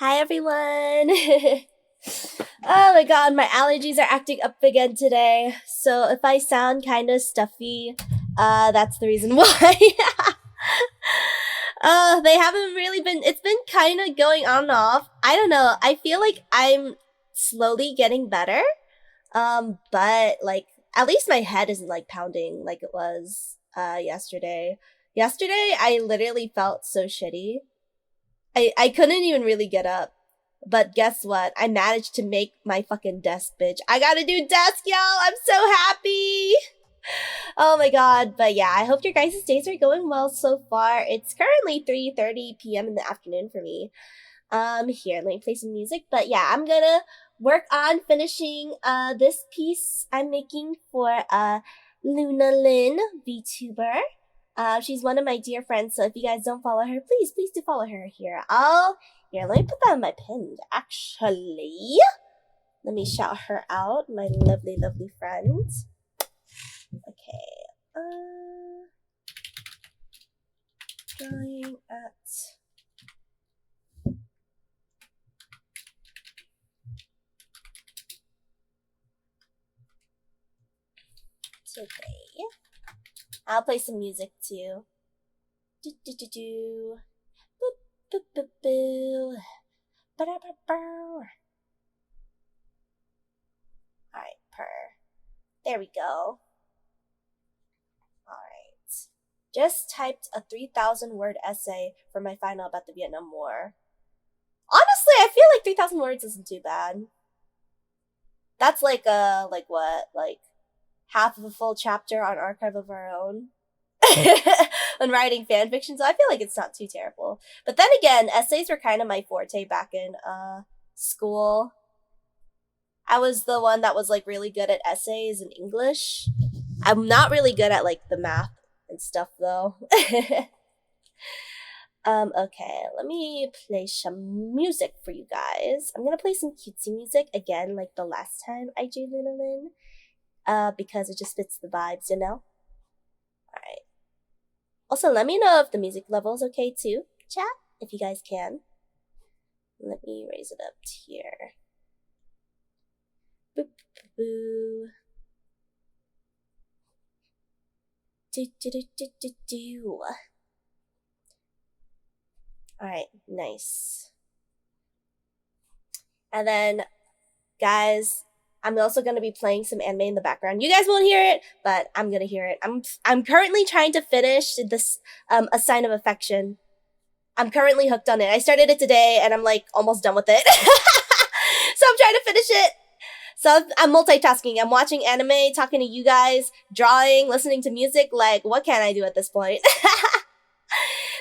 Hi everyone! Oh my god, my allergies are acting up again today. So if I sound kind of stuffy, that's the reason why. They haven't really been, it's been kind of going on and off. I don't know, I feel like I'm slowly getting better. But like, at least my head isn't like pounding like it was, yesterday. Yesterday, I literally felt so shitty. I couldn't even really get up. But guess what? I managed to make my fucking desk, bitch. I gotta do desk, y'all! I'm so happy! Oh my god. But yeah, I hope your guys' days are going well so far. It's currently 3:30 p.m. in the afternoon for me. Here, let me play some music. But yeah, I'm gonna work on finishing this piece I'm making for Luna Lynn, Vtuber. She's one of my dear friends, so if you guys don't follow her, please do follow her here. Here, let me put that on my pinned, actually. Let me shout her out, my lovely, lovely friend. Okay, drawing at today. I'll play some music too. Do do do do. Boop boop boop boo. Ba-da-ba-bow. Alright, there we go. Alright. Just typed a 3,000 word essay for my final about the Vietnam War. Honestly, I feel like 3,000 words isn't too bad. That's like what? Like half of a full chapter on Archive of Our Own. When writing fan fiction, so I feel like it's not too terrible. But then again, essays were kind of my forte back in school. I was the one that was like really good at essays in English. I'm not really good at like the math and stuff though. Okay, let me play some music for you guys. I'm gonna play some cutesy music again, like the last time I drew Luna Lynn. Because it just fits the vibes, you know? Alright. Also, let me know if the music level is okay too, chat, if you guys can. Let me raise it up here. Boop, boop, boo. Do, do, do, do, do, do. Alright, nice. And then, guys, I'm also going to be playing some anime in the background. You guys won't hear it, but I'm going to hear it. I'm currently trying to finish this, A Sign of Affection. I'm currently hooked on it. I started it today, and I'm, like, almost done with it. So I'm trying to finish it. So I'm multitasking. I'm watching anime, talking to you guys, drawing, listening to music. Like, what can I do at this point?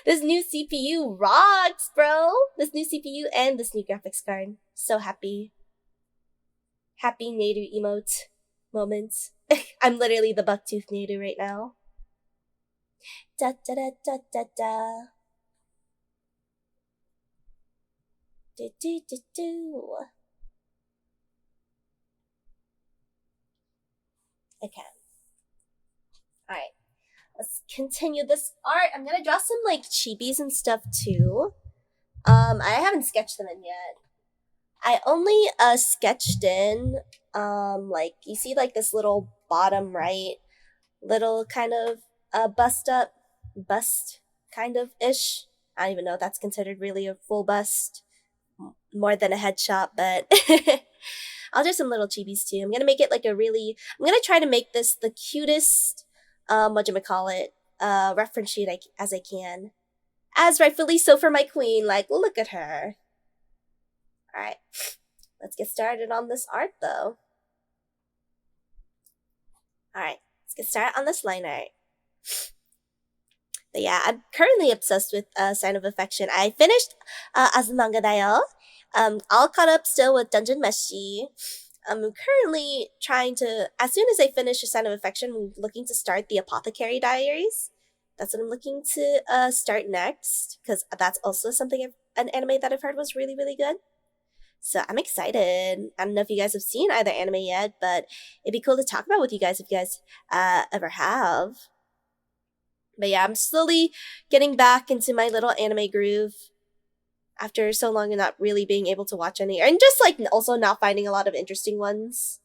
This new CPU rocks, bro. This new CPU and this new graphics card. So happy. Happy NEIRU emote moments. I'm literally the bucktooth NEIRU right now. Da da da da da da. Do do do do. Okay. Alright. Let's continue this art. I'm gonna draw some like chibis and stuff too. I haven't sketched them in yet. I only sketched in like you see like this little bottom right little kind of bust kind of ish. I don't even know if that's considered really a full bust, more than a headshot, but I'll do some little chibis too. I'm gonna try to make this the cutest reference sheet as I can. As rightfully so for my queen, like look at her. Alright, let's get started on this art though. Alright, let's get started on this line art. But yeah, I'm currently obsessed with Sign of Affection. I finished Azumanga Daioh. All caught up still with Dungeon Meshi. I'm currently trying to, as soon as I finish A Sign of Affection, I'm looking to start the Apothecary Diaries. That's what I'm looking to start next, because that's also an anime that I've heard was really, really good. So I'm excited. I don't know if you guys have seen either anime yet, but it'd be cool to talk about with you guys if you guys ever have. But yeah, I'm slowly getting back into my little anime groove. after so long and not really being able to watch any, and just like also not finding a lot of interesting ones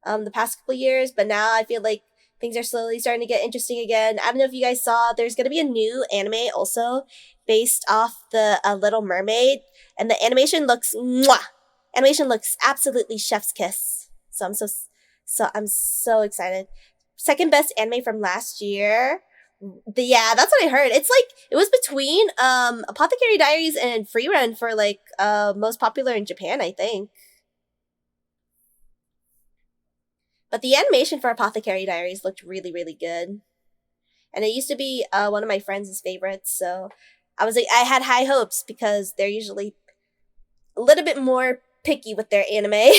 the past couple years. But now I feel like things are slowly starting to get interesting again. I don't know if you guys saw, there's gonna be a new anime also based off the Little Mermaid, and the animation looks mwah! Animation looks absolutely chef's kiss. So I'm so excited. Second best anime from last year. Yeah, that's what I heard. It's like it was between Apothecary Diaries and Free Run for like most popular in Japan, I think. But the animation for Apothecary Diaries looked really, really good. And it used to be one of my friends' favorites, so I was like, I had high hopes because they're usually a little bit more picky with their anime.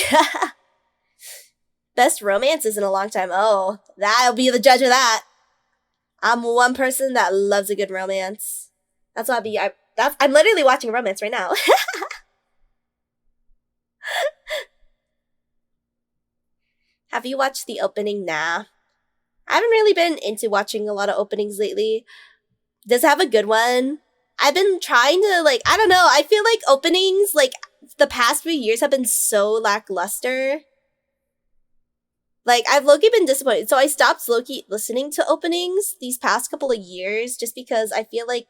Best romances in a long time. Oh, I'll be the judge of that. I'm one person that loves a good romance. That's what I'll be. I'm literally watching a romance right now. Have you watched the opening? Nah. I haven't really been into watching a lot of openings lately. Does it have a good one? I've been trying to, like, I don't know. I feel like openings, like, the past few years have been so lackluster. Like, I've low-key been disappointed. So I stopped low-key listening to openings these past couple of years just because I feel like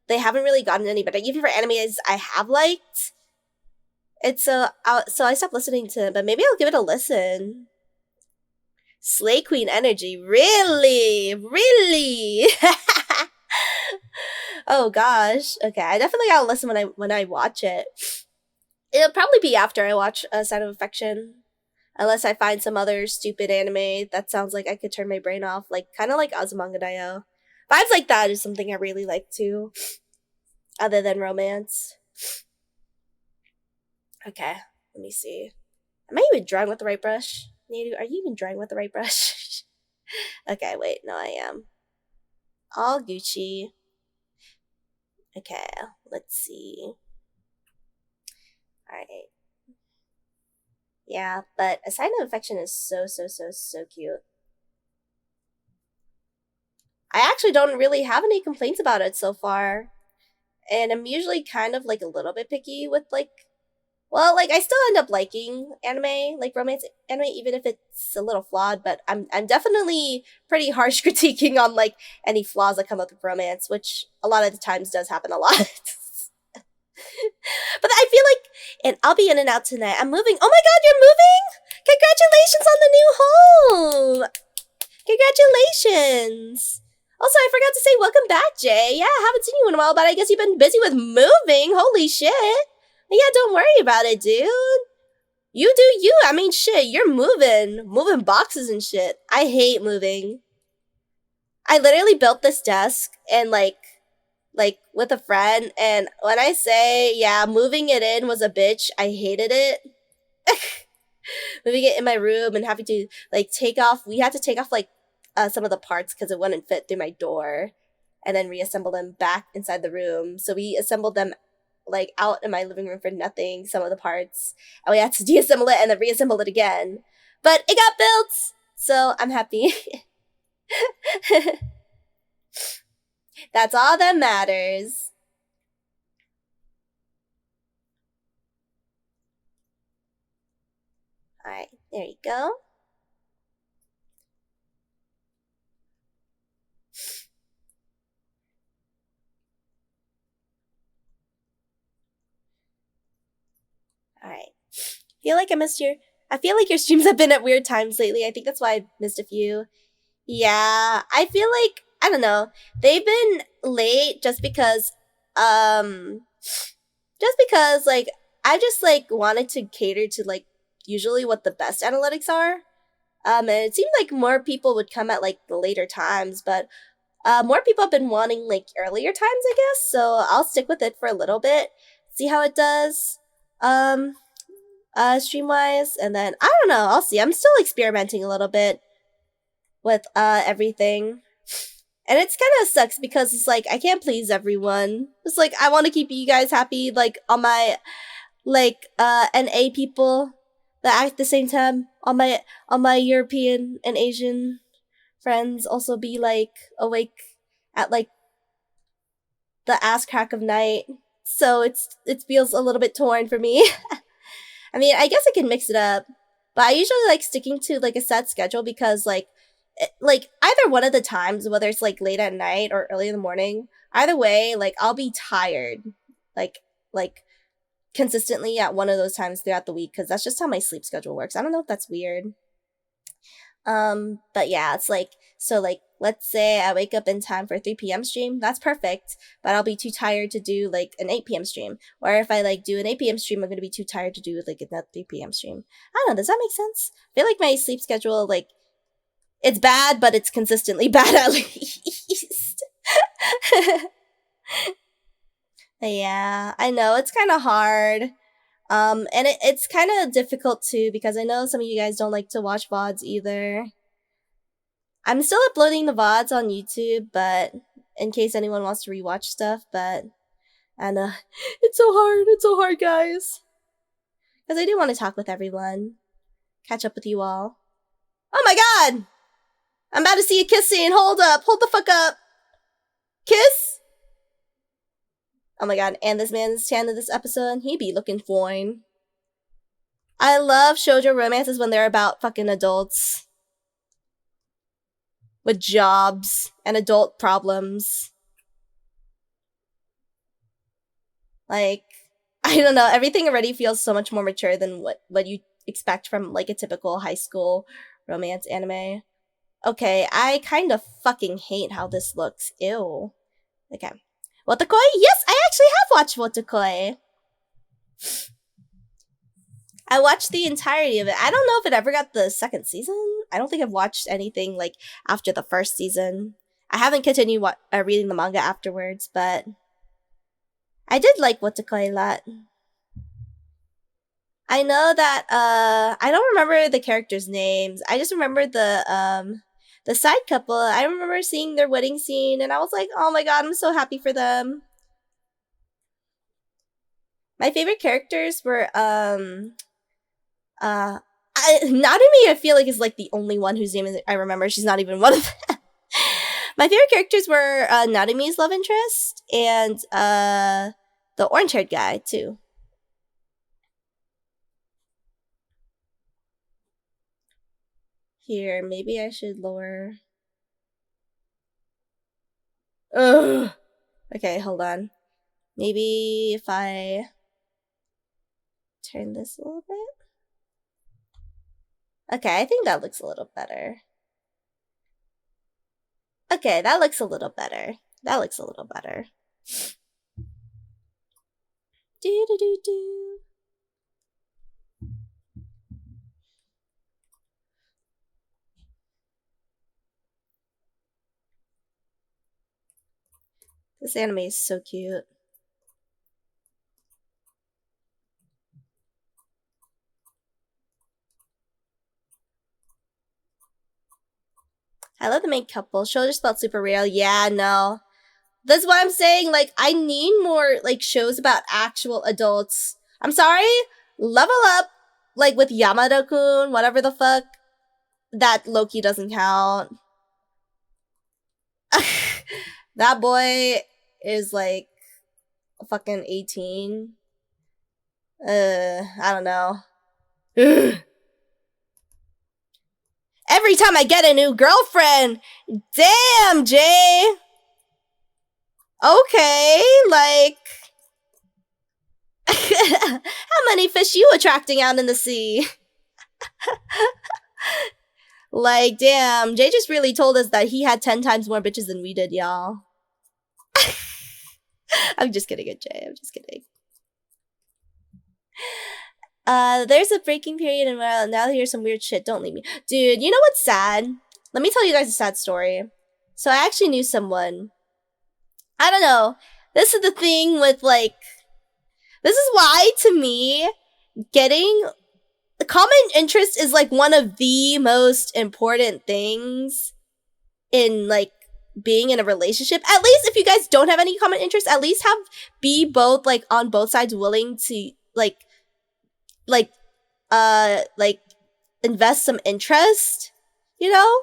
they haven't really gotten any better. Even for animes I have liked. It's so I stopped listening to them, but maybe I'll give it a listen. Slay Queen energy. Really? Really? Oh gosh. Okay, I definitely gotta listen when I watch it. It'll probably be after I watch A Sign of Affection. Unless I find some other stupid anime that sounds like I could turn my brain off, like kind of like Azumanga Daioh. Vibes like that is something I really like too, other than romance. Okay, let me see. Am I even drawing with the right brush? NEIRU, are you even drawing with the right brush? Okay, wait, no, I am. All Gucci. Okay, let's see. Alright. Yeah, but A Sign of Affection is so cute. I actually don't really have any complaints about it so far. And I'm usually kind of like a little bit picky with like, well, like I still end up liking anime, like romance anime, even if it's a little flawed, but I'm definitely pretty harsh critiquing on like any flaws that come up with romance, which a lot of the times does happen a lot. But I feel like, and I'll be in and out tonight. I'm moving. Oh my god, you're moving? Congratulations on the new home! Congratulations! Also, I forgot to say welcome back, Jay. Yeah, I haven't seen you in a while, but I guess you've been busy with moving. Holy shit. Yeah, don't worry about it, dude. You do you. I mean, shit, you're moving boxes and shit. I hate moving. I literally built this desk and like with a friend, and when I say, yeah, moving it in was a bitch, I hated it. Moving it in my room and having to like we had to take off like some of the parts because it wouldn't fit through my door, and then reassemble them back inside the room. So we assembled them like out in my living room for nothing, some of the parts, and we had to deassemble it and then reassemble it again. But it got built, so I'm happy. That's all that matters. Alright, there you go. Alright. I feel like your streams have been at weird times lately. I think that's why I missed a few. Yeah, I feel like, I don't know, they've been late just because like I just like wanted to cater to like usually what the best analytics are. And it seemed like more people would come at like the later times, but more people have been wanting like earlier times, I guess. So I'll stick with it for a little bit, see how it does. Stream wise, and then I don't know, I'll see. I'm still experimenting a little bit with everything. And it's kind of sucks because it's like I can't please everyone. It's like I want to keep you guys happy, like on my like NA people that act the same time. On my European and Asian friends also be like awake at like the ass crack of night so it feels a little bit torn for me. I mean, I guess I can mix it up, but I usually like sticking to like a set schedule because like like either one of the times, whether it's like late at night or early in the morning, either way, like I'll be tired, like like consistently at one of those times throughout the week because that's just how my sleep schedule works. I don't know if that's weird. But yeah, it's like, so like, let's say I wake up in time for a 3 p.m. stream, that's perfect, but I'll be too tired to do like an 8 p.m. stream. Or if I like do an 8 p.m. stream, I'm gonna be too tired to do like a 3 p.m. stream. I don't know, does that make sense? I feel like my sleep schedule, like, it's bad, but it's consistently bad at least. Yeah, I know, it's kind of hard. And it's kind of difficult too because I know some of you guys don't like to watch VODs either. I'm still uploading the VODs on YouTube, but in case anyone wants to rewatch stuff, but and it's so hard, guys. Because I do want to talk with everyone, catch up with you all. Oh my god! I'm about to see a kiss scene. Hold up, hold the fuck up. Kiss? Oh my god, and this man's tan in this episode, he be looking fine. I love shoujo romances when they're about fucking adults. With jobs and adult problems. Like, I don't know, everything already feels so much more mature than what you expect from like a typical high school romance anime. Okay, I kind of fucking hate how this looks. Ew. Okay. Wotakoi? Yes, I actually have watched Wotakoi. I watched the entirety of it. I don't know if it ever got the second season. I don't think I've watched anything like after the first season. I haven't continued reading the manga afterwards, but I did like Wotakoi a lot. I know that I don't remember the characters' names. I just remember the side couple. I remember seeing their wedding scene and I was like, "Oh my god, I'm so happy for them." My favorite characters were Narumi, I feel like is like the only one whose name I remember. She's not even one of them. My favorite characters were Narumi's love interest and the orange-haired guy too. Here, maybe I should lower. Ugh. Okay, hold on. Maybe if I turn this a little bit. Okay, I think that looks a little better. Okay, that looks a little better. That looks a little better. Do. This anime is so cute. I love the main couple. Shoulders felt super real. Yeah, no. That's what I'm saying. Like, I need more, like, shows about actual adults. I'm sorry? Level Up, like, with Yamada-kun, whatever the fuck. That Loki doesn't count. That boy is, like, fucking 18. I don't know. Every time I get a new girlfriend, damn, Jay. Okay, like, how many fish you attracting out in the sea? Like, damn, Jay just really told us that he had 10 times more bitches than we did, y'all. I'm just kidding, Jay. I'm just kidding. There's a breaking period and now here's some weird shit. Don't leave me. Dude, you know what's sad? Let me tell you guys a sad story. So I actually knew someone. I don't know. This is the thing with, like, this is why, to me, getting a common interest is, like, one of the most important things in, like, being in a relationship. At least if you guys don't have any common interests, at least be both, like, on both sides willing to, like, invest some interest, you know?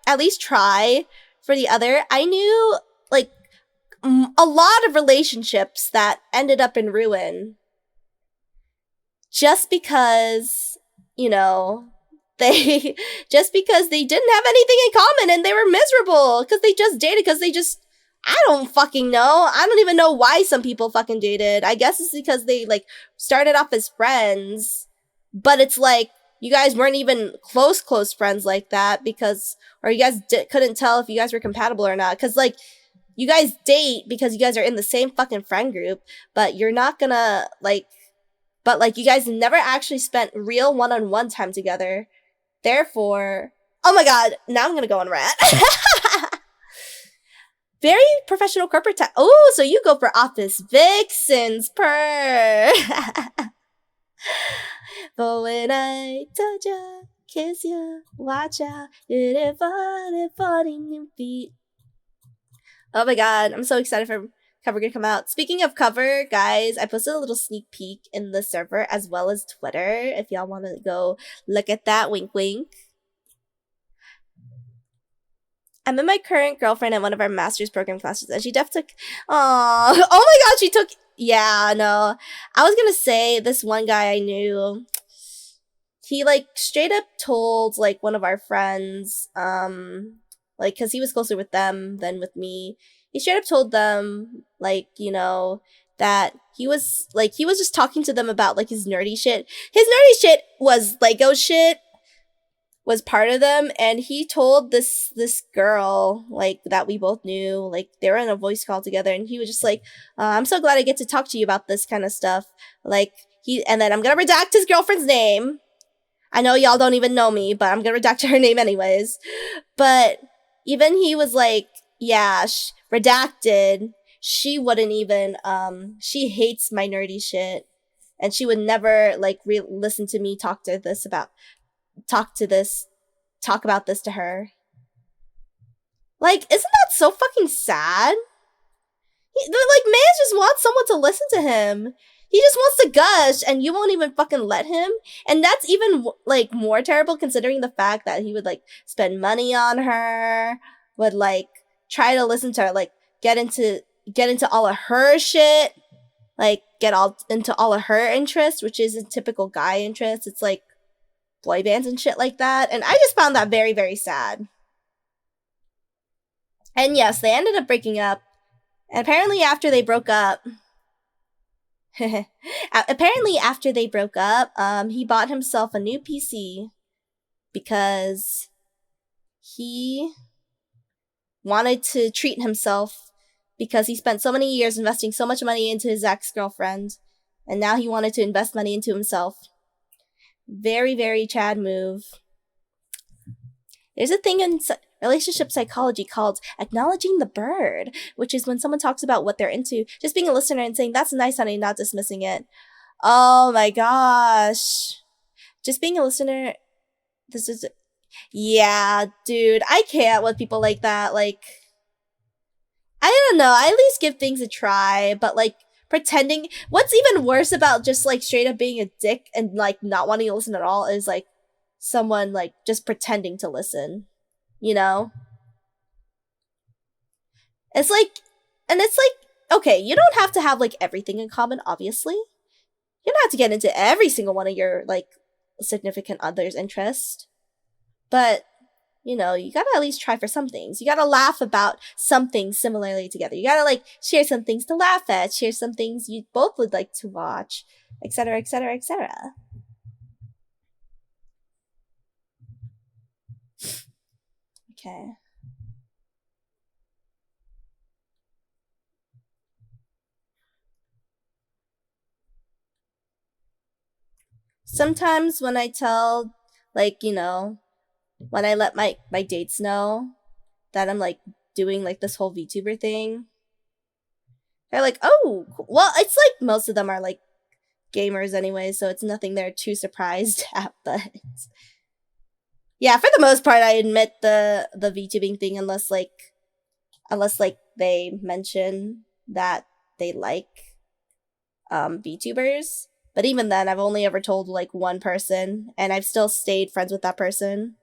At least try for the other. I knew, like, a lot of relationships that ended up in ruin just because, you know, they just because they didn't have anything in common and they were miserable because they just dated because they just I don't fucking know. I don't even know why some people fucking dated. I guess it's because they like started off as friends, but it's like you guys weren't even close friends like that because or you guys couldn't tell if you guys were compatible or not because like you guys date because you guys are in the same fucking friend group, but you're not gonna like but like you guys never actually spent real one-on-one time together. Therefore, oh my god, now I'm gonna go on rant. Very professional corporate time. Oh, so you go for office vixens, per. But when I touch ya, kiss ya, watch ya, falling feet. Oh my god, I'm so excited for cover gonna come out. Speaking of cover, guys, I posted a little sneak peek in the server as well as Twitter. If y'all want to go look at that, wink wink. I met my current girlfriend at one of our master's program classes, and she definitely took. Oh my god, she took. Yeah, no. I was gonna say this one guy I knew. He like straight up told like one of our friends, like because he was closer with them than with me. He straight up told them like that he was just talking to them about like his nerdy shit. His nerdy shit was Lego shit. Was part of them, and he told this girl like that we both knew, like they were in a voice call together, and he was just like, I'm so glad I get to talk to you about this kind of stuff. Like and then I'm gonna redact his girlfriend's name. I know y'all don't even know me, but I'm gonna redact her name anyways. But even he was like, yeah, redacted. She wouldn't even she hates my nerdy shit, and she would never like listen to me talk about this to her. Like, isn't that so fucking sad? Man just wants someone to listen to him. He just wants to gush, and you won't even fucking let him. And that's even like more terrible considering the fact that he would like spend money on her, would like try to listen to her, like get into all of her shit, like get all into all of her interests, which is a typical guy interest. It's like boy bands and shit like that, and I just found that very, very sad. And yes, they ended up breaking up, and apparently after they broke up, he bought himself a new PC because he wanted to treat himself because he spent so many years investing so much money into his ex-girlfriend, and now he wanted to invest money into himself. Very, very Chad move. There's a thing in relationship psychology called acknowledging the bird, which is when someone talks about what they're into, just being a listener and saying, that's nice, honey, not dismissing it. Oh my gosh. Just being a listener, this is... Yeah, dude, I can't with people like that. Like, I don't know, I at least give things a try, but like, pretending. What's even worse about just like straight up being a dick and like not wanting to listen at all is like someone like just pretending to listen, it's like, and it's like, okay, you don't have to have like everything in common, obviously. You don't have to get into every single one of your like significant other's interest, but you gotta at least try for some things. You gotta laugh about something similarly together. You gotta like share some things to laugh at, share some things you both would like to watch, etc., etc., etc. Okay. Sometimes when I tell, like, when I let my dates know that I'm like doing like this whole VTuber thing, they're like, oh, well, it's like most of them are like gamers anyway, so it's nothing they're too surprised at, but yeah, for the most part I admit the VTubing thing unless they mention that they like VTubers. But even then, I've only ever told like one person, and I've still stayed friends with that person.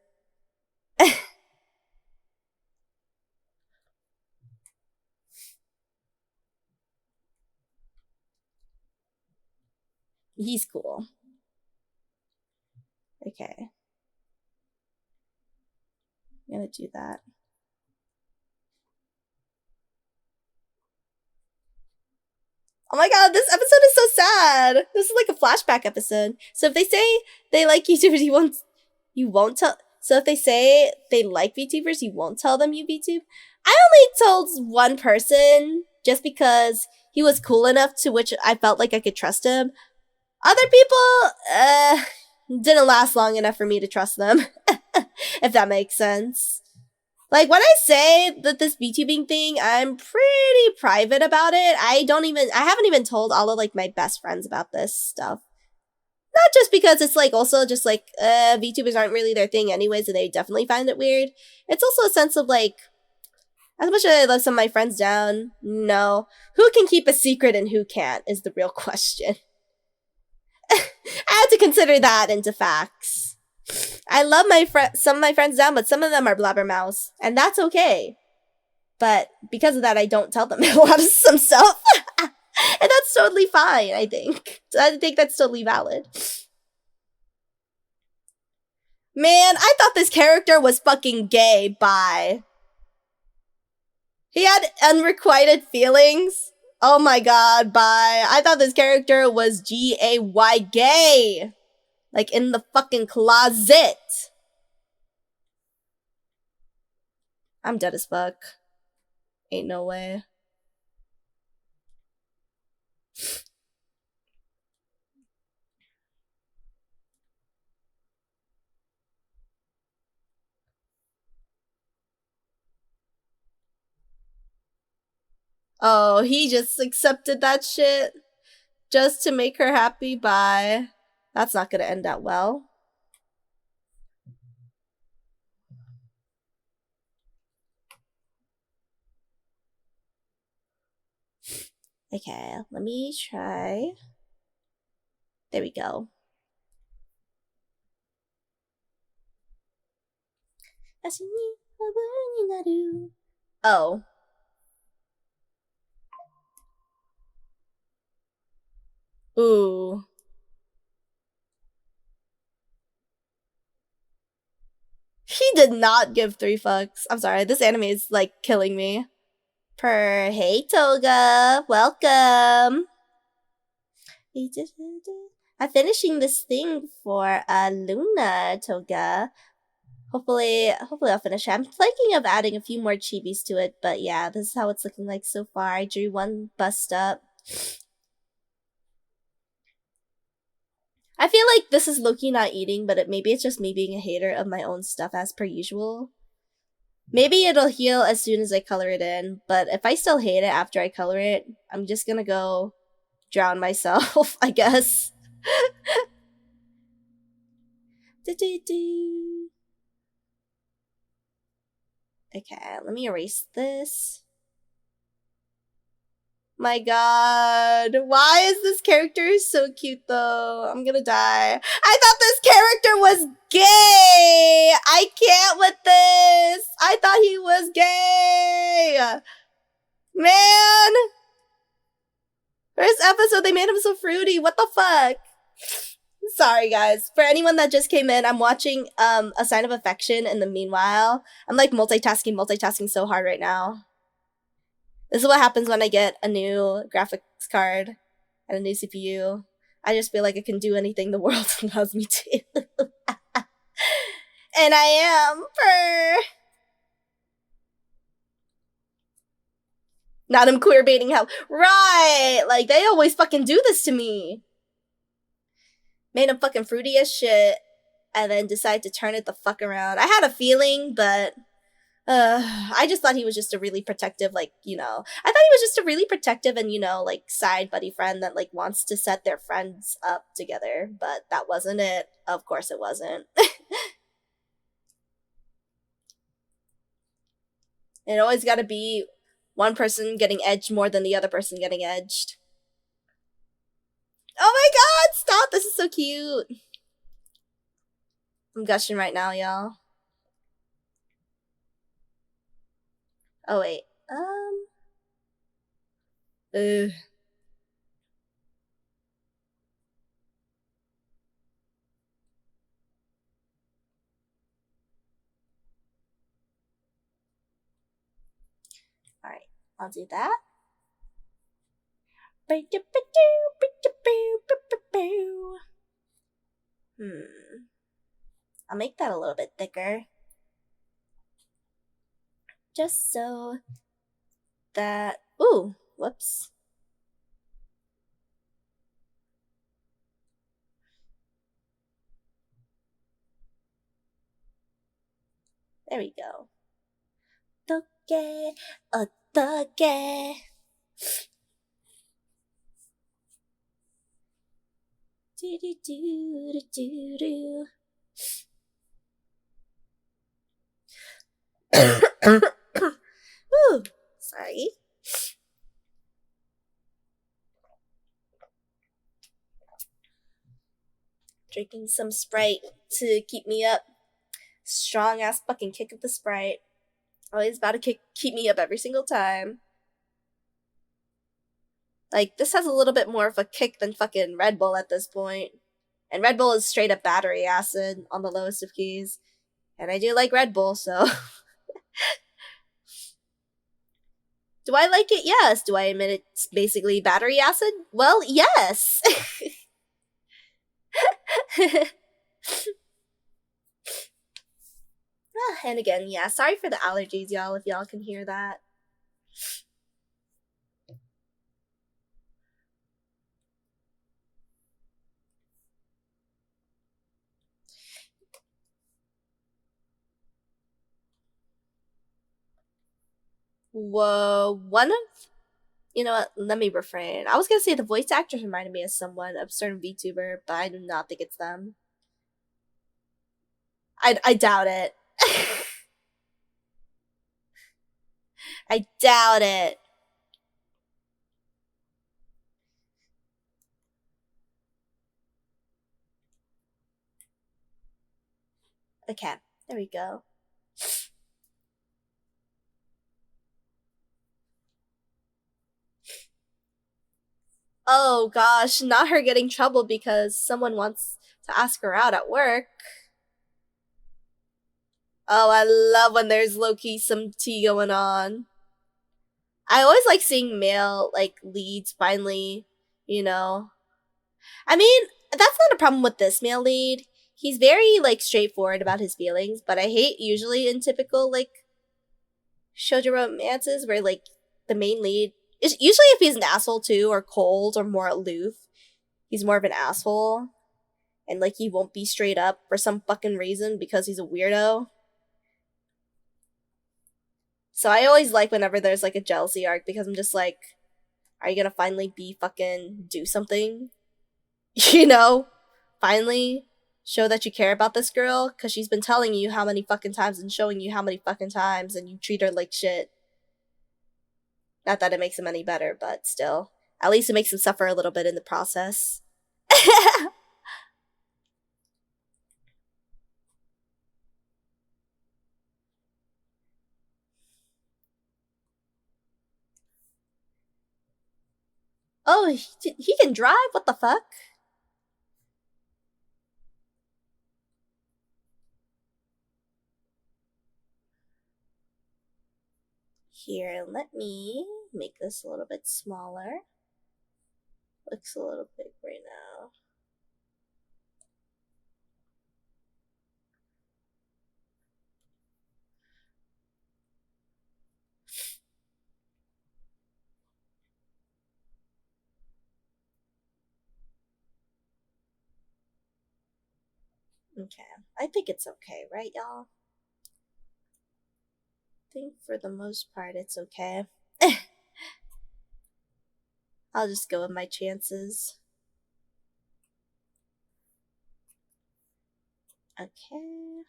He's cool. Okay. I'm gonna do that. Oh my god, this episode is so sad. This is like a flashback episode. So if they say they like YouTubers, you won't tell. So if they say they like VTubers, you won't tell them you VTube. I only told one person just because he was cool enough to which I felt like I could trust him. Other people, didn't last long enough for me to trust them. If that makes sense. Like, when I say that this VTubing thing, I'm pretty private about it. I haven't even told all of, like, my best friends about this stuff. Not just because it's, like, also just, like, VTubers aren't really their thing anyways, and they definitely find it weird. It's also a sense of, like, as much as I let some of my friends down, no. Who can keep a secret and who can't is the real question. I had to consider that into facts. I love some of my friends down, but some of them are blabbermouths, and that's okay. But because of that, I don't tell them a lot of some stuff, and that's totally fine. I think that's totally valid. Man, I thought this character was fucking gay. Bye. He had unrequited feelings. Oh my god, bye. I thought this character was G-A-Y gay. Like, in the fucking closet. I'm dead as fuck. Ain't no way. Oh, he just accepted that shit just to make her happy. Bye. That's not gonna end out well. Okay, let me try. There we go. Oh. Ooh. He did not give 3 fucks. I'm sorry, this anime is, like, killing me. Hey, Toga. Welcome. I'm finishing this thing for Luna, Toga. Hopefully I'll finish it. I'm thinking of adding a few more chibis to it, but yeah, this is how it's looking like so far. I drew one bust up. I feel like this is low-key not eating, but maybe it's just me being a hater of my own stuff as per usual. Maybe it'll heal as soon as I color it in, but if I still hate it after I color it, I'm just gonna go drown myself, I guess. Okay, let me erase this. My god, why is this character so cute though? I'm gonna die. I thought this character was gay! I can't with this! I thought he was gay! Man! First episode, they made him so fruity. What the fuck? Sorry, guys. For anyone that just came in, I'm watching A Sign of Affection in the meanwhile. I'm like multitasking so hard right now. This is what happens when I get a new graphics card and a new CPU. I just feel like I can do anything the world allows me to. And I am. Purr. Not him queer baiting hell. Right! Like, they always fucking do this to me. Made him fucking fruity as shit. And then decide to turn it the fuck around. I had a feeling, but I just thought he was just a really protective, like, I thought he was just a really protective and, like, side buddy friend that, like, wants to set their friends up together, but that wasn't it. Of course it wasn't. It always gotta be one person getting edged more than the other person getting edged. Oh my god, stop! This is so cute. I'm gushing right now, y'all. Oh, wait. Ugh. I'll do that. I'll make that a little bit thicker. Just so that... Ooh, whoops. There we go. Toge, otoge. Do do do do do do. Ooh, sorry. Drinking some Sprite to keep me up. Strong ass fucking kick of the Sprite. Always about to keep me up every single time. Like, this has a little bit more of a kick than fucking Red Bull at this point. And Red Bull is straight up battery acid on the lowest of keys. And I do like Red Bull, so... Do I like it? Yes. Do I admit it's basically battery acid? Well, yes. And again, yeah, sorry for the allergies, y'all, if y'all can hear that. Whoa, one of... You know what? Let me refrain. I was gonna say the voice actors reminded me of someone, of a certain VTuber, but I do not think it's them. I doubt it. I doubt it. Okay, there we go. Oh gosh, not her getting trouble because someone wants to ask her out at work. Oh, I love when there's low-key some tea going on. I always like seeing male, like, leads finally, you know. I mean, that's not a problem with this male lead. He's very, like, straightforward about his feelings, but I hate usually in typical, like, shoujo romances where, like, the main lead is usually if he's an asshole too, or cold, or more aloof, he's more of an asshole. And, like, he won't be straight up for some fucking reason because he's a weirdo. So I always like whenever there's, like, a jealousy arc because I'm just like, are you gonna finally be fucking do something? You know? Finally show that you care about this girl because she's been telling you how many fucking times and showing you how many fucking times and you treat her like shit. Not that it makes him any better, but still. At least it makes him suffer a little bit in the process. Oh, he can drive? What the fuck? Here, let me make this a little bit smaller. Looks a little big right now. Okay, I think it's okay, right, y'all? I think for the most part it's okay. I'll just go with my chances. Okay.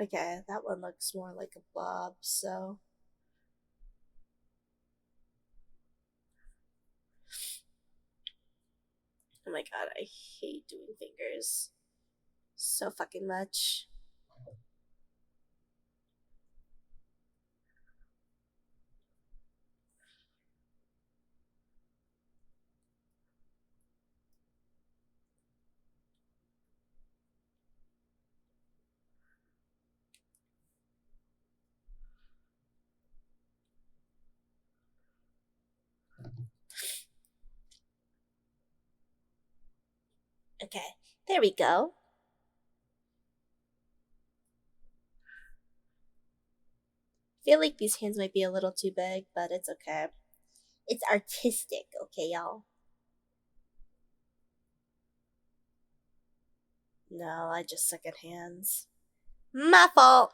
Okay, that one looks more like a blob, so... Oh my god, I hate doing fingers. So fucking much. Okay, there we go. I feel like these hands might be a little too big, but it's okay. It's artistic, okay, y'all? No, I just suck at hands. My fault.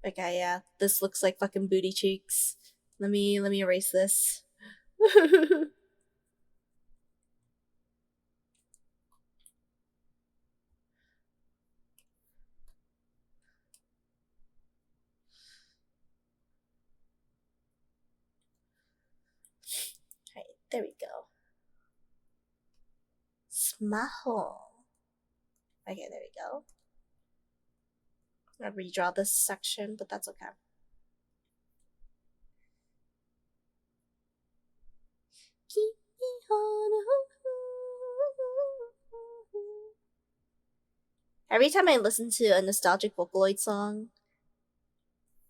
Okay, yeah. This looks like fucking booty cheeks. Let me erase this. Alright, there we go. Smaho. Okay, there we go. I'll redraw this section, but that's okay. Every time I listen to a nostalgic Vocaloid song,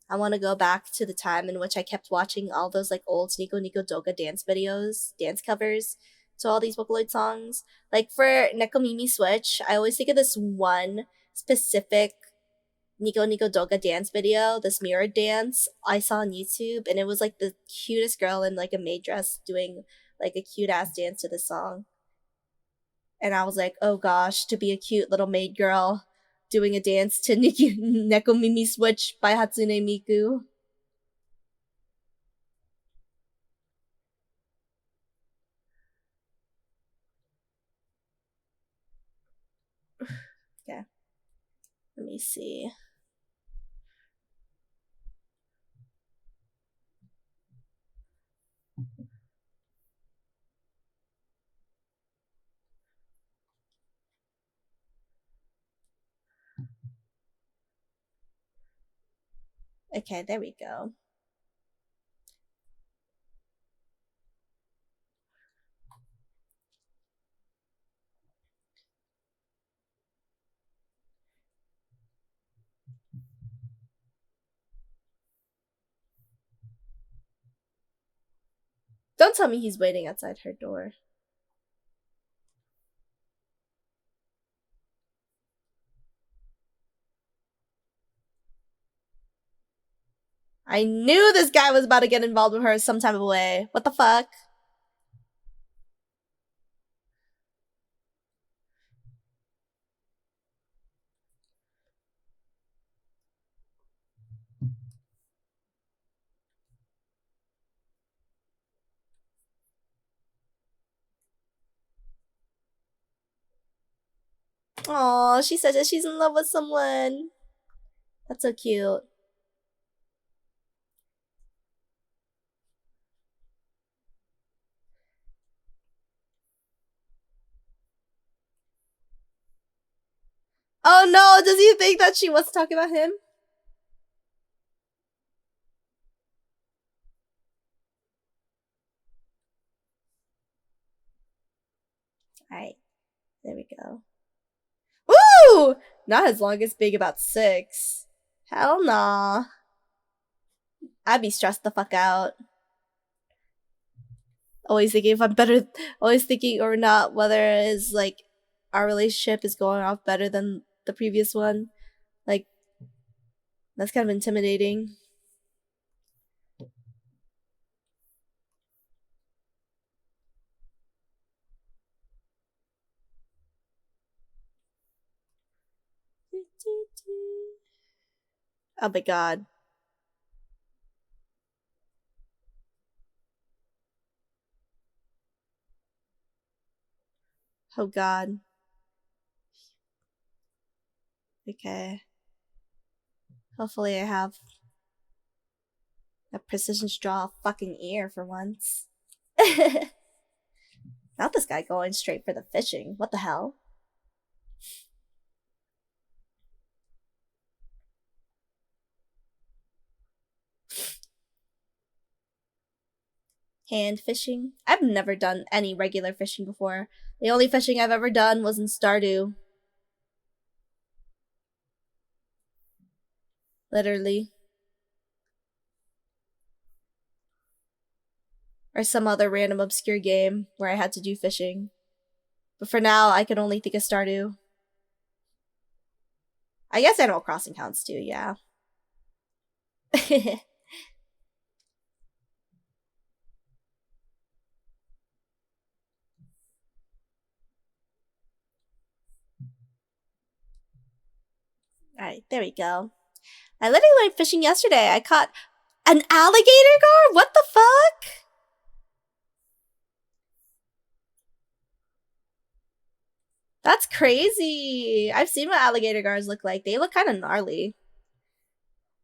I want to go back to the time in which I kept watching all those like old Nico Nico Doga dance videos, dance covers to all these Vocaloid songs. Like for Nekomimi Switch, I always think of this one specific Nico Nico Doga dance video, this mirror dance I saw on YouTube, and it was like the cutest girl in like a maid dress doing like a cute ass dance to this song. And I was like, oh gosh, to be a cute little maid girl doing a dance to Nekomimi Switch by Hatsune Miku. Okay. Let me see. Okay, there we go. Don't tell me he's waiting outside her door. I knew this guy was about to get involved with her some type of way. What the fuck? Aw, she said that she's in love with someone. That's so cute. Oh no, does he think that she wants to talk about him? Alright, there we go. Woo! Not as long as Big About 6. Hell nah. I'd be stressed the fuck out. Always thinking if I'm better, always thinking or not whether is like our relationship is going off better than the previous one. Like, that's kind of intimidating. Oh my god. Oh god. Okay. Hopefully I have a precision straw fucking ear for once. Not this guy going straight for the fishing. What the hell? Hand fishing? I've never done any regular fishing before. The only fishing I've ever done was in Stardew. Literally. Or some other random obscure game where I had to do fishing. But for now, I can only think of Stardew. I guess Animal Crossing counts too, yeah. Alright, there we go. I literally went fishing yesterday. I caught an alligator gar? What the fuck? That's crazy. I've seen what alligator gars look like. They look kind of gnarly.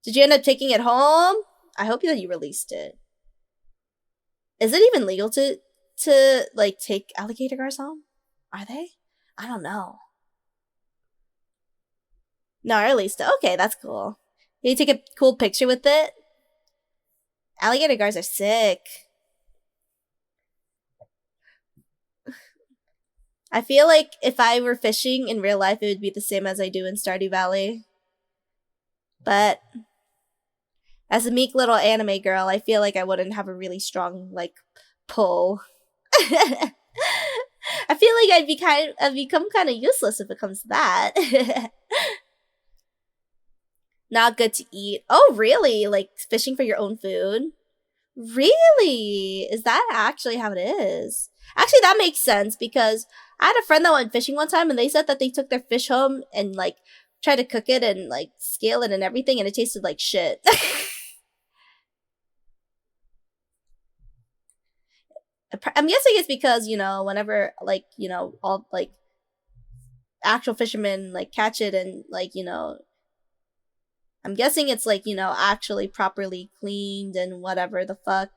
Did you end up taking it home? I hope that you released it. Is it even legal to like take alligator gars home? Are they? I don't know. No, I released it. Okay, that's cool. Can you take a cool picture with it? Alligator gars are sick. I feel like if I were fishing in real life, it would be the same as I do in Stardew Valley. But as a meek little anime girl, I feel like I wouldn't have a really strong, like, pull. I feel like I've become kind of useless if it comes to that. Not good to eat. Oh, really? Like fishing for your own food? Really? Is that actually how it is? Actually, that makes sense because I had a friend that went fishing one time and they said that they took their fish home and like tried to cook it and like scale it and everything and it tasted like shit. I'm guessing it's because, you know, whenever like, you know, all like actual fishermen like catch it and like, you know, I'm guessing it's like, you know, actually properly cleaned and whatever the fuck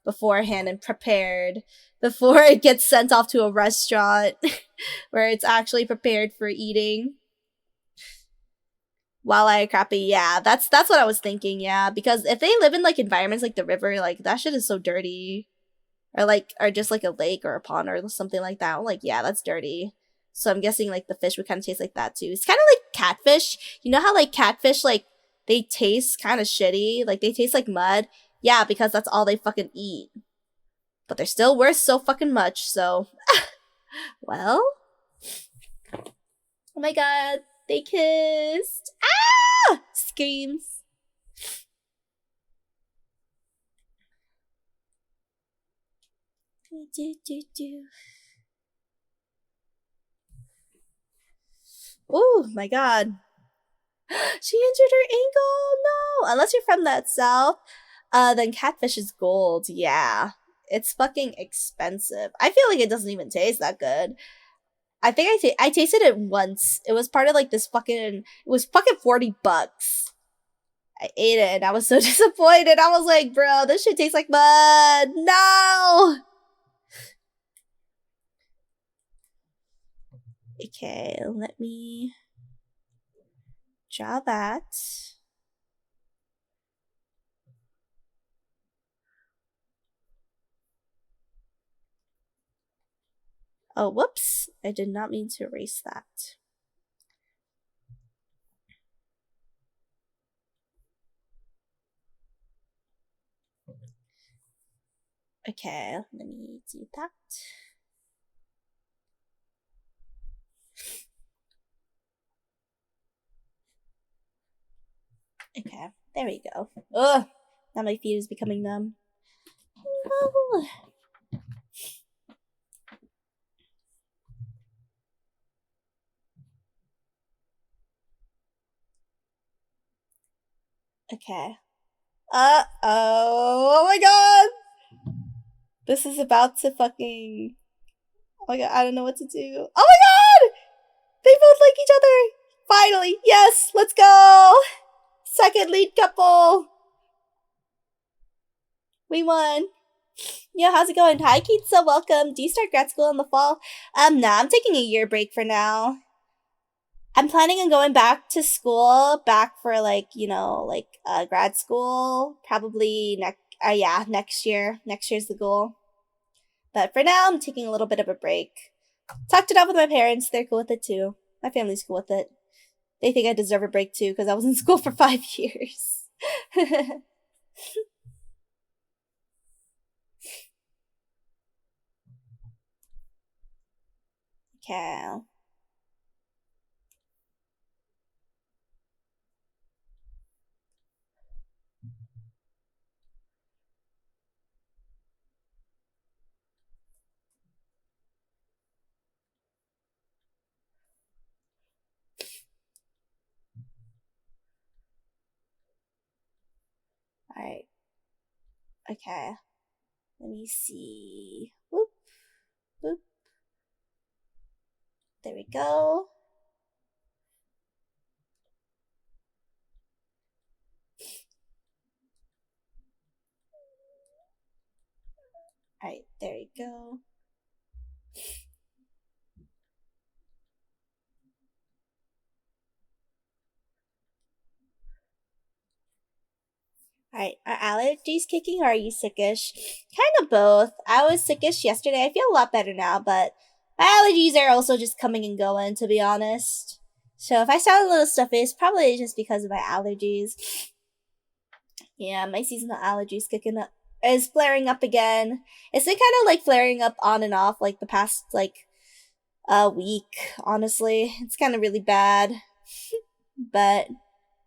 beforehand and prepared before it gets sent off to a restaurant where it's actually prepared for eating. Wildlife crappy, yeah, that's what I was thinking, yeah, because if they live in like environments like the river, like that shit is so dirty. Or just like a lake or a pond or something like that. I'm like, yeah, that's dirty. So I'm guessing like the fish would kind of taste like that too. It's kind of like catfish. You know how like catfish like they taste kind of shitty, like they taste like mud. Yeah, because that's all they fucking eat. But they're still worth so fucking much. So, well, oh my god, they kissed. Ah! Screams. Oh my god. She injured her ankle. No, unless you're from that south, then catfish is gold. Yeah, it's fucking expensive. I feel like it doesn't even taste that good. I think I tasted it once. It was part of like this fucking. It was fucking $40. I ate it and I was so disappointed. I was like, bro, this shit tastes like mud. No. Okay, let me draw that. Oh, whoops. I did not mean to erase that. Okay, let me do that. Okay, there we go. Ugh, now my feet is becoming numb. No. Okay. Oh my god! This is about to fucking... Oh my god, I don't know what to do. Oh my god! They both like each other! Finally! Yes! Let's go! Second lead couple! We won. Yeah, how's it going? Hi, Keitsa, welcome. Do you start grad school in the fall? Nah, I'm taking a year break for now. I'm planning on going back to school, back for like, grad school, probably next year. Next year's the goal. But for now, I'm taking a little bit of a break. Talked it out with my parents. They're cool with it too. My family's cool with it. They think I deserve a break too because I was in school for 5 years. Okay. Alright. Okay. Let me see. Whoop. Whoop. There we go. Alright, there you go. Alright, are allergies kicking or are you sickish? Kind of both. I was sickish yesterday. I feel a lot better now, but my allergies are also just coming and going, to be honest. So if I sound a little stuffy, it's probably just because of my allergies. Yeah, my seasonal allergies kicking up is flaring up again. It's been kind of like flaring up on and off like the past like a week, honestly. It's kind of really bad. But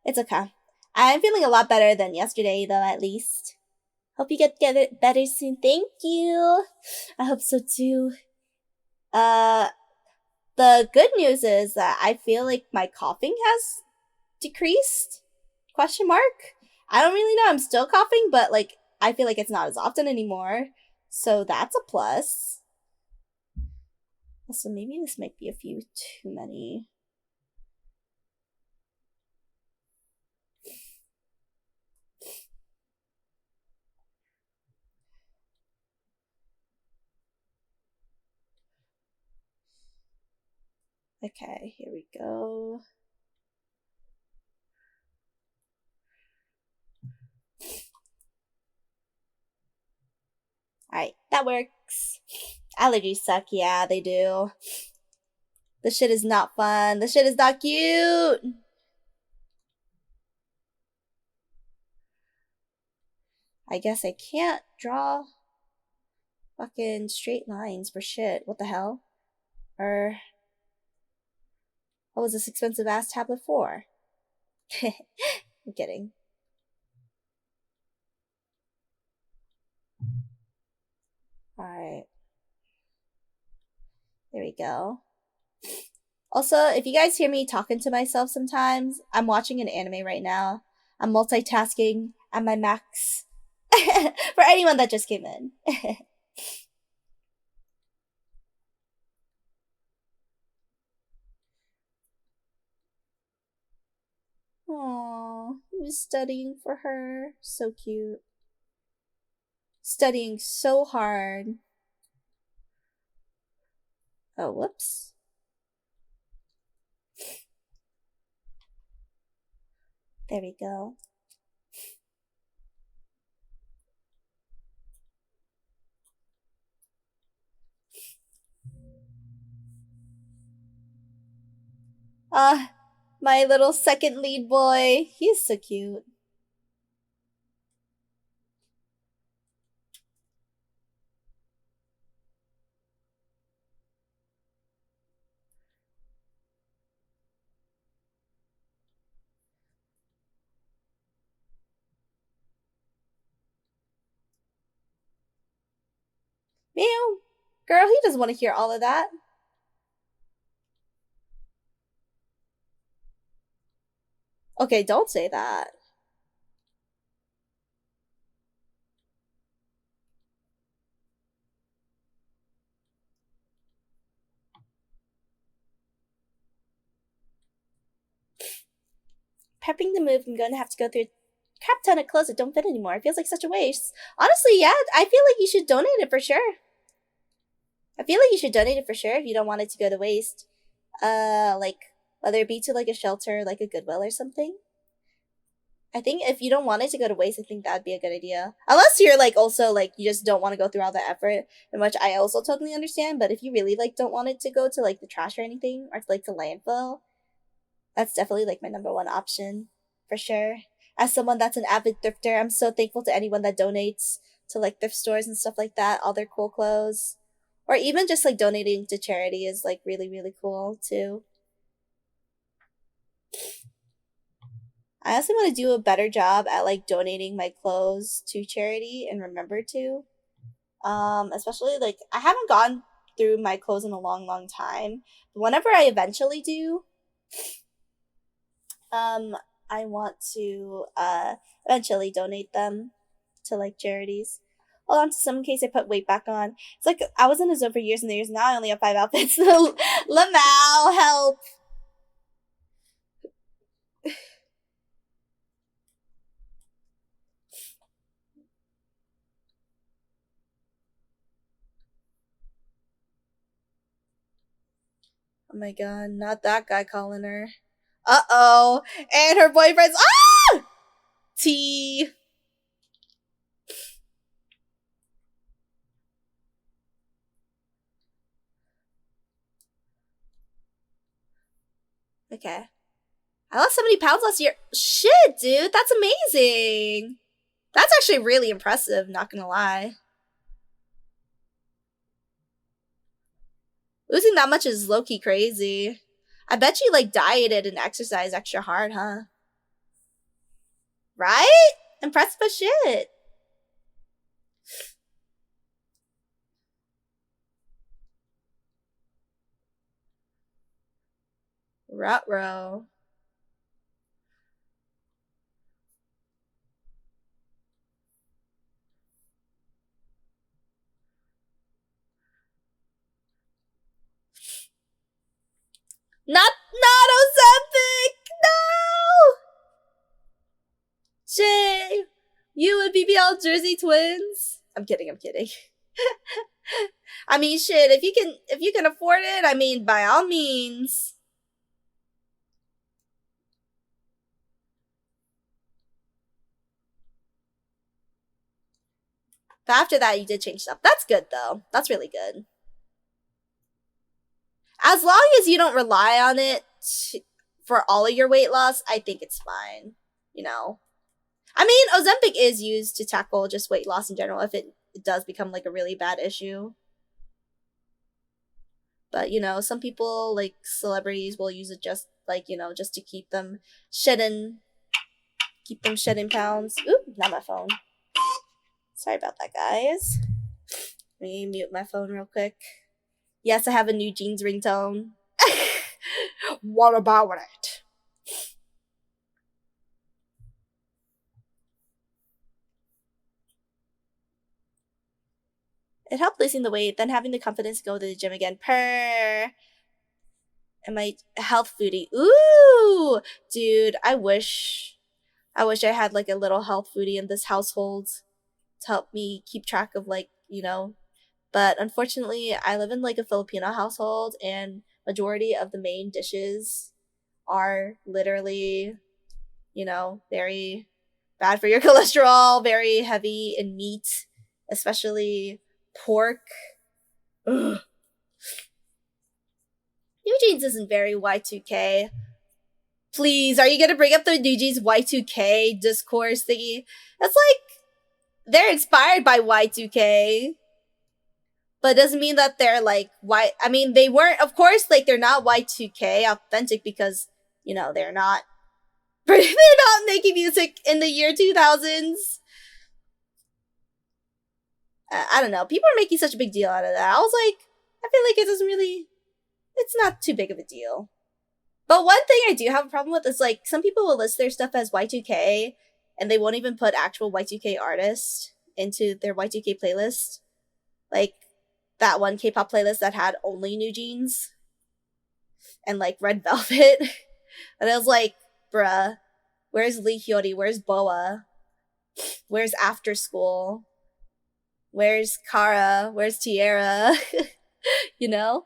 it's okay. I'm feeling a lot better than yesterday, though, at least. Hope you get it better soon. Thank you. I hope so too. Uh, the good news is that I feel like my coughing has decreased. Question mark. I don't really know. I'm still coughing, but like I feel like it's not as often anymore. So that's a plus. Also, maybe this might be a few too many. Okay, here we go. Alright, that works. Allergies suck, yeah, they do. This shit is not fun. This shit is not cute. I guess I can't draw fucking straight lines for shit. What the hell? Or what was this expensive ass tablet for? I'm kidding. Alright. There we go. Also, if you guys hear me talking to myself sometimes, I'm watching an anime right now. I'm multitasking at my max. For anyone that just came in. Aww, he was studying for her. So cute. Studying so hard. Oh, whoops. There we go. Ah, my little second lead boy. He's so cute. Meow. Girl, he doesn't want to hear all of that. Okay, don't say that. prepping the move, I'm going to have to go through a crap ton of clothes that don't fit anymore. It feels like such a waste. Honestly, yeah, I feel like you should donate it for sure. I feel like you should donate it for sure if you don't want it to go to waste. Like, whether it be to, like, a shelter, like a Goodwill or something. I think if you don't want it to go to waste, I think that'd be a good idea. Unless you're, like, also, like, you just don't want to go through all the effort, and which I also totally understand, but if you really, like, don't want it to go to, like, the trash or anything, or to, like, the landfill, that's definitely, like, my number one option, for sure. As someone that's an avid thrifter, I'm so thankful to anyone that donates to, like, thrift stores and stuff like that, all their cool clothes. Or even just, like, donating to charity is, like, really, really cool, too. I also want to do a better job at, like, donating my clothes to charity and remember to. Especially, like, I haven't gone through my clothes in a long, long time. But whenever I eventually do, I want to, eventually donate them to, like, charities. Hold on to some in case I put weight back on. It's like, I was in a zone for years and years, now I only have 5 outfits. Lamau, help! Oh my god, not that guy calling her. Uh-oh. And her boyfriend's— ah! T. Okay. I lost 70 pounds last year. Shit, dude, that's amazing. That's actually really impressive, not gonna lie. Losing that much is low-key crazy. I bet you, like, dieted and exercised extra hard, huh? Right? Impressive as shit. Ruh-roh. Not Ozempic! No! Jay, you and BBL Jersey twins? I'm kidding. I mean, shit, if you can afford it, I mean, by all means. But after that, you did change stuff. That's good, though. That's really good. As long as you don't rely on it for all of your weight loss, I think it's fine. You know? I mean, Ozempic is used to tackle just weight loss in general if it does become, like, a really bad issue. But, you know, some people, like, celebrities will use it just, like, you know, just to keep them shedding pounds. Oop, not my phone. Sorry about that, guys. Let me mute my phone real quick. Yes, I have a new jeans ringtone. What about it? It helped losing the weight, then having the confidence to go to the gym again. Purr. And my health foodie. Ooh, dude, I wish I had, like, a little health foodie in this household to help me keep track of, like, you know. But unfortunately, I live in, like, a Filipino household, and majority of the main dishes are literally, you know, very bad for your cholesterol, very heavy in meat, especially pork. Ugh. New Jeans isn't very Y2K. Please, are you gonna bring up the New Jeans Y2K discourse thingy? That's like, they're inspired by Y2K. But it doesn't mean that they're, like, I mean, they weren't, of course, like, they're not Y2K authentic because, you know, they're not making music in the year 2000s. I don't know. People are making such a big deal out of that. I was like, I feel like it's not too big of a deal. But one thing I do have a problem with is, like, some people will list their stuff as Y2K and they won't even put actual Y2K artists into their Y2K playlist. Like, that one K-pop playlist that had only New Jeans and, like, Red Velvet. And I was like, bruh, Where's Lee Hyori? Where's Boa? Where's After School? Where's Kara? Where's Tierra? You know?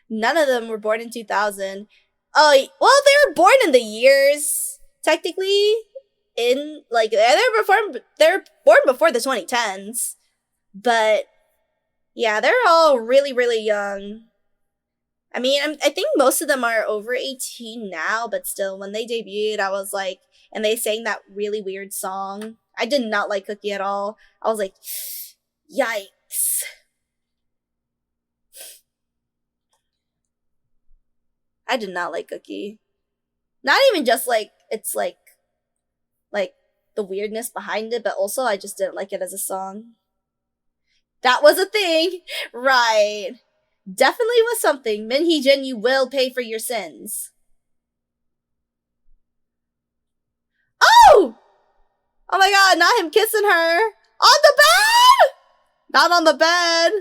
None of them were born in 2000. Oh, well, they were born in the years, technically. In, like, they're born before the 2010s. But, yeah, they're all really, really young. I mean, I think most of them are over 18 now, but still, when they debuted, I was like, and they sang that really weird song. I did not like Cookie at all. I was like, yikes. I did not like Cookie. Not even just like, it's like the weirdness behind it, but also I just didn't like it as a song. That was a thing. Right. Definitely was something. Min Hee Jin, you will pay for your sins. Oh! Oh my god, not him kissing her. On the bed! Not on the bed.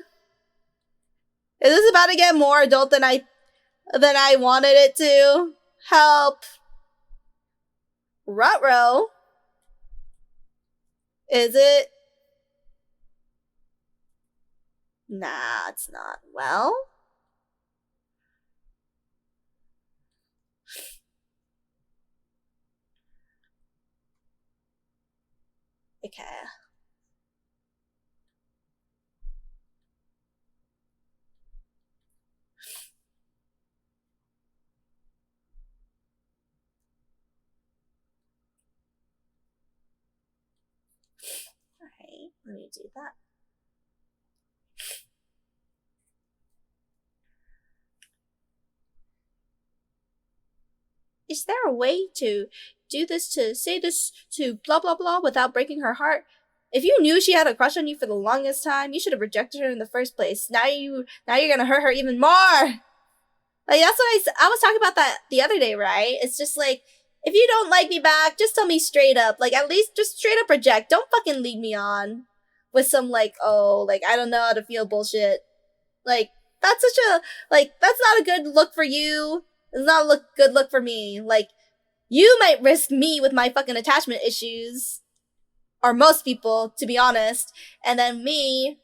Is this about to get more adult than I wanted it to? Help. Rutrow. Is it? Nah, it's not. Well. Okay. Alright, let me do that. Is there a way to do this, to say this to blah blah blah without breaking her heart? If you knew she had a crush on you for the longest time, you should have rejected her in the first place. Now you're gonna hurt her even more. Like, that's what I was talking about that the other day, right? It's just like, if you don't like me back, just tell me straight up. Like, at least just straight up reject. Don't fucking lead me on with some, like, oh, like, I don't know how to feel bullshit. Like, that's such a, like, that's not a good look for you. It's not a good look for me. Like, you might risk me with my fucking attachment issues. Or most people, to be honest. And then me,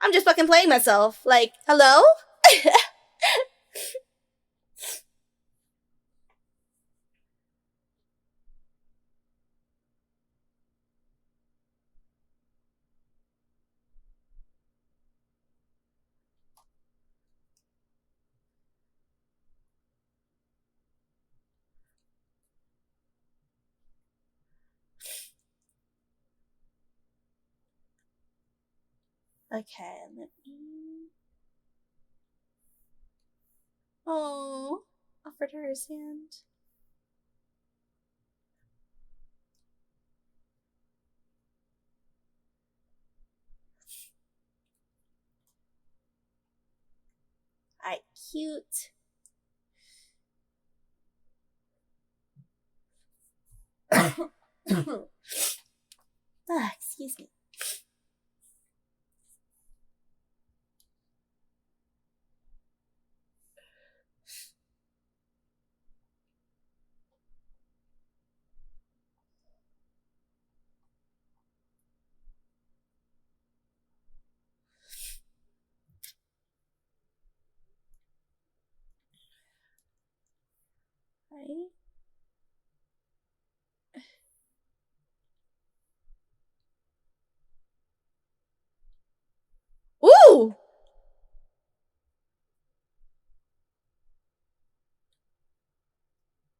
I'm just fucking playing myself. Like, hello? Okay, let me... Oh, offered her his hand. Alright, cute. Excuse me. Right. Ooh!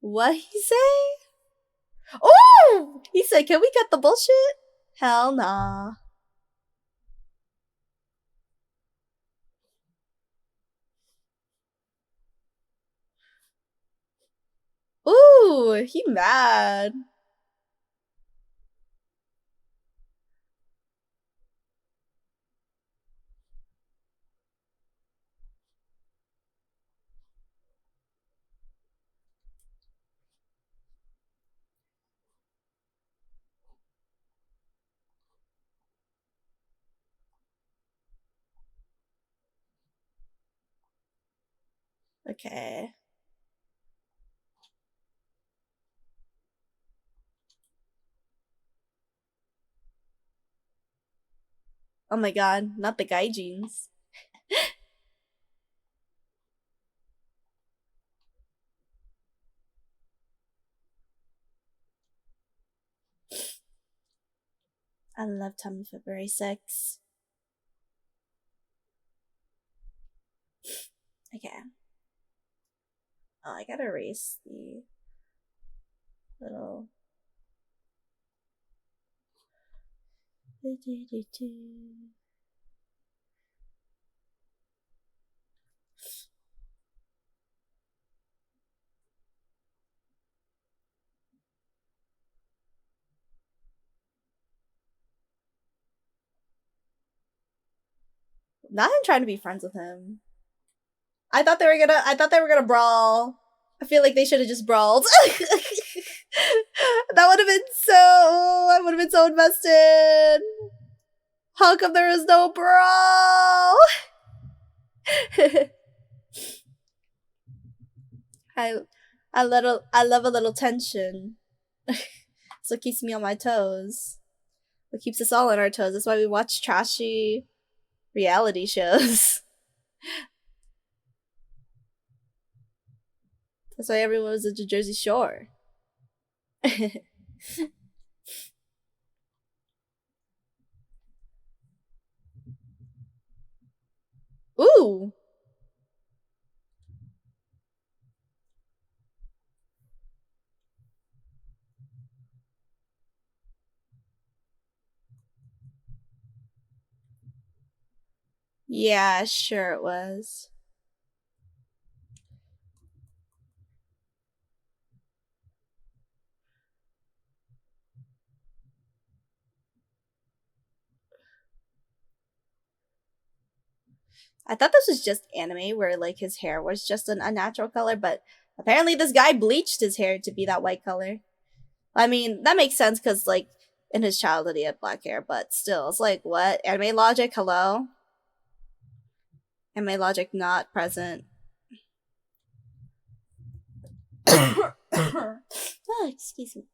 What he say? Ooh! He said, can we cut the bullshit? Hell nah. Ooh, he mad. Okay. Oh my god, not the guy jeans. I love Tommy February 6. Okay. Oh, I gotta erase the little. Not him trying to be friends with him. I thought they were gonna brawl. I feel like they should have just brawled. That would have been so. I would have been so invested. How come there was no brawl? I love a little tension. So it keeps me on my toes. It keeps us all on our toes. That's why we watch trashy reality shows. That's why everyone was at the Jersey Shore. Ooh. Yeah, sure it was. I thought this was just anime where like his hair was just an unnatural color, but apparently this guy bleached his hair to be that white color. I mean, that makes sense because like in his childhood he had black hair, but still, it's like what? Anime logic, hello? Anime logic not present. Oh, excuse me.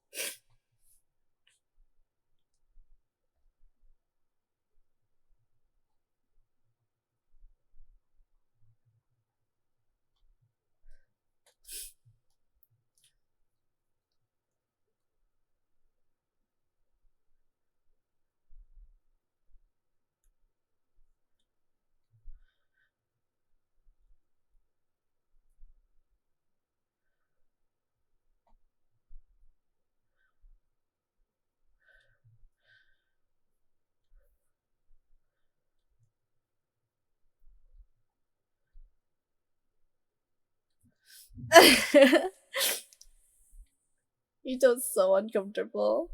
You don't so uncomfortable.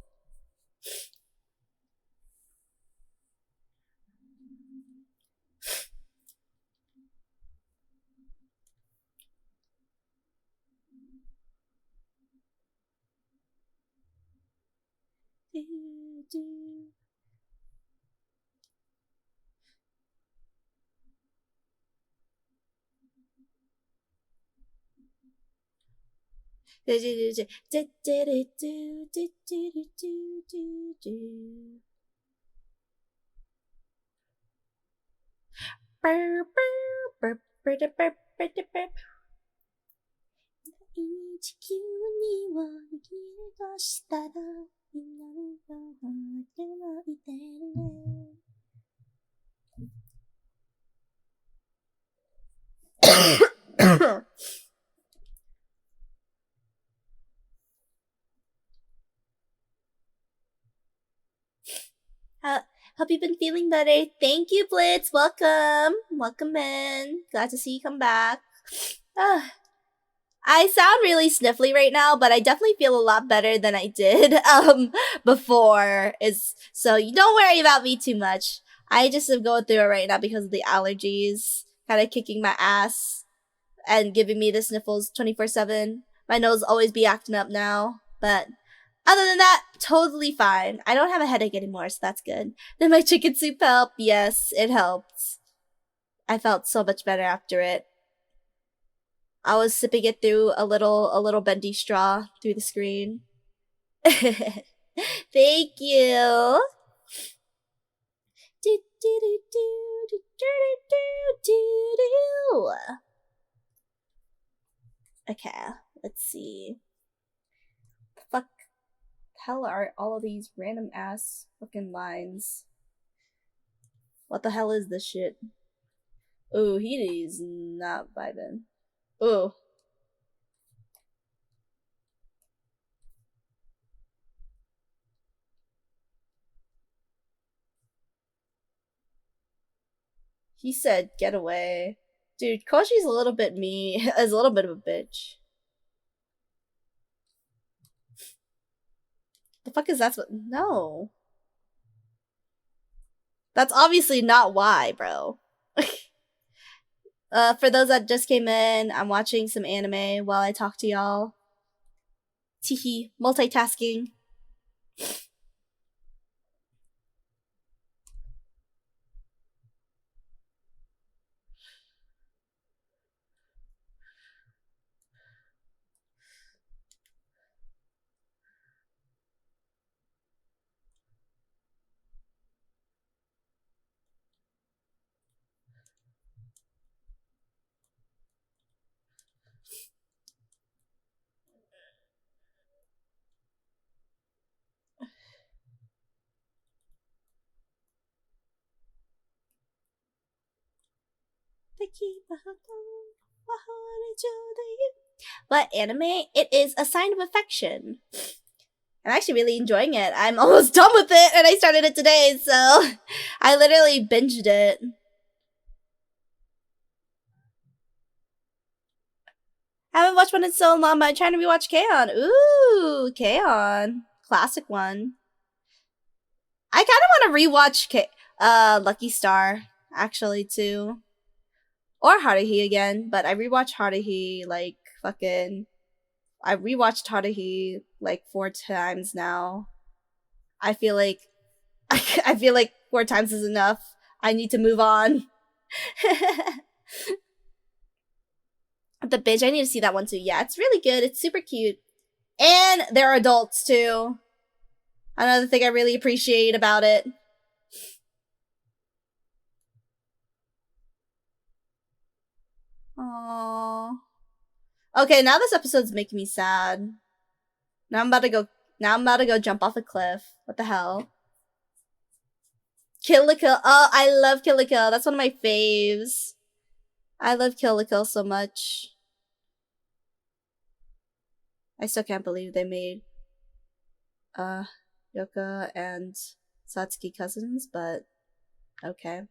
Hope you've been feeling better. Thank you, Blitz. Welcome. Welcome in. Glad to see you come back. I sound really sniffly right now, but I definitely feel a lot better than I did before. So you don't worry about me too much. I just am going through it right now because of the allergies kind of kicking my ass and giving me the sniffles 24/7. My nose always be acting up now, but other than that, totally fine. I don't have a headache anymore, so that's good. Then my chicken soup helped. Yes, it helped. I felt so much better after it. I was sipping it through a little bendy straw through the screen. Thank you. Okay, let's see. The fuck hell are all of these random ass fucking lines? What the hell is this shit? Ooh, he is not vibing. Ooh. He said, "Get away." Dude, Koshi's a little bit is a little bit of a bitch. The fuck is that? No. That's obviously not why, bro. For those that just came in, I'm watching some anime while I talk to y'all. Teehee, multitasking. But anime, it is a sign of affection. I'm actually really enjoying it. I'm almost done with it, and I started it today, so I literally binged it. I haven't watched one in so long, but I'm trying to rewatch K-On! Ooh, K-On! Classic one. I kind of want to rewatch Lucky Star, actually, too. Or Haruhi again, but I rewatched Haruhi, like, fucking... I rewatched Haruhi, like, 4 times now. I feel like... I feel like 4 times is enough. I need to move on. The Binge, I need to see that one too. Yeah, it's really good. It's super cute. And they're adults too. Another thing I really appreciate about it. Aww. Okay, now this episode's making me sad. Now I'm about to go jump off a cliff. What the hell? Kill la Kill. Oh, I love Kill la Kill. That's one of my faves. I love Kill la Kill so much. I still can't believe they made Yoka and Satsuki cousins, but okay.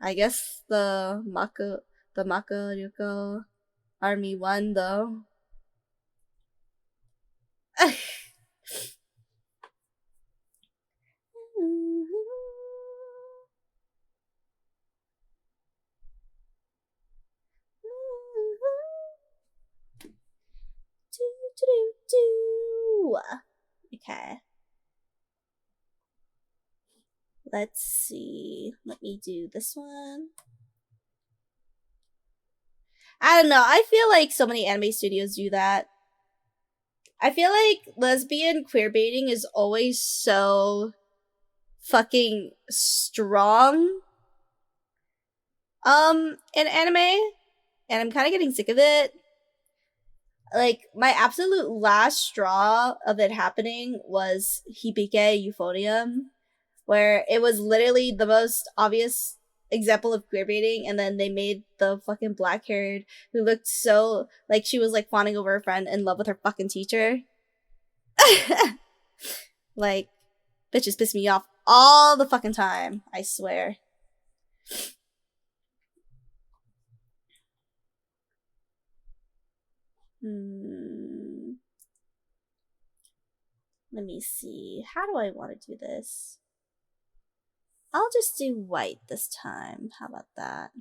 I guess the Maka Ryoko army won though. Okay. Let's see. Let me do this one. I don't know. I feel like so many anime studios do that. I feel like lesbian queerbaiting is always so fucking strong in anime, and I'm kind of getting sick of it. Like, my absolute last straw of it happening was Hibike Euphonium, where it was literally the most obvious example of queerbaiting, and then they made the fucking black haired who looked so like she was like fawning over her friend in love with her fucking teacher. Like, bitches piss me off all the fucking time, I swear. Let me see. How do I want to do this? I'll just do white this time. How about that?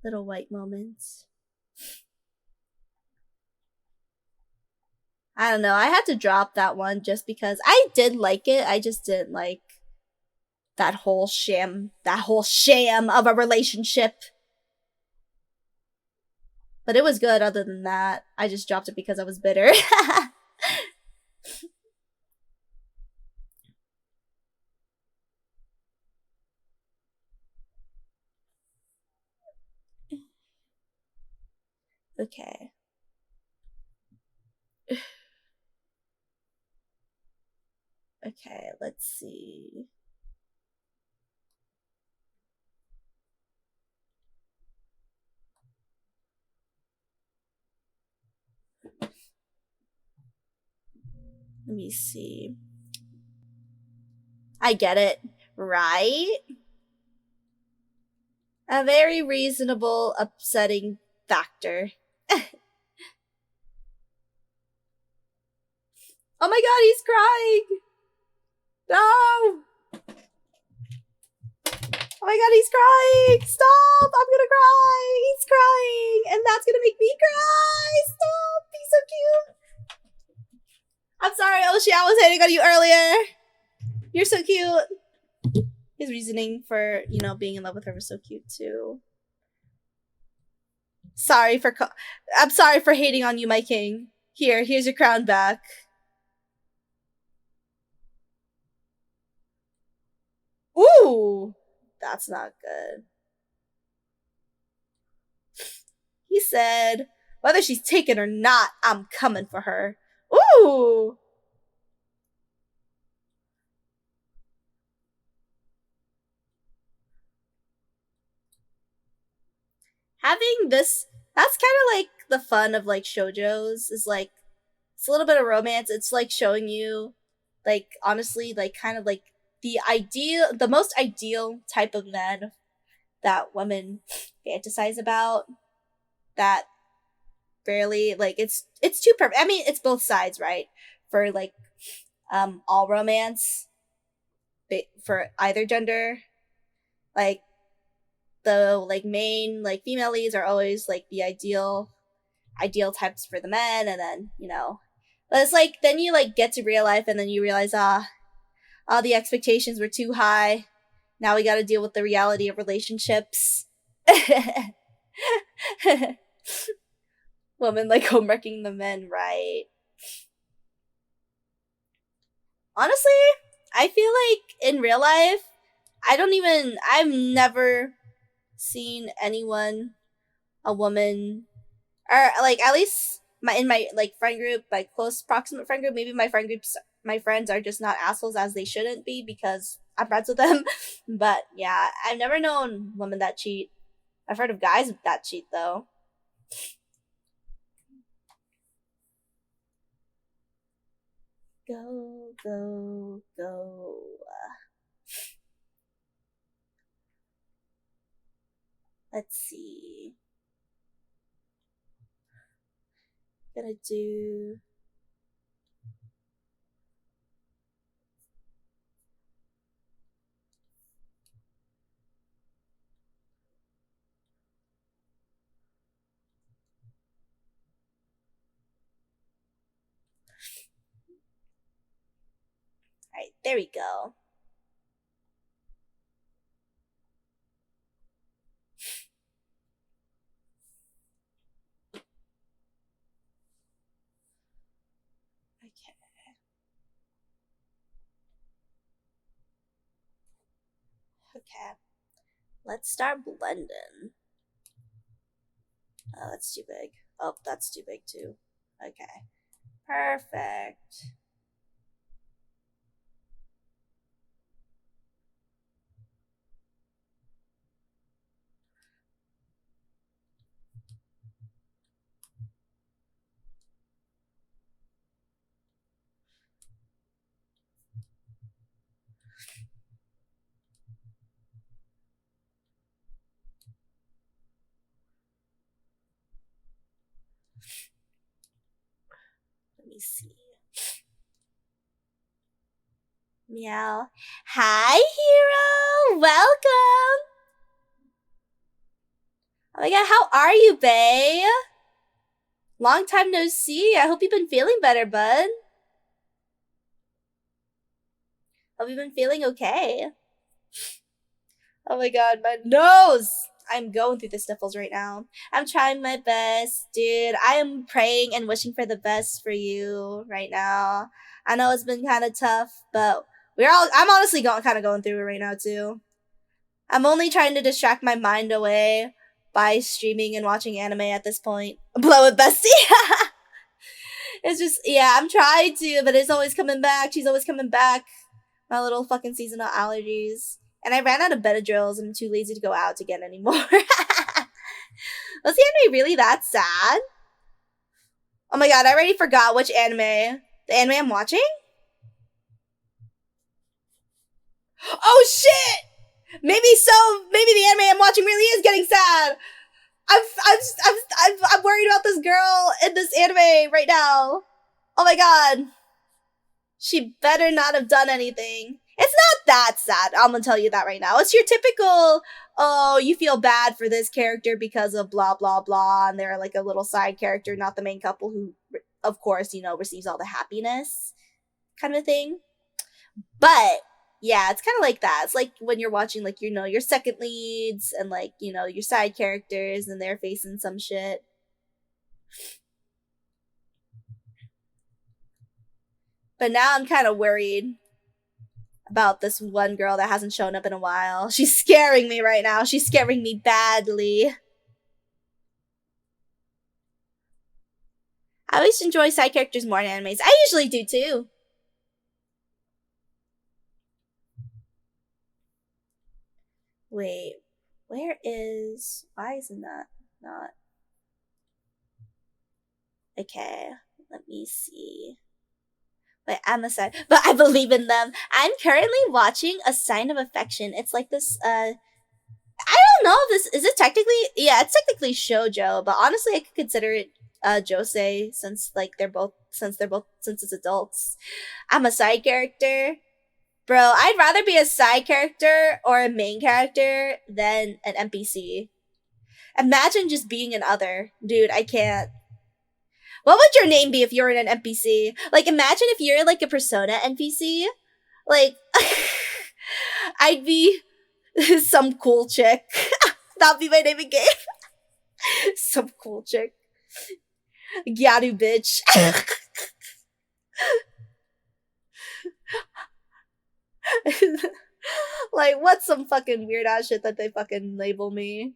Little white moments. I don't know. I had to drop that one just because I did like it. I just didn't like that whole sham of a relationship. But it was good other than that. I just dropped it because I was bitter. Okay. Okay, let's see. Let me see. I get it, right? A very reasonable, upsetting factor. Oh my god, he's crying! No! Oh my god, he's crying! Stop! I'm gonna cry! He's crying! And that's gonna make me cry! Stop! He's so cute! I'm sorry, Oshi, I was hating on you earlier! You're so cute! His reasoning for, you know, being in love with her was so cute, too. I'm sorry for hating on you, my king. Here's your crown back. Ooh! That's not good. He said, whether she's taken or not, I'm coming for her. Ooh! Having this, that's kind of like the fun of like shoujos, is like, it's a little bit of romance. It's like showing you, like, honestly, like kind of like the most ideal type of men that women fantasize about, that barely, like, it's too perfect. I mean, it's both sides, right? For like all romance, for either gender, like the like main like female leads are always like the ideal types for the men, and then, you know, but it's like then you like get to real life and then you realize, all the expectations were too high. Now we got to deal with the reality of relationships. Women like home wrecking the men, right? Honestly, I feel like in real life, I've never seen anyone, a woman, or like at least in my like friend group, like close proximate friend group, maybe my friends are just not assholes as they shouldn't be because I'm friends with them. But yeah, I've never known women that cheat. I've heard of guys that cheat though. Go, go, go. Let's see. Gonna do. Alright, there we go. Okay. Okay. Let's start blending. Oh, that's too big. Oh, that's too big too. Okay. Perfect. Let me see. Meow. Hi, hero! Welcome! Oh my god, how are you, bae? Long time no see. I hope you've been feeling better, bud. Hope you've been feeling okay. Oh my god, my nose! I'm going through the sniffles right now. I'm trying my best, dude. I am praying and wishing for the best for you right now. I know it's been kind of tough, but I'm honestly kind of going through it right now too. I'm only trying to distract my mind away, by streaming and watching anime at this point. Blow it, bestie. It's just, yeah, I'm trying to, but it's always coming back. She's always coming back. My little fucking seasonal allergies. And I ran out of Benadryls and I'm too lazy to go out again anymore. Was the anime really that sad? Oh my god, I already forgot which anime. The anime I'm watching? Oh shit! Maybe the anime I'm watching really is getting sad. I'm worried about this girl in this anime right now. Oh my god. She better not have done anything. It's not that sad. I'm gonna tell you that right now. It's your typical, oh, you feel bad for this character because of blah, blah, blah. And they're like a little side character, not the main couple who, of course, receives all the happiness kind of a thing. But yeah, it's kind of like that. It's like when you're watching, like, your second leads and, like, your side characters and they're facing some shit. But now I'm kind of worried about this one girl that hasn't shown up in a while. She's scaring me right now. She's scaring me badly. I always enjoy side characters more in animes. I usually do too. Wait, why isn't that not? Okay, let me see. Wait, I'm a side, but I believe in them. I'm currently watching A Sign of Affection. It's like this, I don't know if is it technically, yeah, it's technically shoujo, but honestly I could consider it josei since it's adults. I'm a side character. Bro, I'd rather be a side character or a main character than an NPC. Imagine just being an other. Dude, I can't. What would your name be if you were an NPC? Like, imagine if you're like a Persona NPC. Like, I'd be some cool chick. That'd be my name in game. Some cool chick. Gyaru bitch. Like, what's some fucking weird ass shit that they fucking label me?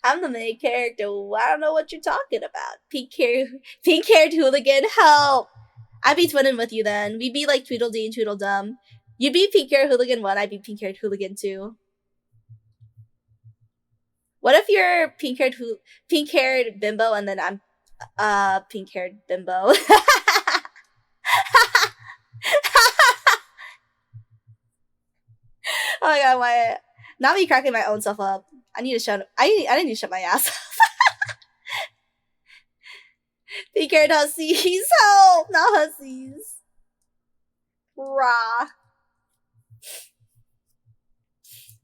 I'm the main character. I don't know what you're talking about. Pink-haired hooligan, help! I'd be twinning with you then. We'd be like Tweedledee and Tweedledum. You'd be pink-haired hooligan 1, I'd be pink-haired hooligan 2. What if you're pink-haired bimbo and then I'm pink-haired bimbo? Oh my god, why? Not me cracking my own self up. I need to shut my ass up. Pink-haired hussies, help! Not hussies. Rah.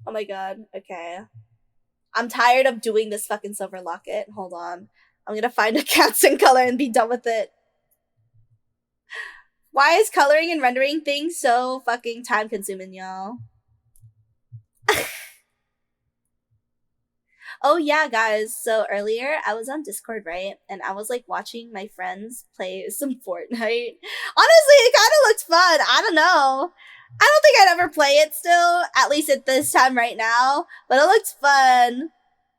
Oh my god, okay. I'm tired of doing this fucking silver locket. Hold on. I'm gonna find a Catson color and be done with it. Why is coloring and rendering things so fucking time consuming, y'all? Oh yeah, guys. So earlier I was on Discord, right? And I was like watching my friends play some Fortnite. Honestly, it kind of looked fun. I don't know. I don't think I'd ever play it still, at least at this time right now. But it looked fun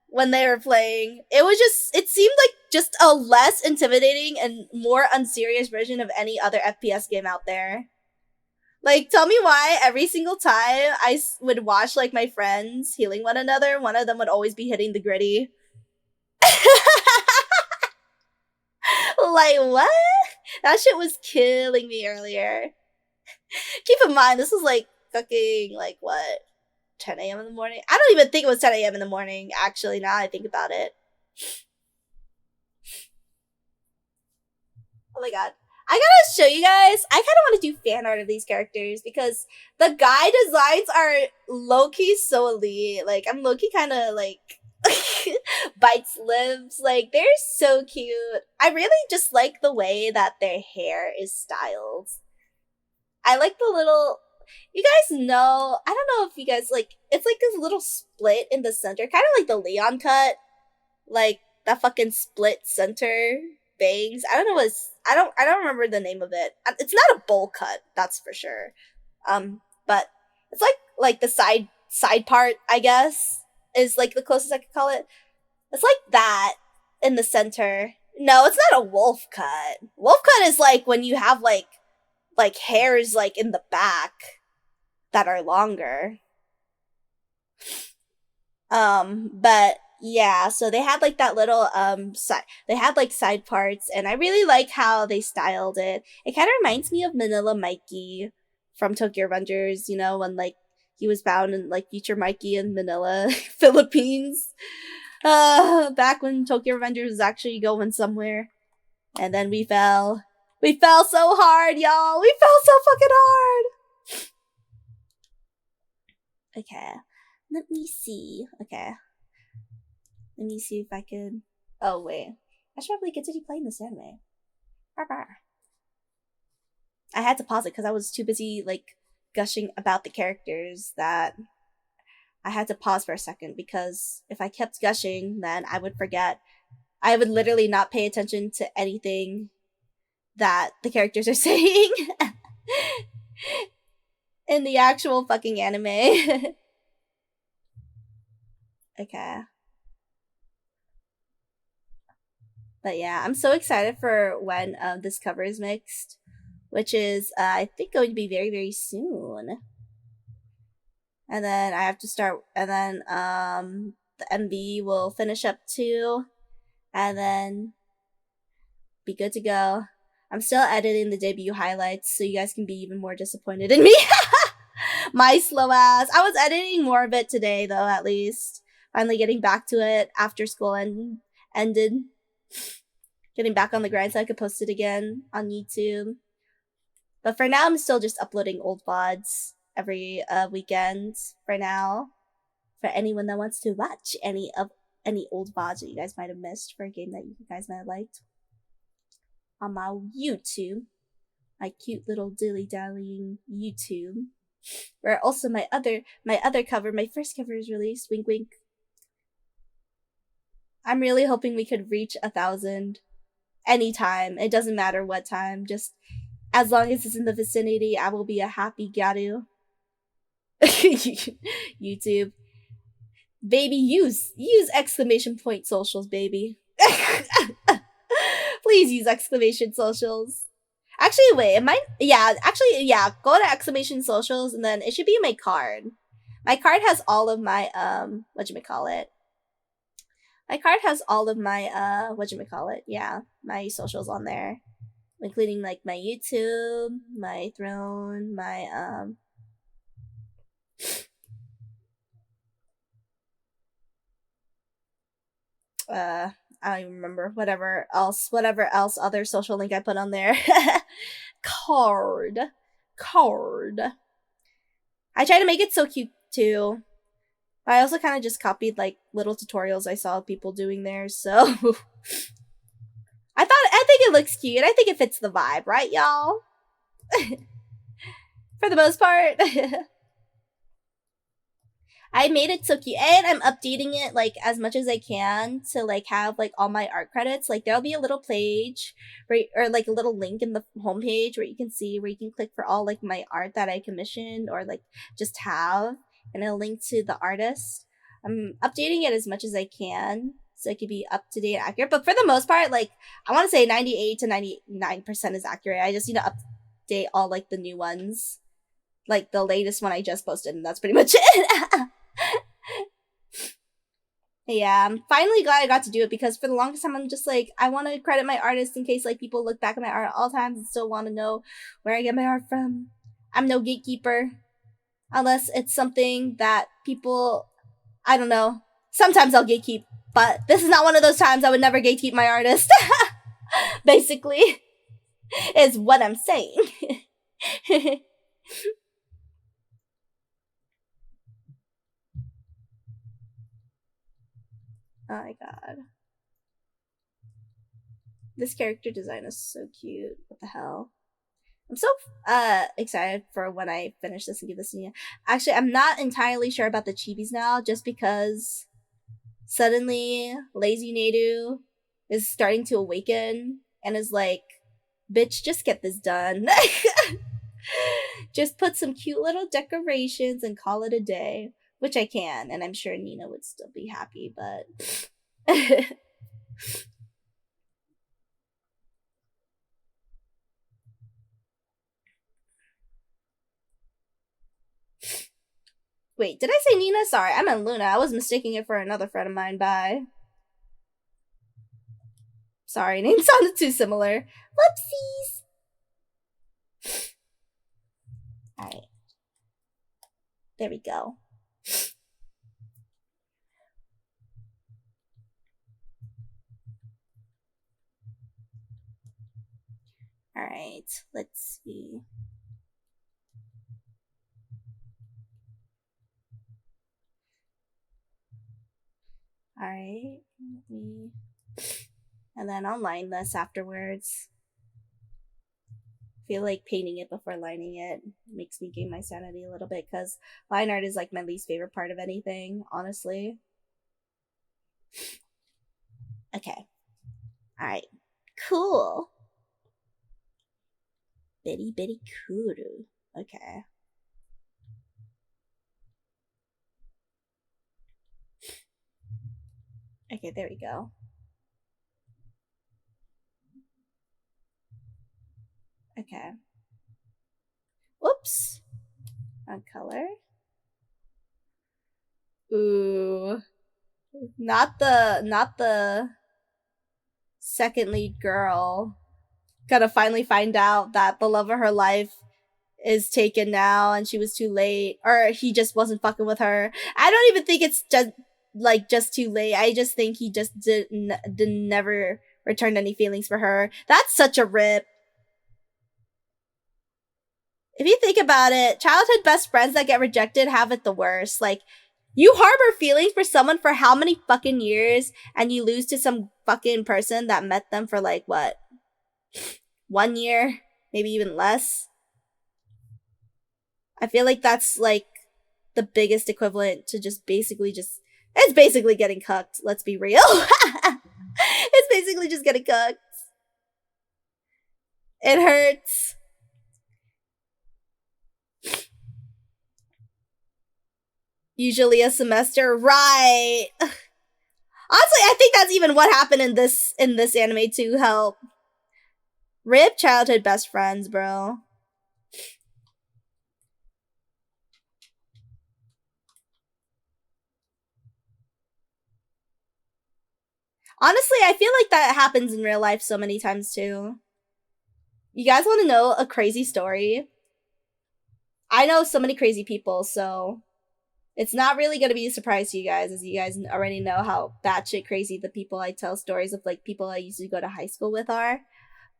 when they were playing. It seemed like just a less intimidating and more unserious version of any other FPS game out there. Like, tell me why every single time I would watch, like, my friends healing one another, one of them would always be hitting the gritty. Like, what? That shit was killing me earlier. Keep in mind, this was, like, fucking, like, what? 10 a.m. in the morning? I don't even think it was 10 a.m. in the morning, actually, now I think about it. Oh my god. I gotta show you guys. I kind of want to do fan art of these characters because the guy designs are low-key so elite. Like, I'm low-key kind of like bites lips. Like, they're so cute. I really just like the way that their hair is styled. I like the little... You guys know... I don't know if you guys like... It's like this little split in the center. Kind of like the Leon cut. Like, that fucking split center bangs. I don't know what I don't remember the name of it. It's not a bowl cut, that's for sure. But it's like like the side part, I guess, is like the closest I could call it. It's like that in the center. No, it's not a wolf cut. Wolf cut is like when you have like hairs like in the back that are longer. But yeah, so they had like that little they had like side parts, and I really like how they styled it. It kind of reminds me of Manila Mikey from Tokyo Revengers, you know, when like he was bound in like Future Mikey in Manila, Philippines. Back when Tokyo Revengers was actually going somewhere. And then we fell. We fell so hard, y'all. We fell so fucking hard. Okay. Let me see. Okay. Let me see if I can. Oh, wait. I should probably continue playing this anime. I had to pause it because I was too busy, like, gushing about the characters that I had to pause for a second, because if I kept gushing, then I would forget. I would literally not pay attention to anything that the characters are saying in the actual fucking anime. Okay. But yeah, I'm so excited for when this cover is mixed, which is, I think, going to be very, very soon. And then I have to start, and then the MV will finish up too, and then be good to go. I'm still editing the debut highlights, so you guys can be even more disappointed in me. My slow ass. I was editing more of it today, though, at least. Finally getting back to it after school ended. Getting back on the grind so I could post it again on YouTube. But for now, I'm still just uploading old VODs every weekend for now. For anyone that wants to watch any old VODs that you guys might have missed for a game that you guys might have liked. On my YouTube. My cute little dilly-dallying YouTube. Where also my other cover, my first cover is released. Wink wink. I'm really hoping we could reach 1,000 anytime. It doesn't matter what time. Just as long as it's in the vicinity, I will be a happy gyaru. YouTube. Baby, use exclamation point socials, baby. Please use exclamation socials. Actually, wait, it might, yeah, go to exclamation socials, and then it should be my card. My card has all of my, whatchamacallit. My card has all of my, yeah, my socials on there. Including, like, my YouTube, my Throne, my, I don't even remember. Whatever else other social link I put on there. Card. I try to make it so cute too. But I also kind of just copied like little tutorials I saw people doing there, so I think it looks cute. I think it fits the vibe, right, y'all? For the most part. I made it so cute, and I'm updating it like as much as I can to like have like all my art credits. Like there'll be a little page or like a little link in the homepage where you can see, where you can click for all like my art that I commissioned or like just have, and it'll link to the artist. I'm updating it as much as I can so it could be up to date, accurate. But for the most part, like I want to say 98 to 99% is accurate. I just need to update all like the new ones, like the latest one I just posted, and that's pretty much it. Yeah, I'm finally glad I got to do it, because for the longest time I'm just like, I want to credit my artist in case like people look back at my art at all times and still want to know where I get my art from. I'm no gatekeeper, unless it's something that people, I don't know, sometimes I'll gatekeep, but this is not one of those times. I would never gatekeep my artist. Basically, is what I'm saying. Oh my god. This character design is so cute. What the hell? I'm so excited for when I finish this and give this to you. Actually, I'm not entirely sure about the chibis now, just because suddenly lazy NEIRU is starting to awaken and is like, bitch, just get this done. Just put some cute little decorations and call it a day. Which I can, and I'm sure Nina would still be happy, but... Wait, did I say Nina? Sorry, I meant Luna. I was mistaking it for another friend of mine. Bye. Sorry, names sounded too similar. Whoopsies! Alright. There we go. Alright, let's see. Alright, and then I'll line this afterwards. Feel like painting it before lining it makes me gain my sanity a little bit, because line art is like my least favorite part of anything, honestly. Okay. Alright. Cool. Bitty bitty kuru. Okay. Okay, there we go. Okay. Whoops. On color. Ooh. Not the second lead girl. Gotta finally find out that the love of her life is taken now and she was too late. Or he just wasn't fucking with her. I don't even think it's just too late. I just think he just never returned any feelings for her. That's such a rip. If you think about it, childhood best friends that get rejected have it the worst. Like, you harbor feelings for someone for how many fucking years, and you lose to some fucking person that met them for like, what? 1 year? Maybe even less? I feel like that's like the biggest equivalent to it's basically getting cucked, let's be real. It's basically just getting cucked. It hurts. Usually a semester, right? Honestly, I think that's even what happened in this anime too. Help. Rip childhood best friends, bro. Honestly, I feel like that happens in real life so many times too. You guys want to know a crazy story? I know so many crazy people, so it's not really going to be a surprise to you guys, as you guys already know how batshit crazy the people I tell stories of, like, people I used to go to high school with are.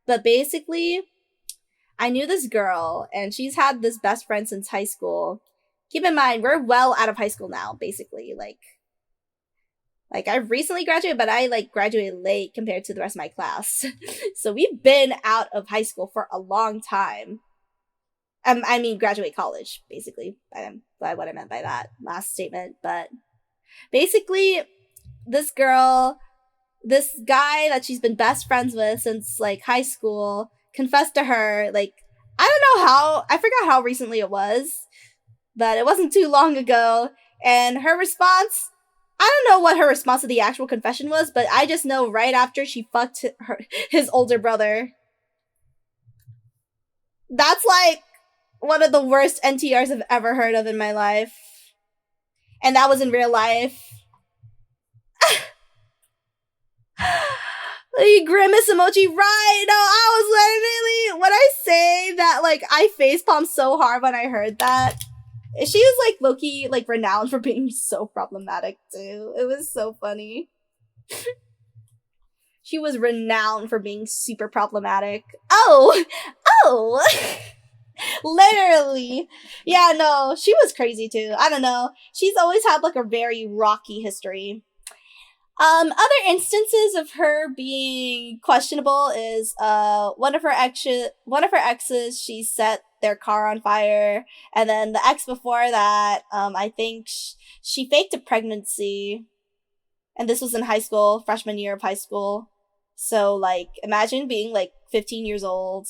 But basically, I knew this girl, and she's had this best friend since high school. Keep in mind, we're well out of high school now, basically. Like I recently graduated, but I, like, graduated late compared to the rest of my class. So we've been out of high school for a long time. I mean, graduate college, basically, by what I meant by that last statement. But basically, this girl, this guy that she's been best friends with since, like, high school, confessed to her, like, I don't know how, I forgot how recently it was, but it wasn't too long ago. And her response, I don't know what her response to the actual confession was, but I just know right after she fucked his older brother. That's, like, one of the worst NTRs I've ever heard of in my life. And that was in real life. The grimace emoji, right? No, I was literally, when I say that, like, I facepalmed so hard when I heard that. She was, like, low-key, like, renowned for being so problematic, too. It was so funny. She was renowned for being super problematic. Oh! Literally. Yeah, no, she was crazy too. I don't know. She's always had like a very rocky history. Other instances of her being questionable is one of her exes, she set their car on fire, and then the ex before that, I think she faked a pregnancy, and this was in high school, freshman year of high school. So, like, imagine being like 15 years old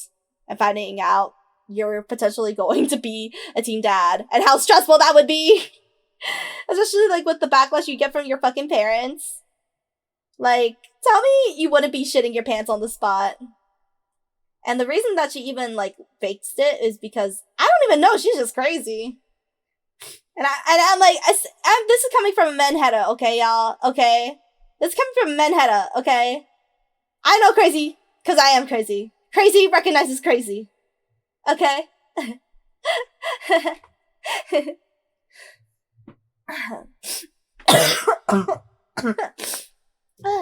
and finding out you're potentially going to be a teen dad and how stressful that would be. Especially, like, with the backlash you get from your fucking parents. Like, tell me you wouldn't be shitting your pants on the spot. And the reason that she even, like, faked it is because I don't even know, she's just crazy. And I'm like, this is coming from a menheta, okay, y'all? Okay? This is coming from a menheta, okay? I know crazy, because I am crazy. Crazy recognizes crazy. Okay?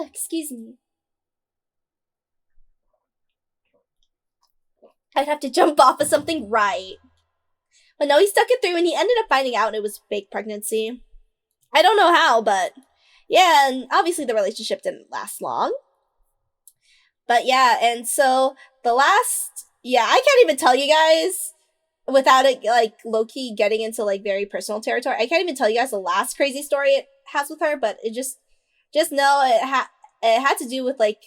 Excuse me. I'd have to jump off of something right. But no, he stuck it through and he ended up finding out it was fake pregnancy. I don't know how, but yeah, and obviously the relationship didn't last long. But yeah, and so the last, yeah, I can't even tell you guys without it, like, low-key getting into, like, very personal territory. I can't even tell you guys the last crazy story it has with her, but it just know it had to do with, like,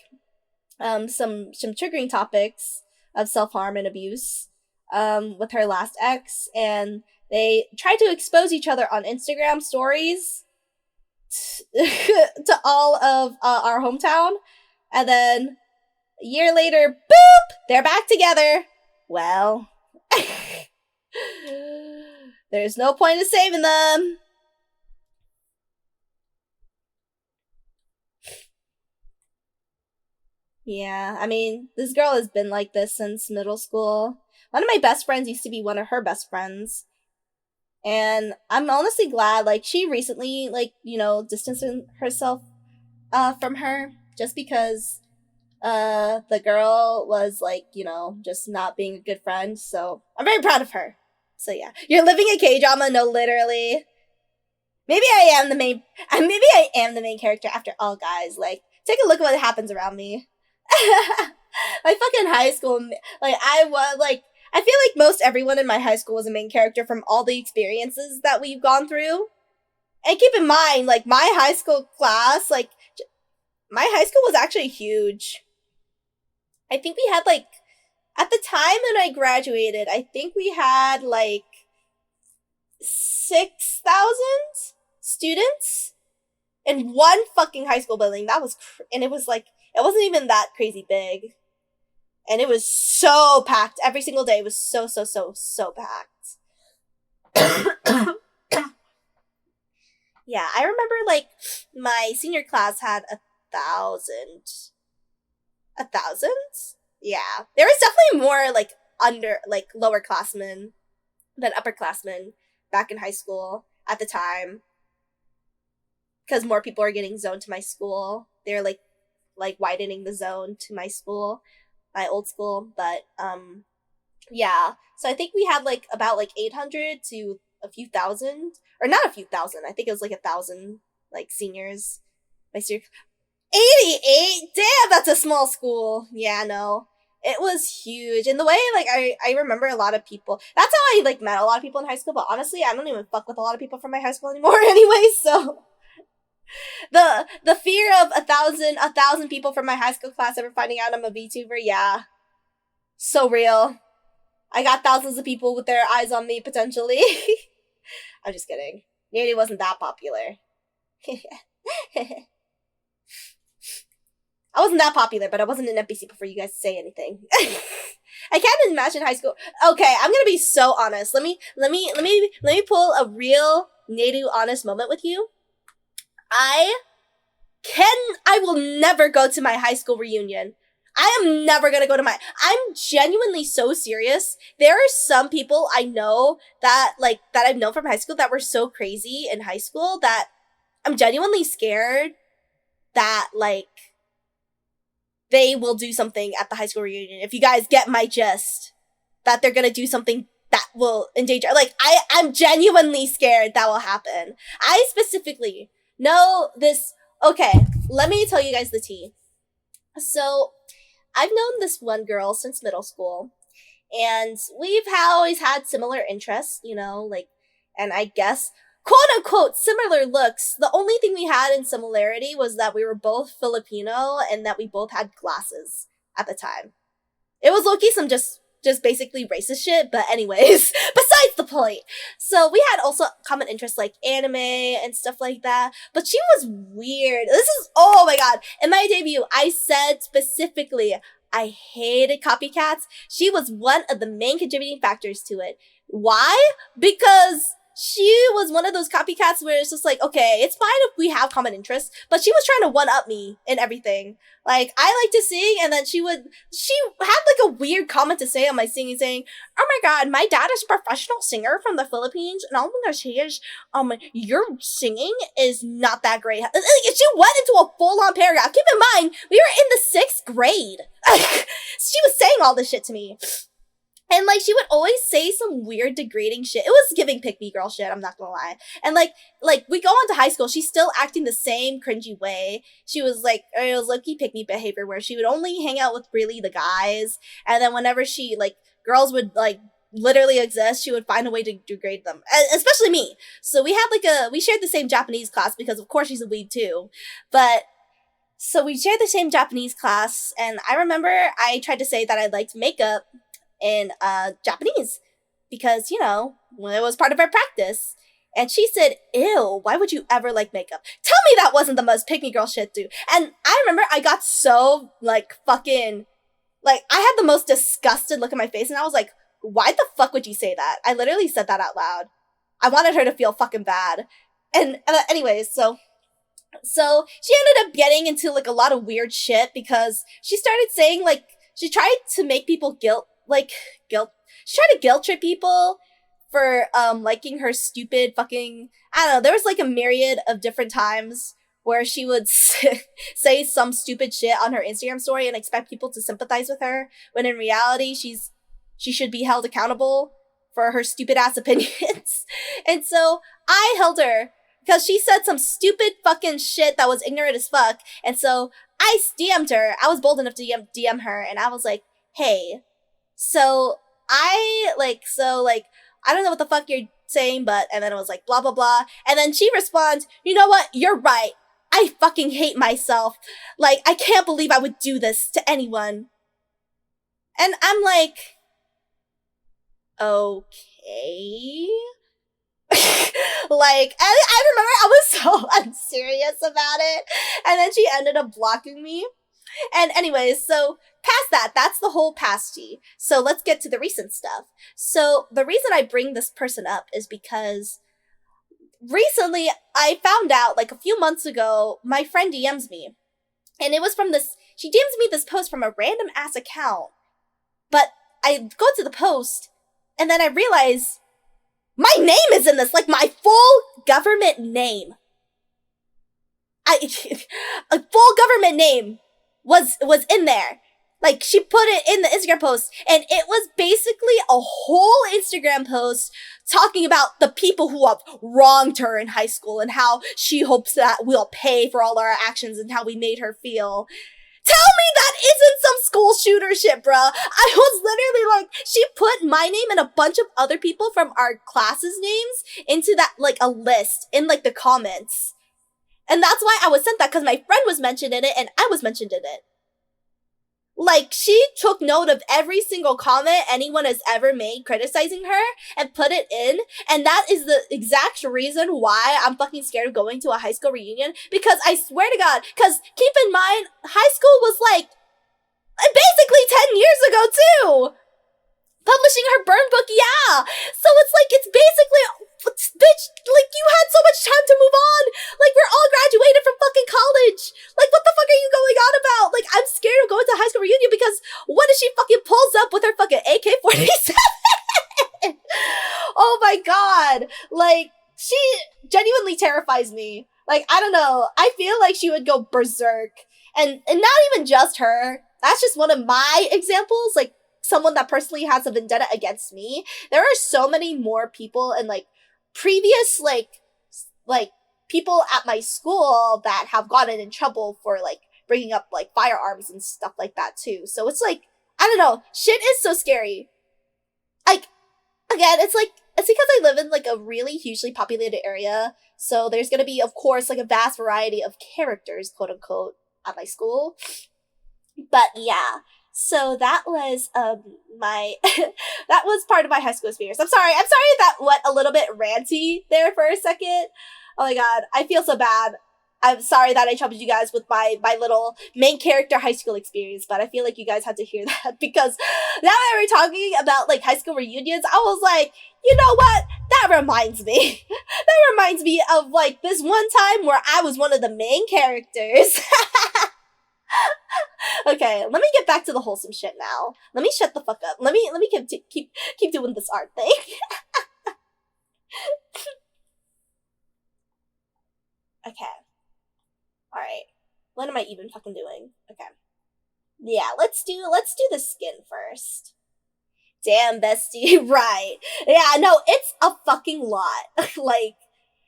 some triggering topics of self-harm and abuse, with her last ex, and they tried to expose each other on Instagram stories to all of our hometown, and then a year later, boop, they're back together. Well, there's no point in saving them. Yeah, I mean, this girl has been like this since middle school. One of my best friends used to be one of her best friends. And I'm honestly glad, like, she recently, like, you know, distanced herself from her just because the girl was, like, you know, just not being a good friend. So I'm very proud of her. So yeah, you're living a K-drama, no, literally. Maybe I am the main character after all, guys. Like, take a look at what happens around me. My fucking high school, like, I feel like most everyone in my high school was a main character from all the experiences that we've gone through. And keep in mind, like, my high school class, like, my high school was actually huge. I think we had, like, at the time when I graduated, I think we had, like, 6,000 students in one fucking high school building. That was, and it was, like, it wasn't even that crazy big. And it was so packed. Every single day was so packed. Yeah, I remember, like, my senior class had 1,000. 1,000? Yeah. There was definitely more, like, lower classmen than upperclassmen back in high school at the time. Because more people are getting zoned to my school. They're, like widening the zone to my school. My old school, but yeah, so I think we had, like, about, like, 800 to a few thousand, or not a few thousand, I think it was, like, 1,000, like, seniors. My senior 88? Damn, that's a small school. Yeah, no, it was huge. And the way, like, I remember a lot of people, that's how I, like, met a lot of people in high school, but honestly, I don't even fuck with a lot of people from my high school anymore anyway, so the fear of 1,000 people from my high school class ever finding out I'm a VTuber, yeah. So real. I got thousands of people with their eyes on me, potentially. I'm just kidding. NEIRU wasn't that popular. I wasn't that popular, but I wasn't an NPC before you guys say anything. I can't imagine high school. Okay, I'm gonna be so honest. Let me pull a real NEIRU honest moment with you. I will never go to my high school reunion. I am never gonna go to I'm genuinely so serious. There are some people I know that I've known from high school that were so crazy in high school that I'm genuinely scared that, like, they will do something at the high school reunion. If you guys get my gist, that they're gonna do something that will endanger, like, I'm genuinely scared that will happen. I specifically know this. Okay, let me tell you guys the tea. So, I've known this one girl since middle school, and we've always had similar interests, you know, like, and I guess, quote-unquote, similar looks. The only thing we had in similarity was that we were both Filipino and that we both had glasses at the time. It was low-key some just just basically racist shit. But anyways, besides the point. So we had also common interests like anime and stuff like that. But she was weird. This is, oh my god. In my debut, I said specifically, I hated copycats. She was one of the main contributing factors to it. Why? Because she was one of those copycats where it's just like, okay, it's fine if we have common interests, but she was trying to one-up me in everything. Like, I like to sing, and then she had like a weird comment to say on my singing saying, oh my god, my dad is a professional singer from the Philippines, and all I'm gonna say is, your singing is not that great. She went into a full-on paragraph. Keep in mind, we were in the 6th grade. She was saying all this shit to me. And, like, she would always say some weird, degrading shit. It was giving pick-me-girl shit, I'm not gonna lie. And, like, we go on to high school, she's still acting the same cringy way. She was, like, it was low-key pick-me behavior, where she would only hang out with really the guys. And then whenever she, like, girls would, like, literally exist, she would find a way to degrade them. Especially me. So we had, like, we shared the same Japanese class, because, of course, she's a weeb, too. But so we shared the same Japanese class, and I remember I tried to say that I liked makeup in Japanese because, you know, it was part of our practice. And she said, ew, why would you ever like makeup? Tell me that wasn't the most pick-me-girl shit, dude. And I remember I got so, like, fucking, like, I had the most disgusted look in my face, and I was like, why the fuck would you say that? I literally said that out loud. I wanted her to feel fucking bad. And anyways, so she ended up getting into, like, a lot of weird shit because she started saying, like, she tried to make people she tried to guilt trip people for, liking her stupid fucking, I don't know, there was, like, a myriad of different times where she would say some stupid shit on her Instagram story and expect people to sympathize with her, when in reality, she should be held accountable for her stupid ass opinions. And so, I held her, because she said some stupid fucking shit that was ignorant as fuck, and so, I DM'd her, I was bold enough to DM her, and I was like, hey, so I don't know what the fuck you're saying, but, and then it was like, blah, blah, blah. And then she responds, you know what? You're right. I fucking hate myself. Like, I can't believe I would do this to anyone. And I'm like, okay. Like, I remember I was so unserious about it. And then she ended up blocking me. And anyways, so past that, that's the whole past tea. So let's get to the recent stuff. So the reason I bring this person up is because recently I found out, like a few months ago, my friend DMs me. And it was from she DMs me this post from a random ass account. But I go to the post, and then I realize my name is in this, like my full government name. A full government name was in there. Like, she put it in the Instagram post, and it was basically a whole Instagram post talking about the people who have wronged her in high school and how she hopes that we'll pay for all our actions and how we made her feel. Tell me that isn't some school shooter shit, bruh. I was literally like, she put my name and a bunch of other people from our class's names into that, like, a list in, like, the comments. And that's why I was sent that, because my friend was mentioned in it and I was mentioned in it. Like, she took note of every single comment anyone has ever made criticizing her and put it in, and that is the exact reason why I'm fucking scared of going to a high school reunion, because I swear to God, because keep in mind, high school was like, basically 10 years ago too! Publishing her burn book, yeah! So it's like, it's basically, bitch, like, you had so much time to move on! Like, we're all graduated from fucking college! Like, what the fuck are you going on about? Like, I'm scared of going to a high school reunion because what if she fucking pulls up with her fucking AK-47? Oh my god! Like, she genuinely terrifies me. Like, I don't know, I feel like she would go berserk. And not even just her, that's just one of my examples, like, someone that personally has a vendetta against me. There are so many more people and, like, previous, like, people at my school that have gotten in trouble for, like, bringing up, like, firearms and stuff like that, too. So it's, like, I don't know. Shit is so scary. Like, again, it's, like, it's because I live in, like, a really hugely populated area. So there's gonna be, of course, like, a vast variety of characters, quote-unquote, at my school. But, yeah. So that was my that was part of my high school experience. I'm sorry that went a little bit ranty there for a second. Oh my god, I feel so bad. I'm sorry that I troubled you guys with my little main character high school experience, but I feel like you guys had to hear that because now that we're talking about like high school reunions, I was like, you know what? That reminds me. That reminds me of like this one time where I was one of the main characters. Okay, let me get back to the wholesome shit now. Let me shut the fuck up. Let me keep doing this art thing. Okay. Alright. What am I even fucking doing? Okay. Yeah, let's do the skin first. Damn, bestie, right. Yeah, no, it's a fucking lot. Like,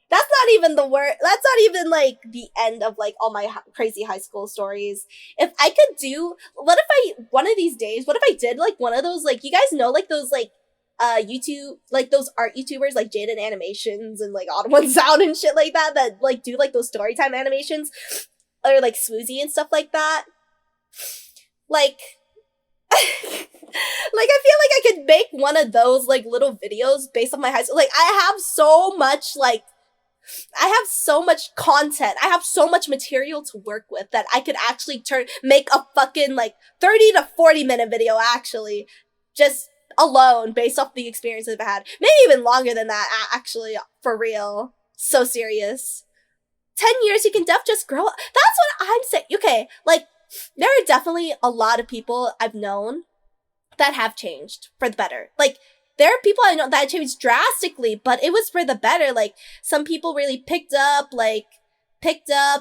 that's not even the word. That's not even like the end of like all my crazy high school stories. If I could do, what if I, one of these days, what if I did like one of those, like, you guys know, like those like, YouTube, like those art YouTubers like Jaden Animations and like Odd One Sound and shit like that like do like those storytime animations or like Swoozy and stuff like that. Like, like I feel like I could make one of those like little videos based on my high school. Like I have so much content. I have so much material to work with that I could actually make a fucking like 30 to 40 minute video actually just alone based off the experiences I've had. Maybe even longer than that actually, for real. So serious. 10 years you can just grow up. That's what I'm saying. Okay, like there are definitely a lot of people I've known that have changed for the better. Like there are people I know that changed drastically, but it was for the better. Like, some people really picked up,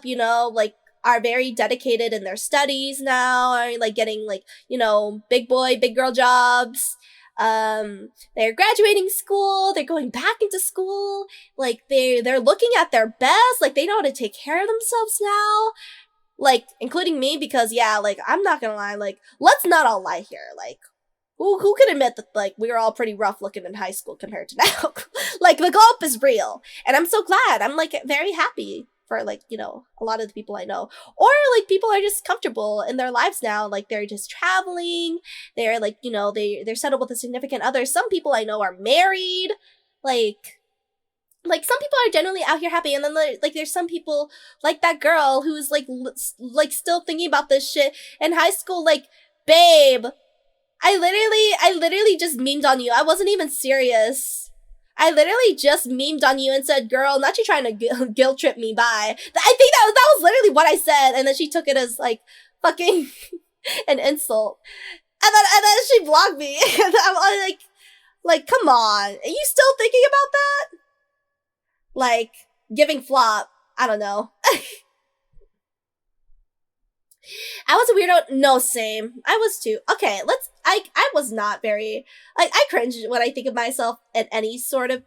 you know, like, are very dedicated in their studies now, are, like, getting, like, you know, big boy, big girl jobs. They're graduating school, they're going back into school, like, they're looking at their best, like, they know how to take care of themselves now. Like, including me, because, yeah, like, I'm not gonna lie, like, let's not all lie here, like, who can admit that, like, we were all pretty rough looking in high school compared to now? Like, the glow up is real. And I'm so glad. I'm, like, very happy for, like, you know, a lot of the people I know. Or, like, people are just comfortable in their lives now. Like, they're just traveling. They're, like, you know, they're settled with a significant other. Some people I know are married. Like, some people are generally out here happy. And then, like, there's some people, like that girl who's, like, still thinking about this shit in high school. Like, babe, I literally just memed on you. I wasn't even serious. I literally just memed on you and said, girl, not you trying to guilt trip me, bye. I think that was literally what I said, and then she took it as, like, fucking an insult. And then she blocked me. And I'm like, come on. Are you still thinking about that? Like, giving flop. I don't know. I was a weirdo. No, same. I was too. Okay, I was not very, like, I cringe when I think of myself at any sort of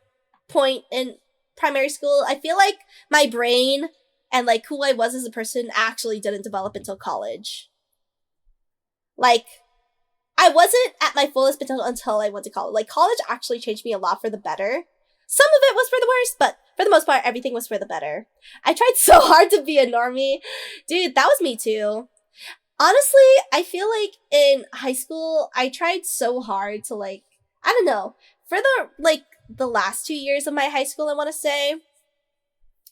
point in primary school. I feel like my brain and, like, who I was as a person actually didn't develop until college. Like, I wasn't at my fullest potential until I went to college. Like, college actually changed me a lot for the better. Some of it was for the worst, but for the most part, everything was for the better. I tried so hard to be a normie. Dude, that was me too. Honestly, I feel like in high school, I tried so hard to, like, I don't know, for the last 2 years of my high school, I want to say,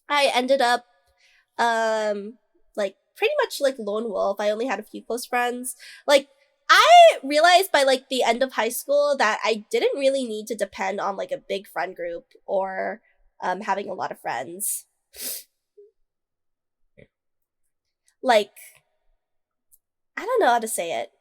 I ended up, like, pretty much, like, lone wolf. I only had a few close friends. Like, I realized by, like, the end of high school that I didn't really need to depend on, like, a big friend group or, having a lot of friends. Like, I don't know how to say it.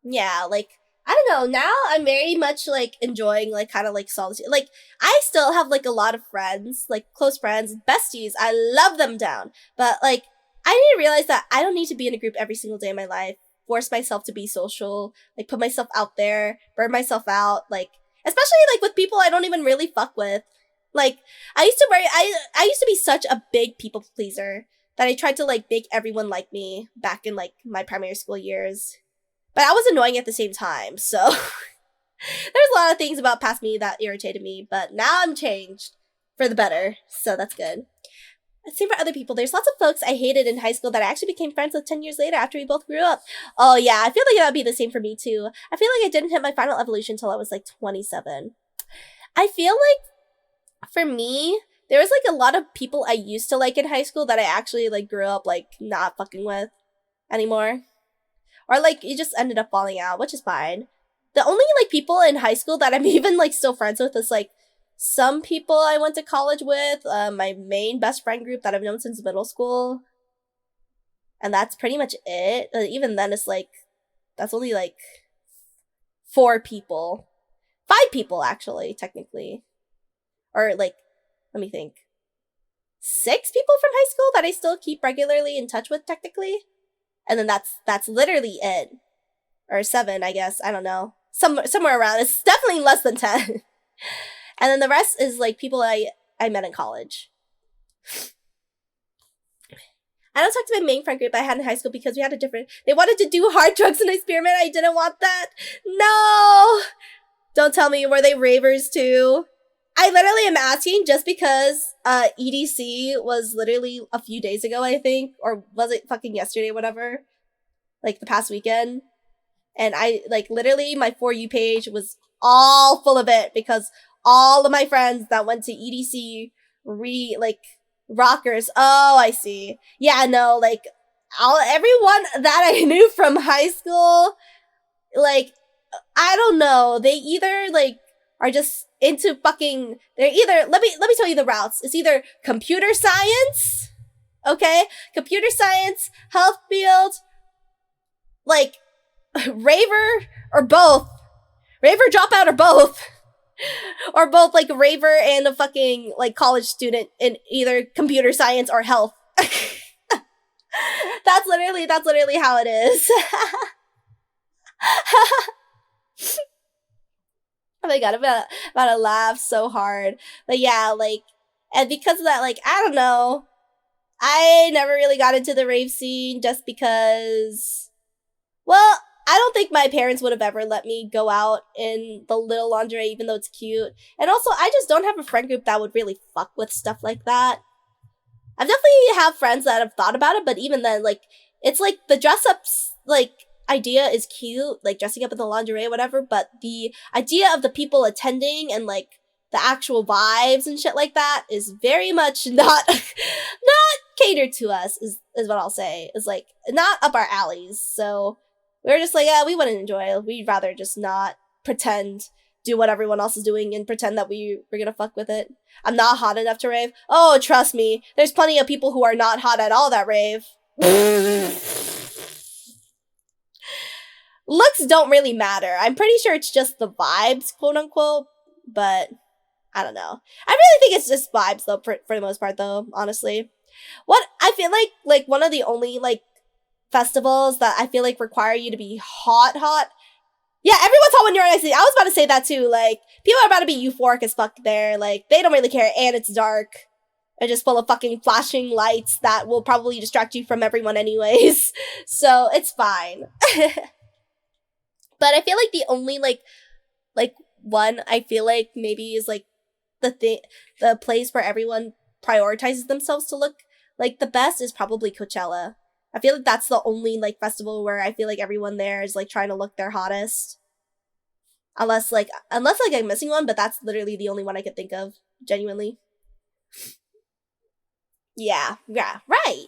Yeah, like, I don't know, now I'm very much, like, enjoying, like, kind of, like, solitude. Like, I still have, like, a lot of friends, like, close friends, besties, I love them down. But, like, I need to realize that I don't need to be in a group every single day of my life, force myself to be social, like, put myself out there, burn myself out, like, especially, like, with people I don't even really fuck with. Like, I used to be such a big people pleaser that I tried to, like, make everyone like me back in, like, my primary school years. But I was annoying at the same time, so there's a lot of things about past me that irritated me, but now I'm changed for the better, so that's good. Same for other people. There's lots of folks I hated in high school that I actually became friends with 10 years later after we both grew up. Oh yeah, I feel like that would be the same for me too. I feel like I didn't hit my final evolution until I was like 27. I feel like for me, there was like a lot of people I used to like in high school that I actually like grew up like not fucking with anymore. Or like you just ended up falling out, which is fine. The only like people in high school that I'm even like still friends with is like some people I went to college with, my main best friend group that I've known since middle school. And that's pretty much it. Even then, it's like, that's only like 4 people. 5 people, actually, technically. Or like, let me think. 6 people from high school that I still keep regularly in touch with, technically. And then that's literally it. Or 7, I guess. I don't know. Somewhere around. It's definitely less than 10. And then the rest is like people I met in college. I don't talk to my main friend group I had in high school because we had they wanted to do hard drugs and experiment. I didn't want that. No! Don't tell me, were they ravers too? I literally am asking just because EDC was literally a few days ago, I think. Or was it fucking yesterday, whatever? Like the past weekend. And I, like, literally my For You page was all full of it because all of my friends that went to EDC rockers. Oh, I see. Yeah, no, like, everyone that I knew from high school, like, I don't know. They either, like, are just into fucking, they're either, let me tell you the routes. It's either computer science, okay? Computer science, health field, like, raver, or both. Raver dropout or both. Or both, like, raver and a fucking, like, college student in either computer science or health. That's literally how it is. Oh my god, I'm about to laugh so hard. But yeah, like, and because of that, like, I don't know. I never really got into the rave scene just because, well, I don't think my parents would have ever let me go out in the little lingerie, even though it's cute. And also, I just don't have a friend group that would really fuck with stuff like that. I've definitely have friends that have thought about it, but even then, like, it's like the dress-ups, like, idea is cute, like dressing up in the lingerie or whatever, but the idea of the people attending and, like, the actual vibes and shit like that is very much not catered to us, is what I'll say. Is, like, not up our alleys, so we were just like, yeah, we wouldn't enjoy it. We'd rather just not pretend, do what everyone else is doing and pretend that we're gonna fuck with it. I'm not hot enough to rave. Oh, trust me, there's plenty of people who are not hot at all that rave. Looks don't really matter. I'm pretty sure it's just the vibes, quote unquote, but I don't know. I really think it's just vibes, though, for the most part, though, honestly. What I feel like one of the only, like, festivals that I feel like require you to be hot. Yeah, everyone's hot when you're in IC. I was about to say that too. Like, people are about to be euphoric as fuck there. Like, they don't really care, and it's dark. They're just full of fucking flashing lights that will probably distract you from everyone anyways. So, it's fine. But I feel like the only, like one I feel like maybe is, like, the place where everyone prioritizes themselves to look, like, the best is probably Coachella. I feel like that's the only, like, festival where I feel like everyone there is, like, trying to look their hottest. Unless I'm missing one, but that's literally the only one I could think of, genuinely. Yeah, right.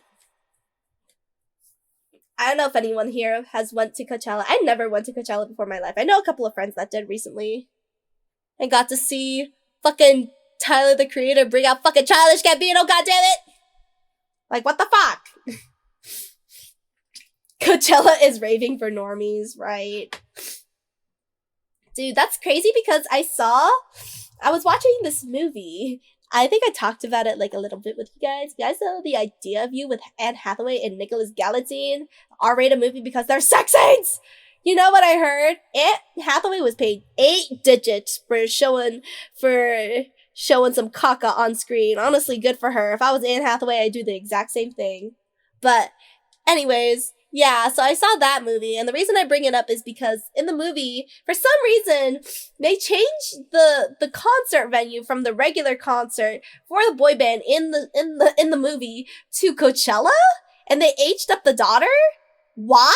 I don't know if anyone here has went to Coachella. I never went to Coachella before in my life. I know a couple of friends that did recently. And got to see fucking Tyler, the Creator, bring out fucking Childish Gambino, goddammit! Like, what the fuck? Coachella is raving for normies, right? Dude, that's crazy because I was watching this movie. I think I talked about it, like, a little bit with you guys. You guys know the idea of you with Anne Hathaway and Nicholas Gallatin? R-rated movie because they're sex scenes! You know what I heard? Anne Hathaway was paid 8 digits for showing some caca on screen. Honestly, good for her. If I was Anne Hathaway, I'd do the exact same thing. But anyways, Yeah, so I saw that movie, and the reason I bring it up is because in the movie, for some reason, they changed the concert venue from the regular concert for the boy band in the movie to Coachella, and they aged up the daughter. Why?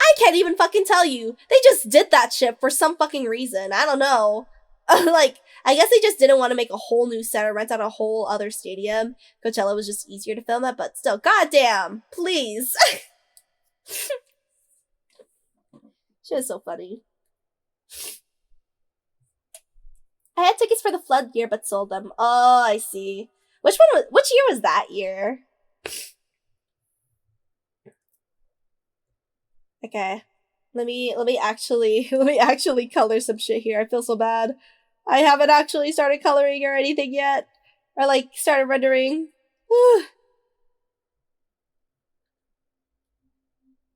I can't even fucking tell you. They just did that shit for some fucking reason. I don't know. Like, I guess they just didn't want to make a whole new set or rent out a whole other stadium. Coachella was just easier to film at, but still, goddamn, please. She was so funny. I had tickets for the flood year, but sold them. Oh, I see. Which year was that year? Okay. Let me actually color some shit here. I feel so bad. I haven't actually started coloring or anything yet. Or like started rendering.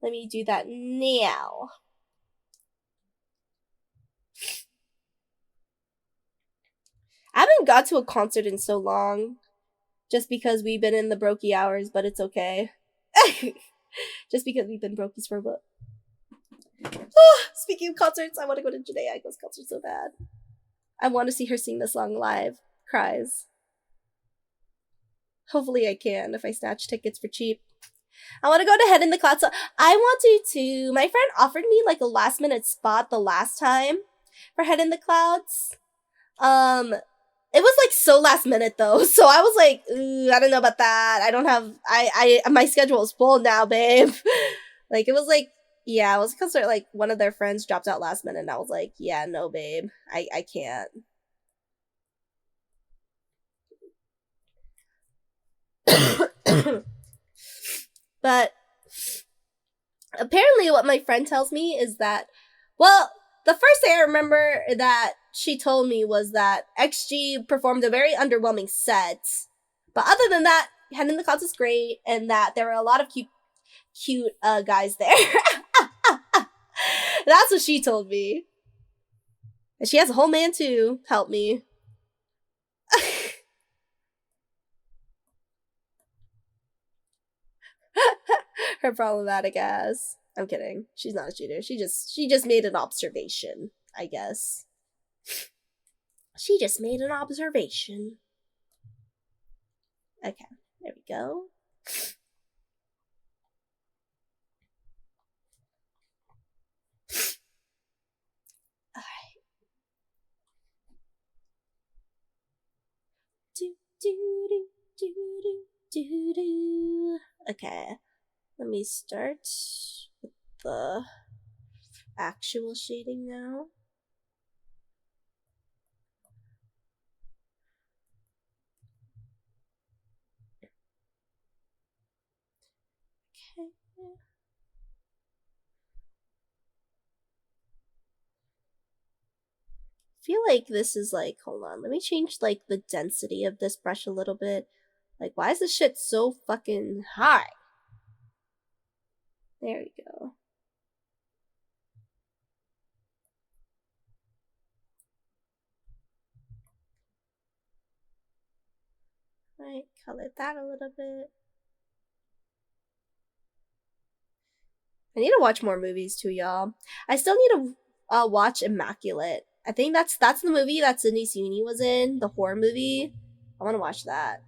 Let me do that now. I haven't got to a concert in so long. Just because we've been in the brokey hours, but it's okay. Just because we've been brokies for a bit. Speaking of concerts, I want to go to Janae Aiko's concert so bad. I want to see her sing this song live. Cries. Hopefully I can if I snatch tickets for cheap. I want to go to Head in the Clouds. So I want to too. My friend offered me like a last minute spot the last time for Head in the Clouds. It was like so last minute though, so I was like, I don't know about that. I don't have I my schedule is full now, babe. Like it was like, yeah, it was because like one of their friends dropped out last minute, and I was like, yeah, no, babe, I can't. But apparently, what my friend tells me is that, well, the first thing I remember that she told me was that XG performed a very underwhelming set. But other than that, Head in the Clouds was great, and that there were a lot of cute guys there. That's what she told me. And she has a whole man too. Help me. Her problematic ass. I'm kidding. She's not a cheater. She just made an observation, I guess. She just made an observation. Okay, there we go. Alright. Okay, let me start with the actual shading now. Okay. I feel like this is like, hold on, let me change like the density of this brush a little bit. Like, why is this shit so fucking high? There we go. Right, color that a little bit. I need to watch more movies too, y'all. I still need to watch Immaculate. I think that's the movie that Sydney Sweeney was in, the horror movie. I want to watch that.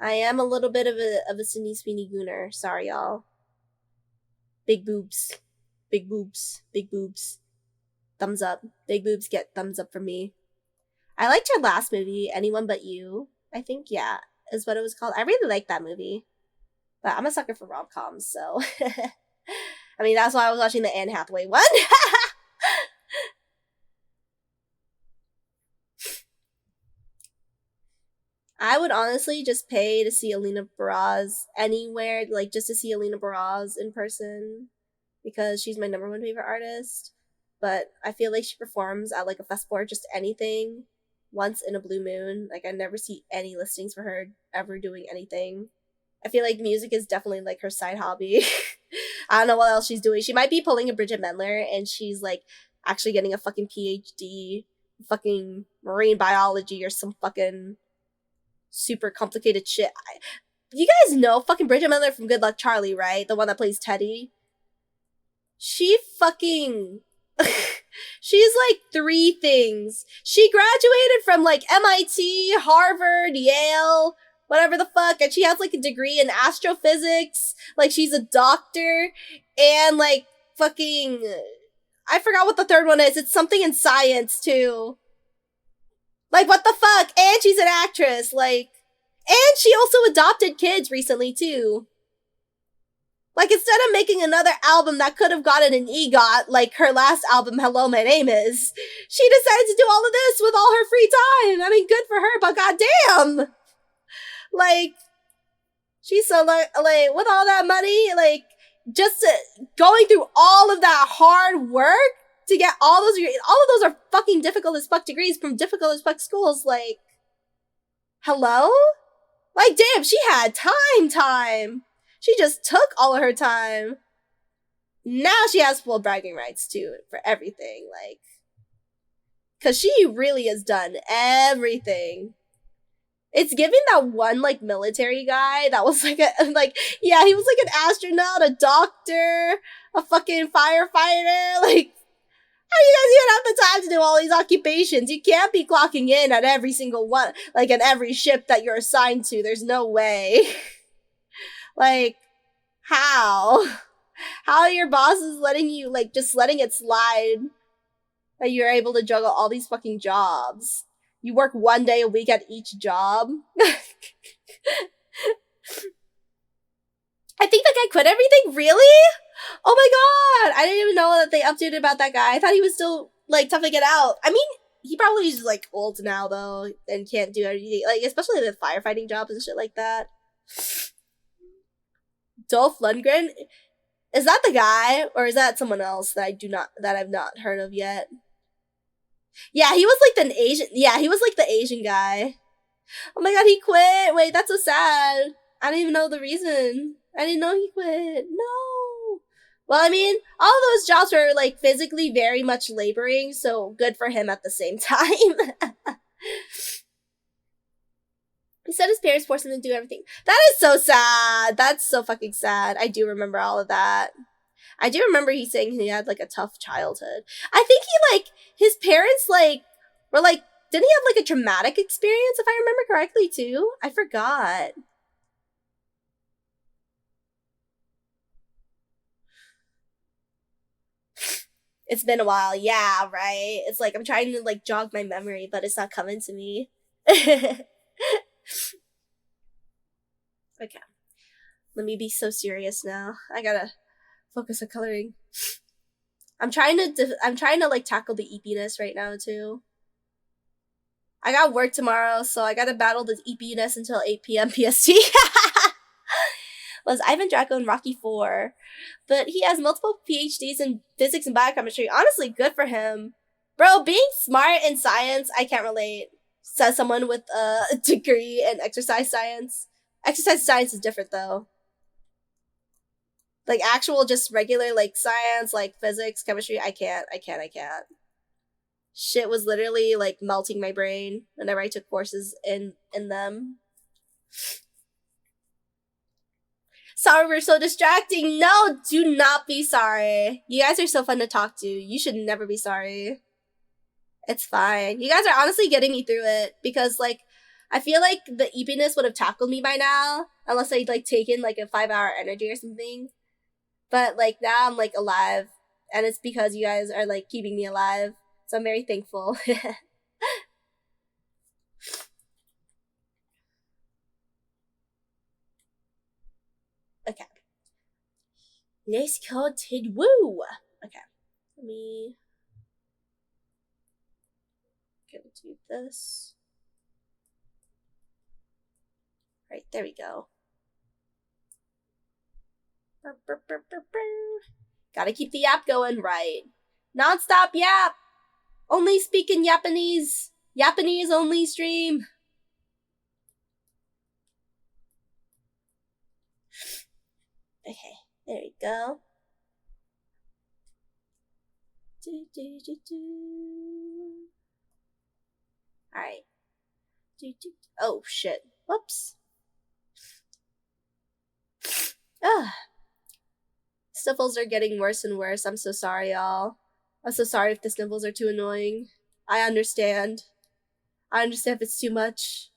I am a little bit of a Sydney Sweeney gooner. Sorry, y'all. Big boobs. Big boobs. Big boobs. Thumbs up. Big boobs get thumbs up from me. I liked her last movie, Anyone But You. I think, yeah, is what it was called. I really like that movie. But I'm a sucker for rom-coms, so... I mean, that's why I was watching the Anne Hathaway one. I would honestly just pay to see Alina Baraz anywhere, like just to see Alina Baraz in person, because she's my number one favorite artist. But I feel like she performs at like a festival or just anything once in a blue moon. Like I never see any listings for her ever doing anything. I feel like music is definitely like her side hobby. I don't know what else she's doing. She might be pulling a Bridget Mendler and she's like actually getting a fucking PhD, fucking marine biology or some fucking super complicated shit. you guys know fucking Bridget Mendler from Good Luck Charlie, right? The one that plays Teddy. She fucking she's like 3 things. She graduated from like MIT, Harvard, Yale, whatever the fuck, and she has like a degree in astrophysics. Like she's a doctor, and like fucking I forgot what the third one is. It's something in science too. Like what the fuck? And she's an actress. Like, and she also adopted kids recently too. Like, instead of making another album that could have gotten an EGOT, like her last album, Hello, My Name Is, she decided to do all of this with all her free time. I mean, good for her, but goddamn! Like, she's so, like, with all that money, like, just going through all of that hard work to get all of those are fucking difficult as fuck degrees from difficult as fuck schools, like, hello? Like, damn, she had time. She just took all of her time. Now she has full bragging rights, too, for everything, like. Because she really has done everything. It's giving that one, like, military guy that was, like, yeah, he was, like, an astronaut, a doctor, a fucking firefighter, like, how do you guys even have the time to do all these occupations? You can't be clocking in at every single one, like, at every ship that you're assigned to. There's no way. Like, how? How are your bosses letting you, like, just letting it slide that you're able to juggle all these fucking jobs? You work 1 day a week at each job? I think that guy quit everything? Really? Oh my god! I didn't even know that they updated about that guy. I thought he was still, like, tough to get out. I mean, he probably is, like, old now, though, and can't do anything. Like, especially the firefighting jobs and shit like that. Dolph Lundgren? Is that the guy, or is that someone else that I've not heard of yet? Yeah, he was like the Asian. Yeah, he was like the Asian guy. Oh my god, he quit. Wait, that's so sad. I didn't even know the reason. I didn't know he quit. No. Well, I mean, all of those jobs were like physically very much laboring, so good for him at the same time. He said his parents forced him to do everything. That is so sad. That's so fucking sad. I do remember all of that. I do remember he saying he had, like, a tough childhood. I think he, like, his parents, like, were, like, didn't he have, like, a traumatic experience, if I remember correctly, too? I forgot. It's been a while. Yeah, right? It's like I'm trying to, like, jog my memory, but it's not coming to me. Okay. Let me be so serious now. I gotta focus on coloring. I'm trying to like tackle the eepiness right now too. I got work tomorrow, so I gotta battle the eepiness until 8 p.m. PST. Was Ivan Draco in Rocky 4, but he has multiple PhDs in physics and biochemistry. Honestly, good for him. Bro, being smart in science, I can't relate. Says someone with a degree in exercise science. Exercise science is different though. Like actual just regular like science, like physics, chemistry, I can't. Shit was literally like melting my brain whenever I took courses in them. Sorry, we're so distracting. No, do not be sorry. You guys are so fun to talk to. You should never be sorry. It's fine. You guys are honestly getting me through it because like I feel like the eepiness would have tackled me by now unless I'd like taken like a 5-hour energy or something. But like now I'm like alive, and it's because you guys are like keeping me alive. So I'm very thankful. Okay. Let's continue. Okay. Let me go do this. Right, there we go. Gotta keep the yap going, right? Non-stop yap! Only speaking Japanese. Japanese only stream. Okay, there we go. Alright. Oh, shit. Whoops. sniffles are getting worse and worse. I'm so sorry, y'all. I'm so sorry if the sniffles are too annoying. I understand. I understand if it's too much.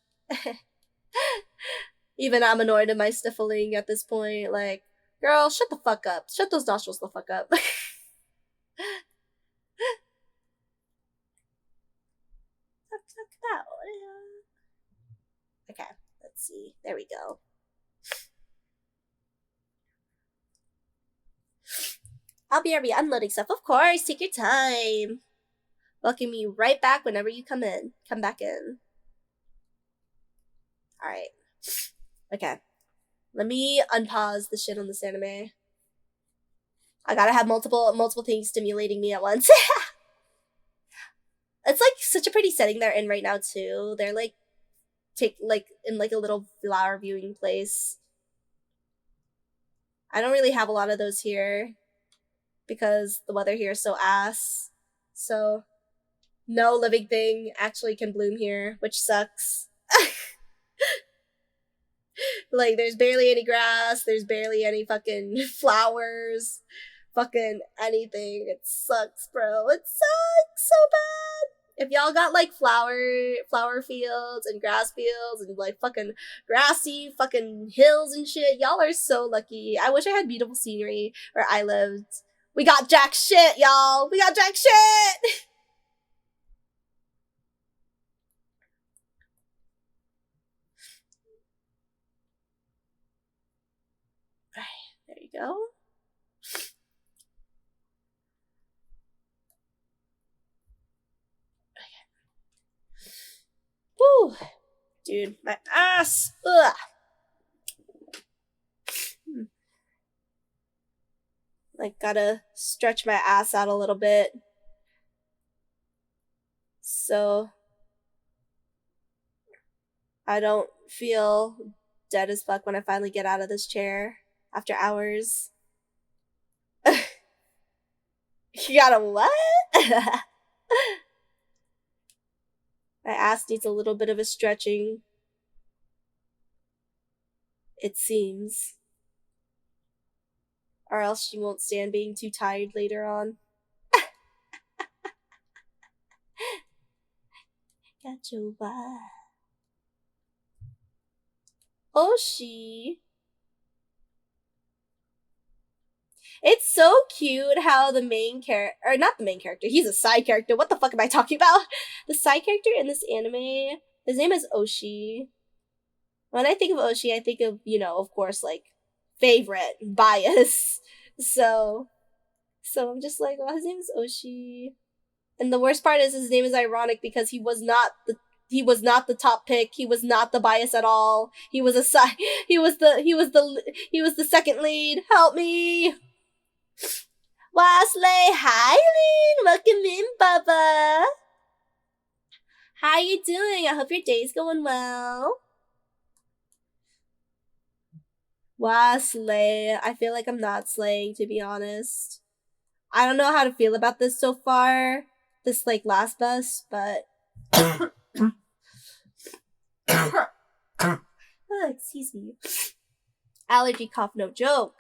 Even I'm annoyed at my sniffling at this point. Like, girl, shut the fuck up. Shut those nostrils the fuck up. Okay, let's see. There we go. I'll be unloading stuff. Of course, take your time. Welcome me right back whenever you come in. Come back in. Alright. Okay. Let me unpause the shit on this anime. I gotta have multiple things stimulating me at once. It's like such a pretty setting they're in right now too. They're like in like a little flower viewing place. I don't really have a lot of those here because the weather here is so ass. So no living thing actually can bloom here, which sucks. Like, there's barely any grass, there's barely any fucking flowers, fucking anything. It sucks, bro. It sucks so bad. If y'all got like flower fields and grass fields and like fucking grassy fucking hills and shit, y'all are so lucky. I wish I had beautiful scenery where I lived. We got jack shit, y'all. We got jack shit. There you go. Woo! Dude, my ass! Ugh! Like, gotta stretch my ass out a little bit. So I don't feel dead as fuck when I finally get out of this chair after hours. You gotta what? My ass needs a little bit of a stretching. It seems. Or else she won't stand being too tired later on. Gotcha. Oshi. It's so cute how the main character, or not the main character, he's a side character. What the fuck am I talking about? The side character in this anime, his name is Oshi. When I think of Oshi, I think of, you know, of course, like, favorite, bias. So I'm just like, oh, his name is Oshi. And the worst part is his name is ironic because he was not the top pick. He was not the bias at all. He was the second lead. Help me. Wesley, hi Lynn, welcome in, Bubba. How you doing? I hope your day's going well. Wesley, I feel like I'm not slaying, to be honest. I don't know how to feel about this so far, this like last bus, but oh, excuse me. Allergy cough, no joke.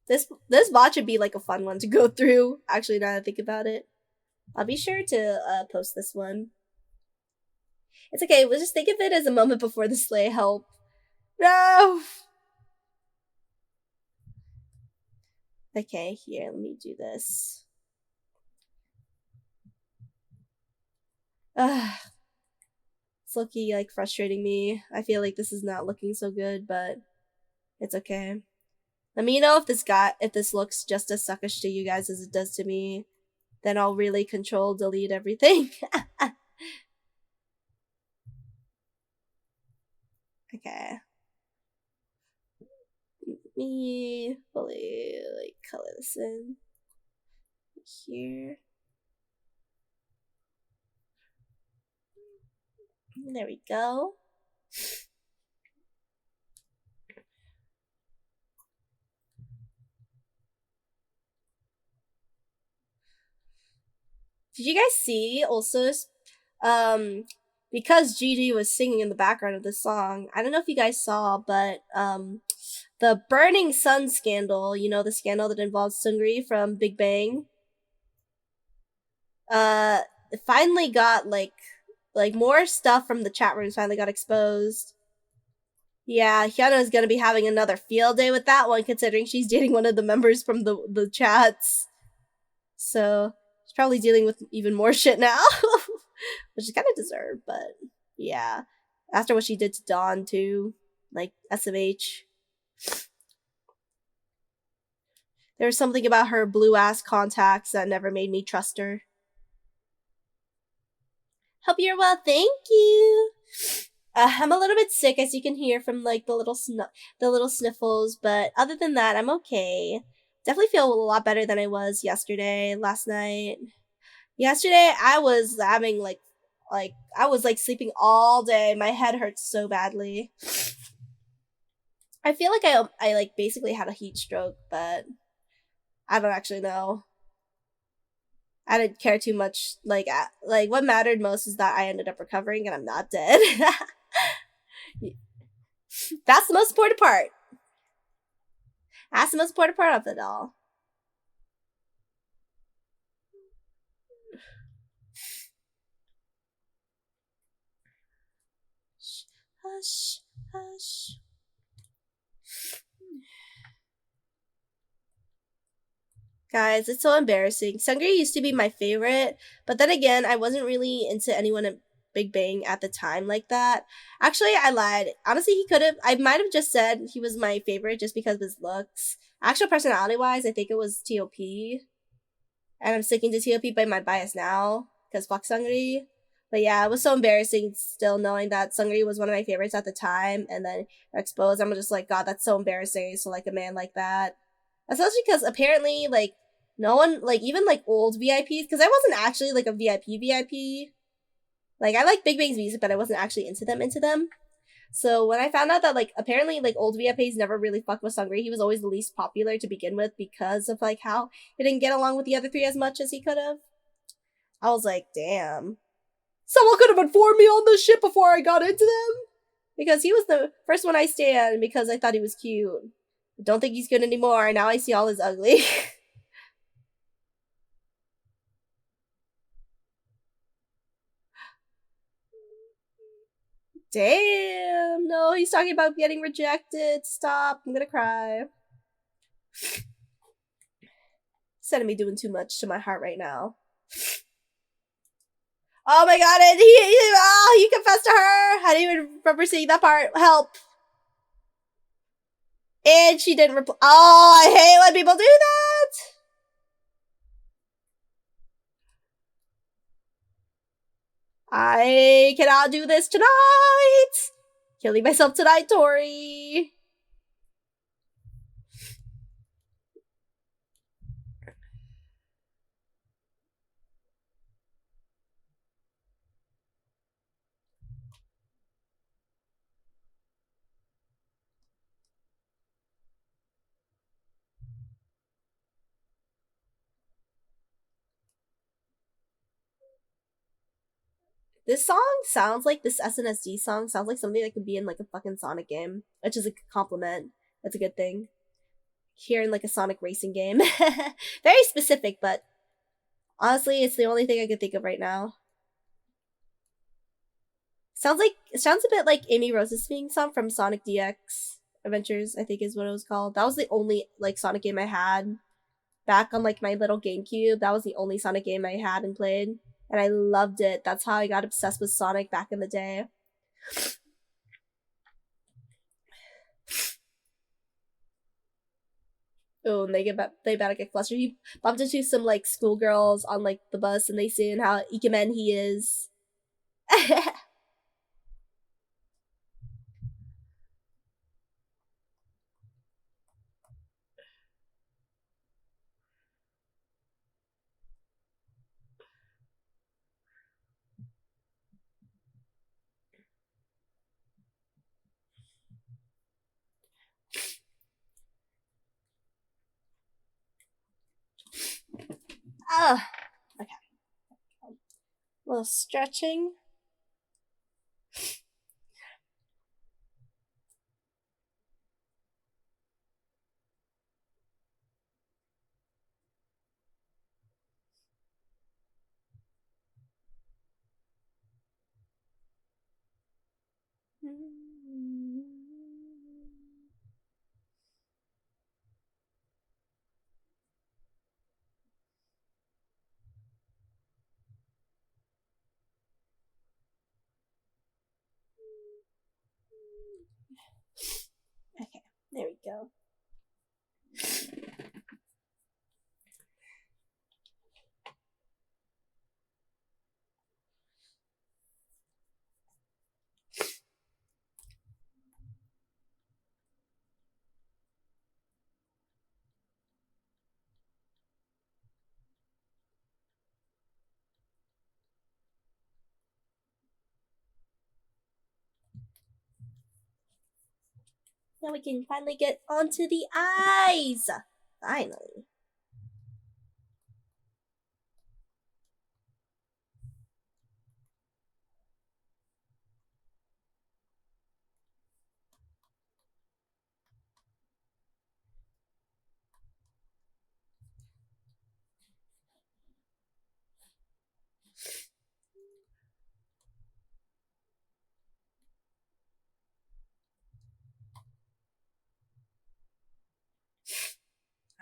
This bot should be like a fun one to go through. Actually, now that I think about it, I'll be sure to post this one. It's okay. We'll just think of it as a moment before the slay help. No. Okay, here. Let me do this. It's looking like frustrating me. I feel like this is not looking so good, but it's okay. Let me know if this looks just as suckish to you guys as it does to me. Then I'll really control delete everything. Okay. Let me fully like color this in here. There we go. Did you guys see also, um, because Gigi was singing in the background of this song, I don't know if you guys saw, but, the Burning Sun scandal, you know, the scandal that involves Seungri from Big Bang, uh, finally got, like more stuff from the chat rooms finally got exposed. Yeah, Hyuna is gonna be having another field day with that one, considering she's dating one of the members from the chats. So she's probably dealing with even more shit now, which is kind of deserved. But yeah, after what she did to Dawn too, like SMH, there was something about her blue ass contacts that never made me trust her. Hope you're well, thank you. I'm a little bit sick, as you can hear from like the little sniffles, but other than that, I'm okay. Definitely feel a lot better than I was yesterday, last night. Yesterday, I was having like I was like sleeping all day. My head hurts so badly. I feel like I like basically had a heat stroke, but I don't actually know. I didn't care too much. Like what mattered most is that I ended up recovering and I'm not dead. That's the most important part. That's the most important part of it all. Hush, hush. Guys, it's so embarrassing. Seungri used to be my favorite, but then again, I wasn't really into anyone at Big Bang at the time like that. Actually, I lied. Honestly, he could have. I might have just said he was my favorite just because of his looks. Actual personality wise, I think it was T.O.P. And I'm sticking to T.O.P. by my bias now because fuck Seungri. But yeah, it was so embarrassing still knowing that Seungri was one of my favorites at the time, and then exposed. I'm just like, God, that's so embarrassing. So like a man like that. Especially because apparently, like, no one, like, even, like, old VIPs, because I wasn't actually, like, a VIP. Like, I like Big Bang's music, but I wasn't actually into them. So when I found out that, like, apparently, like, old VIPs never really fucked with Sungri, he was always the least popular to begin with because of, like, how he didn't get along with the other three as much as he could have. I was like, damn. Someone could have informed me on this shit before I got into them! Because he was the first one I stand because I thought he was cute. Don't think he's good anymore. Now I see all his ugly. Damn, no, he's talking about getting rejected. Stop, I'm gonna cry. Instead of me doing too much to my heart right now. Oh my god, and he confessed to her. I didn't even remember seeing that part. Help. And she didn't reply. Oh, I hate when people do that. I cannot do this tonight. Killing myself tonight, Tori. This song sounds like this SNSD song sounds like something that could be in like a fucking Sonic game, which is a compliment. That's a good thing. Here in like a Sonic racing game. Very specific, but honestly, it's the only thing I can think of right now. It sounds a bit like Amy Rose's theme song from Sonic DX Adventures, I think is what it was called. That was the only like Sonic game I had back on like my little GameCube. That was the only Sonic game I had and played. And I loved it. That's how I got obsessed with Sonic back in the day. Oh, and they better get flustered. He bumped into some like schoolgirls on like the bus, and they seen how ikemen he is. Ah, okay. little stretching. Okay, there we go. Now we can finally get onto the eyes. Finally.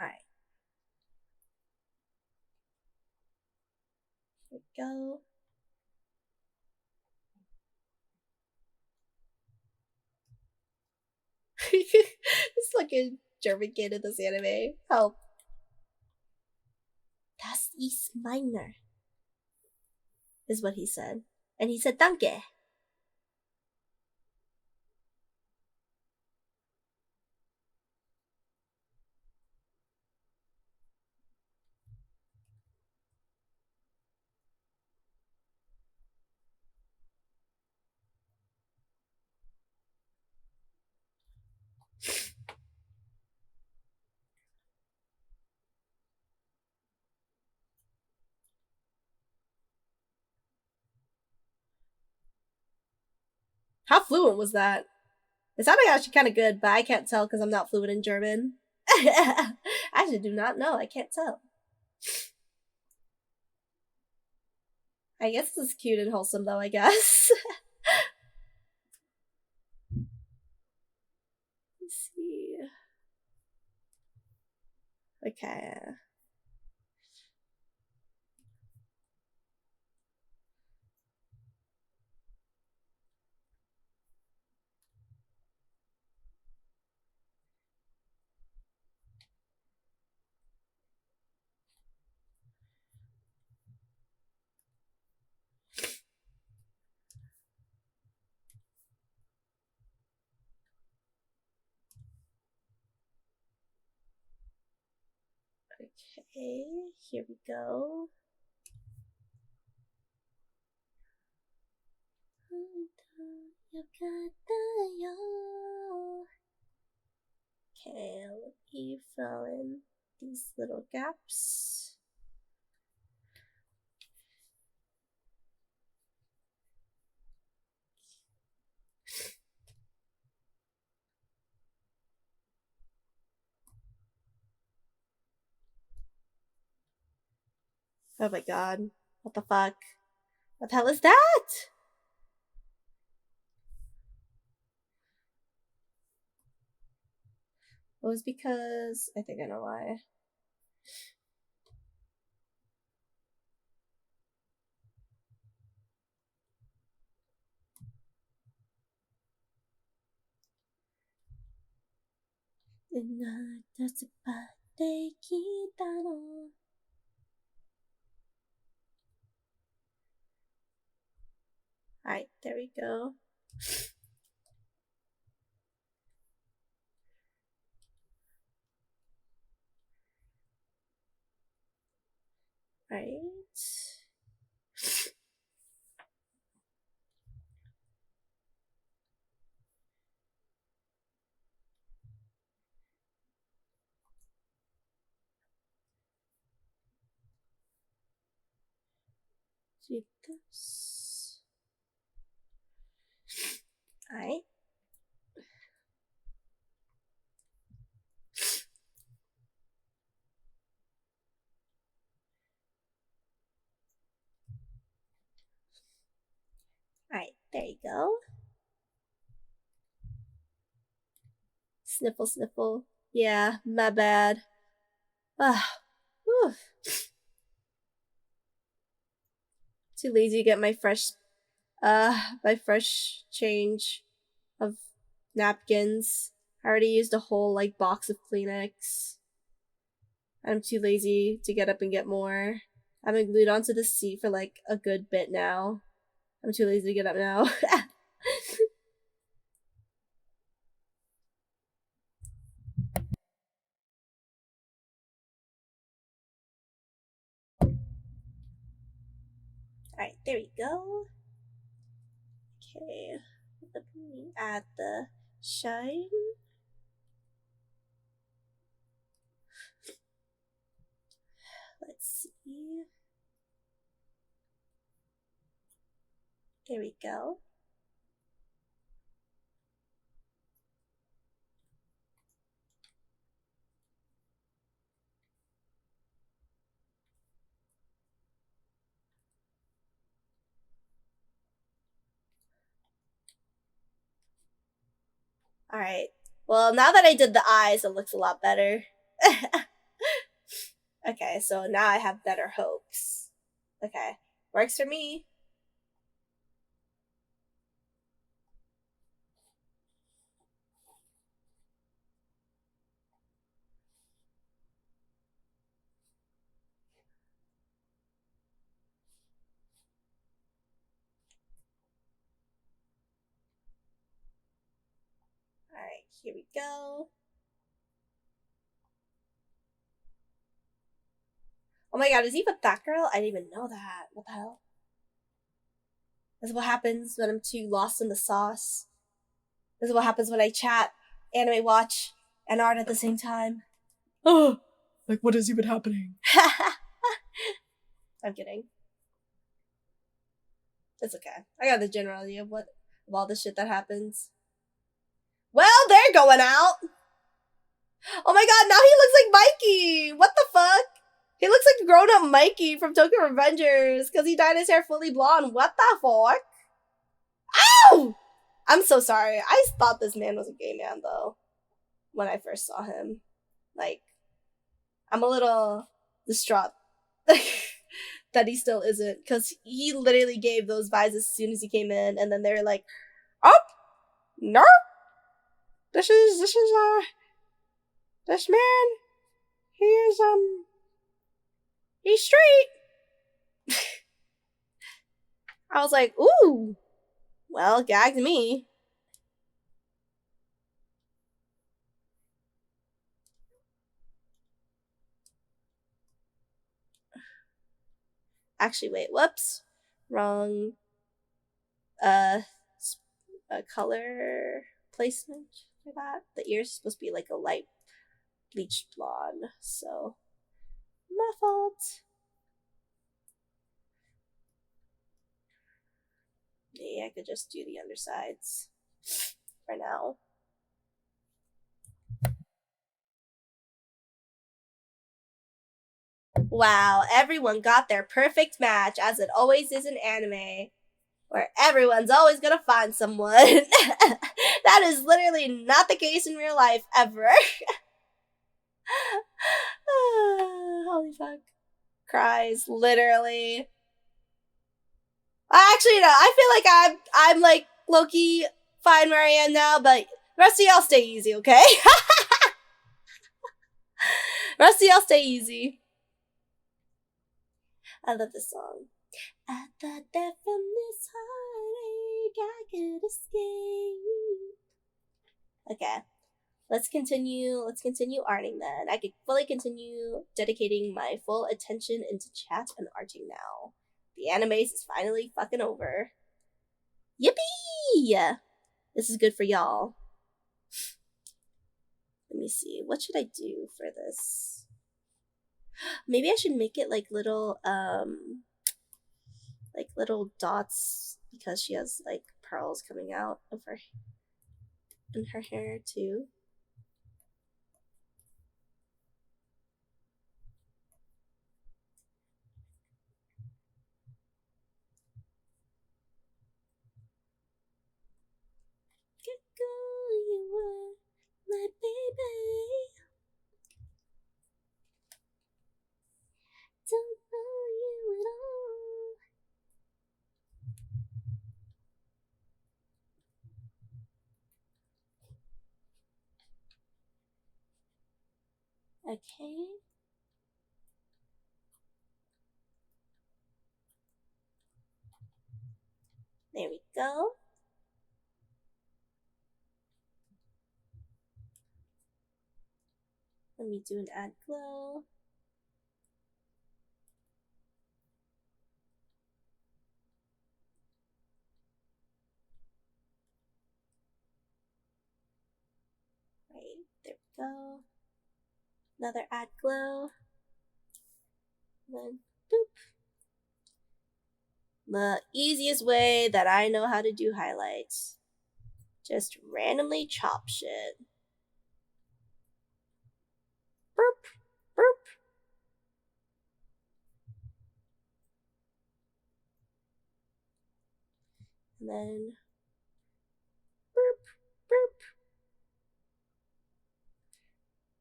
Alright. Here we go. This fucking German kid in this anime. Help. Das ist meiner, is what he said. And he said, Danke. How fluent was that? It sounded actually kind of good, but I can't tell because I'm not fluent in German. I actually do not know. I can't tell. I guess this is cute and wholesome, though, I guess. Let's see. Okay. Okay, here we go. Okay, let me fill in these little gaps. Oh my god. What the fuck? What the hell is that? It was because I think I know why. Alright, there we go. Right. do this. Alright. Alright, there you go. Sniffle, sniffle. Yeah, my bad. Ah, whew. Too lazy to get my fresh change of napkins. I already used a whole like box of Kleenex. I'm too lazy to get up and get more. I've been glued onto the seat for like a good bit now. I'm too lazy to get up now. Alright, there we go. Okay, let me add the shine. Let's see. There we go. Alright. Well, now that I did the eyes, it looks a lot better. Okay, so now I have better hopes. Okay, works for me. Alright, here we go. Oh my god, is he with that girl? I didn't even know that. What the hell? This is what happens when I'm too lost in the sauce. This is what happens when I chat, anime watch, and art at the same time. Oh, like what is even happening? I'm kidding. It's okay. I got the general idea of all the shit that happens. Well, they're going out. Oh my god, now he looks like Mikey. What the fuck? He looks like grown-up Mikey from Tokyo Revengers because he dyed his hair fully blonde. What the fuck? Ow! I'm so sorry. I thought this man was a gay man, though, when I first saw him. Like, I'm a little distraught that he still isn't, because he literally gave those vibes as soon as he came in, and then they were like, oh, no, this man, he's straight. I was like, ooh, well, gagged me. Actually, wait, whoops. Wrong, color placement for that. The ear's supposed to be like a light bleached blonde, so my fault. Maybe I could just do the undersides for now. Wow, everyone got their perfect match, as it always is in anime, where everyone's always gonna find someone. That is literally not the case in real life, ever. Holy fuck. Cries, literally. Actually, no, I feel like I'm like low-key fine where I am now, but rest of y'all stay easy, okay? Rest of y'all stay easy. I love this song. I thought that from this heartache I could escape. Okay, let's continue arting then. I could fully continue dedicating my full attention into chat and arting now. The animes is finally fucking over. Yippee! This is good for y'all. Let me see, what should I do for this? Maybe I should make it like little like little dots because she has like pearls coming out of her in her hair too. Get going, you were my baby. Don't know you at all. Okay. There we go. Let me do an add glow. Right, there we go. Another add glow. And then boop. The easiest way that I know how to do highlights. Just randomly chop shit. Burp, burp. And then burp, burp.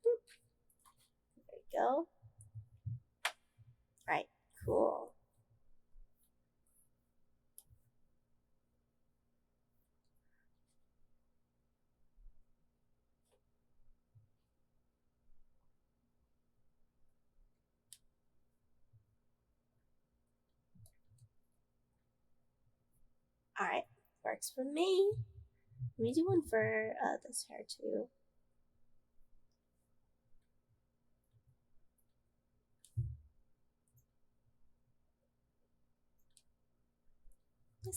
Burp. There we go. Right, cool. Alright, works for me. Let me do one for this hair too. Okay.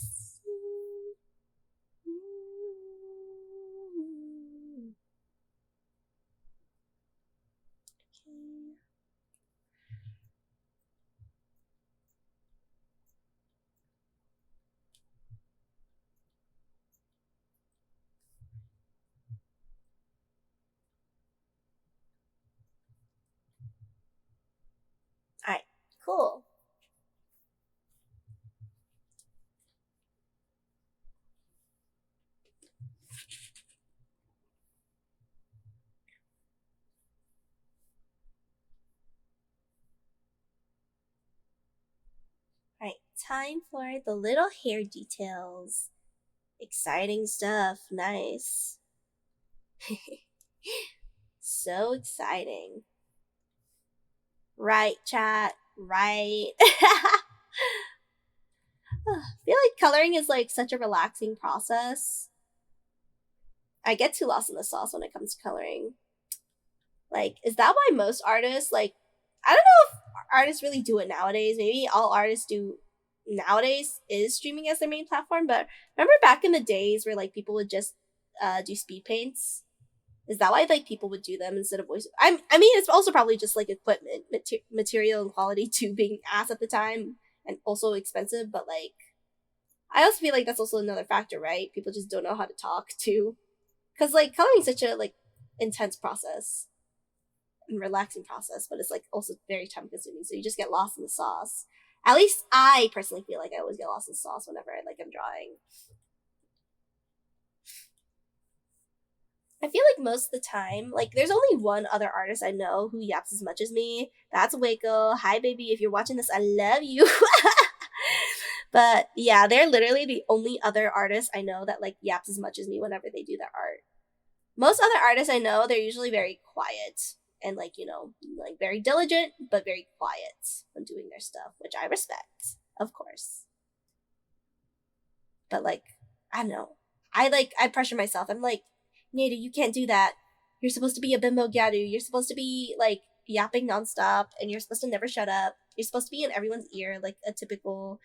Alright, cool. Alright, time for the little hair details. Exciting stuff. Nice. So exciting. Right, chat. Right. I feel like coloring is like such a relaxing process. I get too lost in the sauce when it comes to coloring. Like, is that why most artists, like, I don't know if artists really do it nowadays. Maybe all artists do nowadays is streaming as their main platform. But remember back in the days where like people would just do speed paints? Is that why like people would do them instead of voice? I mean, it's also probably just like equipment, material and quality too being ass at the time and also expensive. But like, I also feel like that's also another factor, right? People just don't know how to talk too, because like coloring is such a like intense process and relaxing process, but it's like also very time consuming. So you just get lost in the sauce. At least I personally feel like I always get lost in the sauce whenever like I'm drawing. I feel like most of the time, like there's only one other artist I know who yaps as much as me. That's Waco. Hi, baby. If you're watching this, I love you. But yeah, they're literally the only other artists I know that like yaps as much as me whenever they do their art. Most other artists I know, they're usually very quiet and like, you know, like very diligent, but very quiet when doing their stuff, which I respect, of course. But like, I don't know. I pressure myself. I'm like, NEIRU, you can't do that. You're supposed to be a bimbo gyaru. You're supposed to be like yapping nonstop, and you're supposed to never shut up. You're supposed to be in everyone's ear like a typical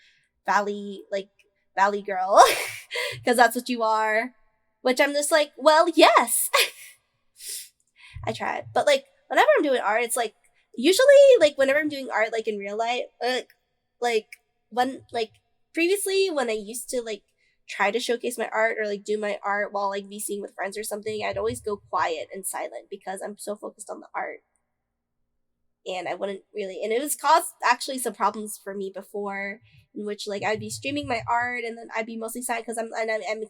valley girl, because that's what you are. Which I'm just like, well, yes. I tried, but like whenever I'm doing art, it's like usually like whenever I'm doing art like in real life, like when like previously when I used to like try to showcase my art or like do my art while like VCing with friends or something, I'd always go quiet and silent because I'm so focused on the art. And I wouldn't really, and it was caused actually some problems for me before, in which like I'd be streaming my art and then I'd be mostly silent because I'm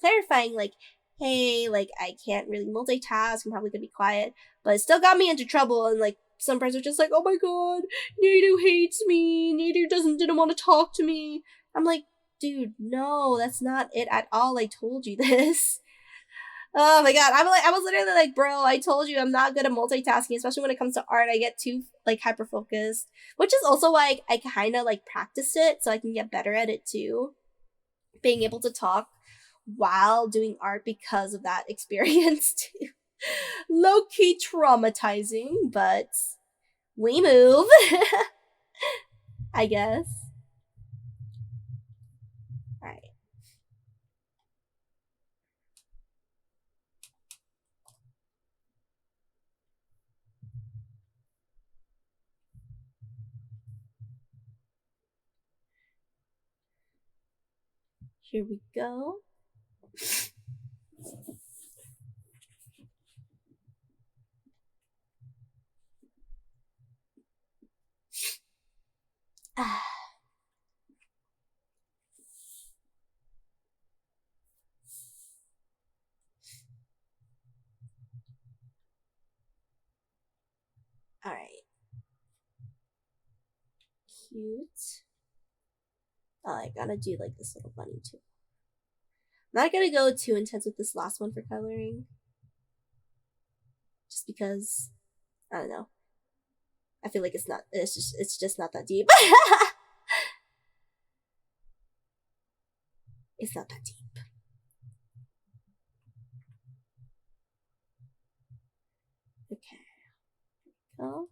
clarifying like, hey, like I can't really multitask. I'm probably gonna be quiet, but it still got me into trouble. And like some friends were just like, oh my god, NEIRU hates me. NEIRU didn't want to talk to me. I'm like, dude, no, that's not it at all. I told you this. Oh my god, I was literally like, bro, I told you I'm not good at multitasking, especially when it comes to art. I get too like hyper focused, which is also why I kind of like practice it so I can get better at it too. Being able to talk while doing art because of that experience too. Low key traumatizing, but we move. I guess. All right. Here we go. All right. Cute. Oh, I gotta do like this little bunny too. I'm not gonna go too intense with this last one for coloring. Just because I don't know. I feel like it's just not that deep. It's not that deep. Okay. Go.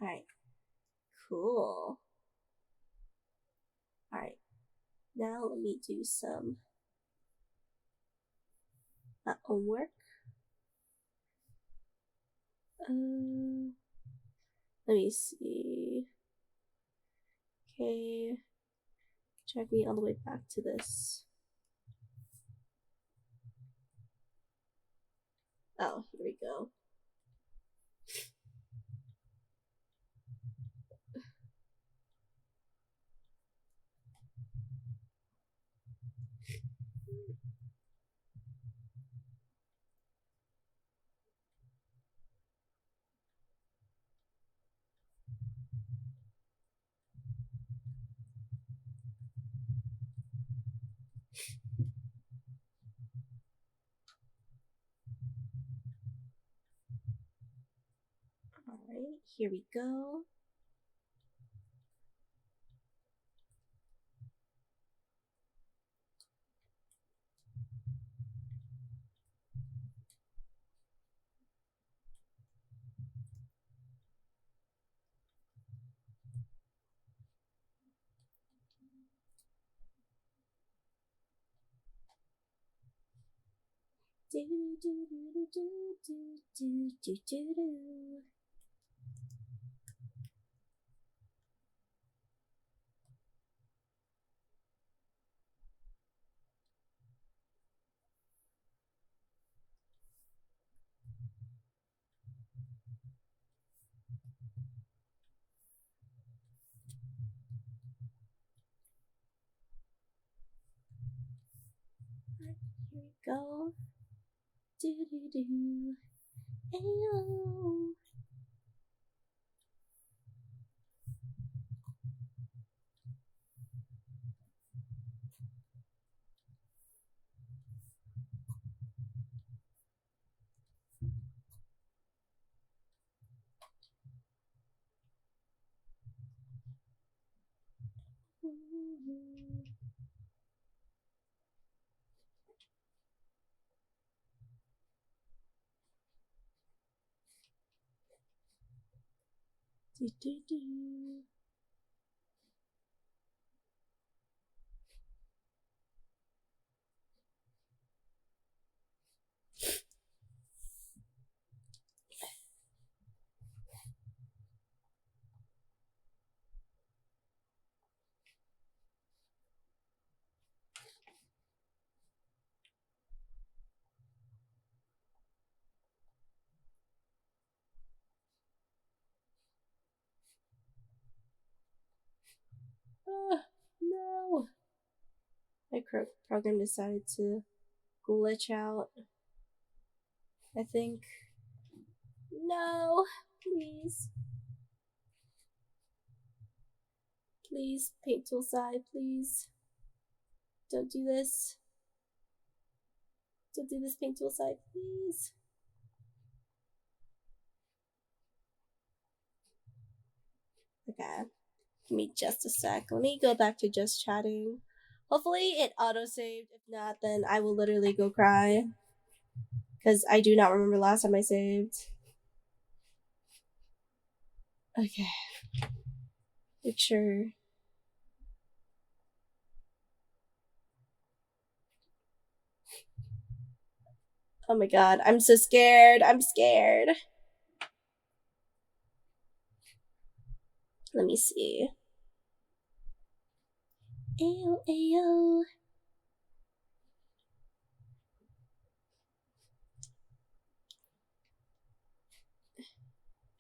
Alright. Cool. Alright. Now let me do some homework. Let me see. Okay. Drag me all the way back to this. Oh, here we go. Alright, here we go. Do do do do do do do do do. Here we go. Do do do. Ayo. Do do do. My program decided to glitch out. I think. No, please. Please, paint tool side, please. Don't do this. Don't do this, paint tool side, please. Okay. Give me just a sec. Let me go back to just chatting. Hopefully it auto-saved. If not, then I will literally go cry. Because I do not remember last time I saved. Okay. Make sure. Oh my god, I'm so scared. I'm scared. Let me see. Ayo, ayo.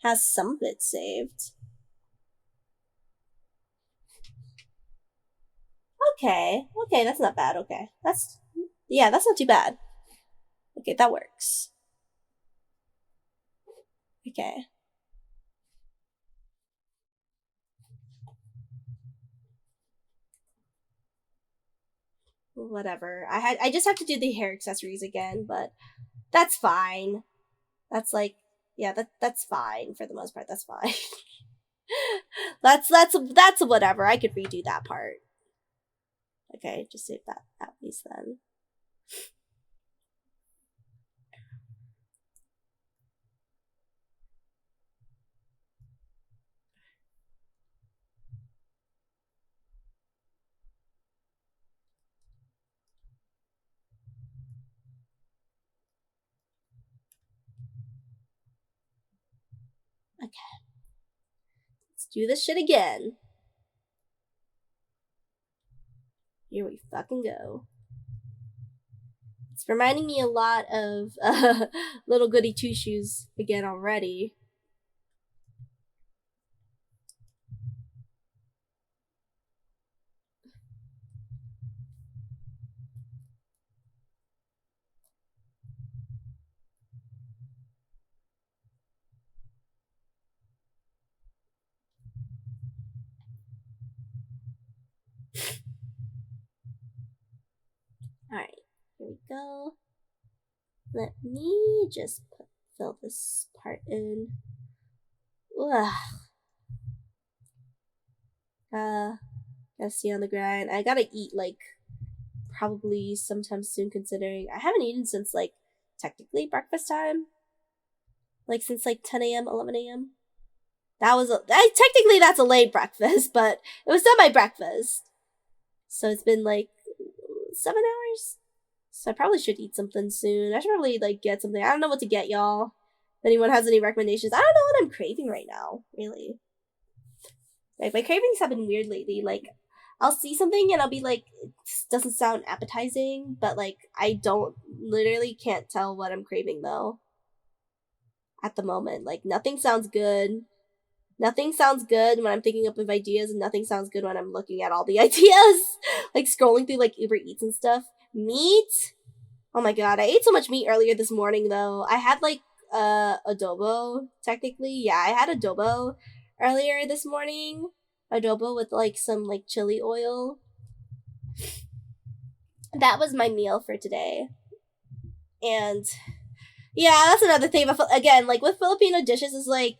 Has some bits saved. Okay, that's not bad. Okay, that's not too bad. Okay, that works. Okay. Whatever. I just have to do the hair accessories again, but that's fine. That's like, yeah, that's fine for the most part. That's fine. that's whatever. I could redo that part. Okay, just save that at least then. Okay. Let's do this shit again. Here we fucking go. It's reminding me a lot of Little Goody Two Shoes again already. Alright, here we go. Let me just fill this part in. Ugh. Gotta stay on the grind. I gotta eat, like, probably sometime soon, considering I haven't eaten since, like, technically breakfast time. Like, since, like, 10 a.m., 11 a.m. Technically that's a late breakfast, but it was still my breakfast. So it's been, like, 7 hours? So I probably should eat something soon. I should probably, like, get something. I don't know what to get, y'all. If anyone has any recommendations. I don't know what I'm craving right now, really. Like, my cravings have been weird lately. Like, I'll see something and I'll be like, it doesn't sound appetizing, but, like, I literally can't tell what I'm craving, though. At the moment. Like, nothing sounds good. Nothing sounds good when I'm thinking up of ideas, and nothing sounds good when I'm looking at all the ideas. Like, scrolling through, like, Uber Eats and stuff. Meat? Oh my god, I ate so much meat earlier this morning, though. I had, like, adobo, technically. Yeah, I had adobo earlier this morning. Adobo with, like, some, like, chili oil. That was my meal for today. And, yeah, that's another thing. Again, like, with Filipino dishes is, like,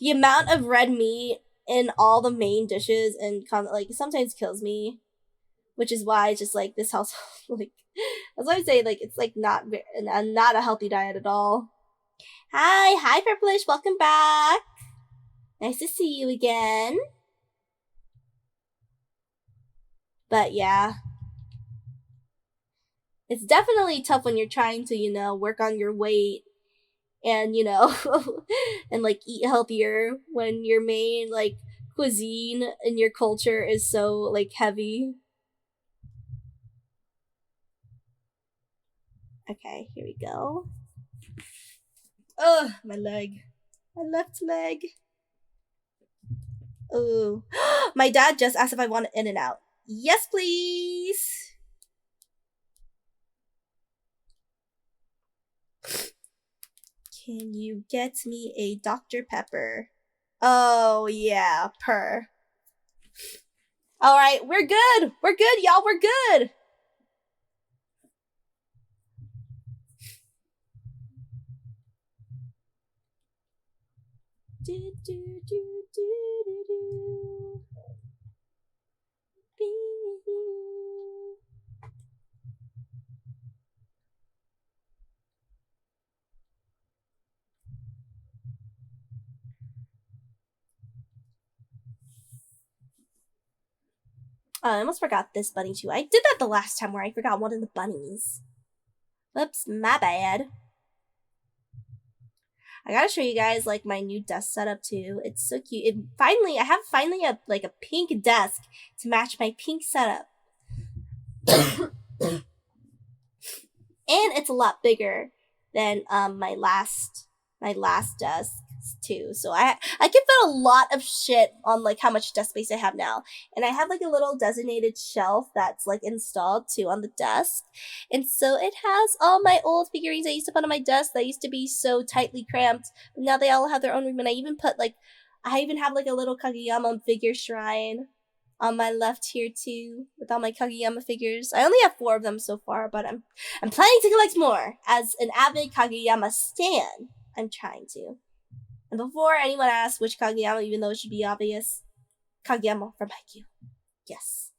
the amount of red meat in all the main dishes and, like, sometimes kills me. Which is why it's just, like, this household, like, that's why I say, like, it's, like, not a healthy diet at all. Hi, Purplish, welcome back. Nice to see you again. But, yeah. It's definitely tough when you're trying to, work on your weight and, and, like, eat healthier when your main, like, cuisine in your culture is so, like, heavy. Okay, here we go. Ugh, my leg. My left leg. Ooh. My dad just asked if I want In-N-Out. Yes, please. Can you get me a Dr. Pepper? Oh, yeah, purr. Alright, we're good! We're good, y'all, we're good! Do, do, do, do, do, do. Be you. Oh, I almost forgot this bunny too. I did that the last time where I forgot one of the bunnies. Whoops, my bad. I gotta show you guys like my new desk setup too. It's so cute. I have finally a pink desk to match my pink setup. And it's a lot bigger than my last desk too. So I can fit a lot of shit on like how much desk space I have now. And I have like a little designated shelf that's like installed too on the desk. And so it has all my old figurines I used to put on my desk that used to be so tightly cramped. But now they all have their own room, and I even have like a little Kageyama figure shrine on my left here too, with all my Kageyama figures. I only have 4 of them so far, but I'm planning to collect more. As an avid Kageyama stan, I'm trying to. And before anyone asks which Kageyama, even though it should be obvious, Kageyama from Haikyuu. Yes,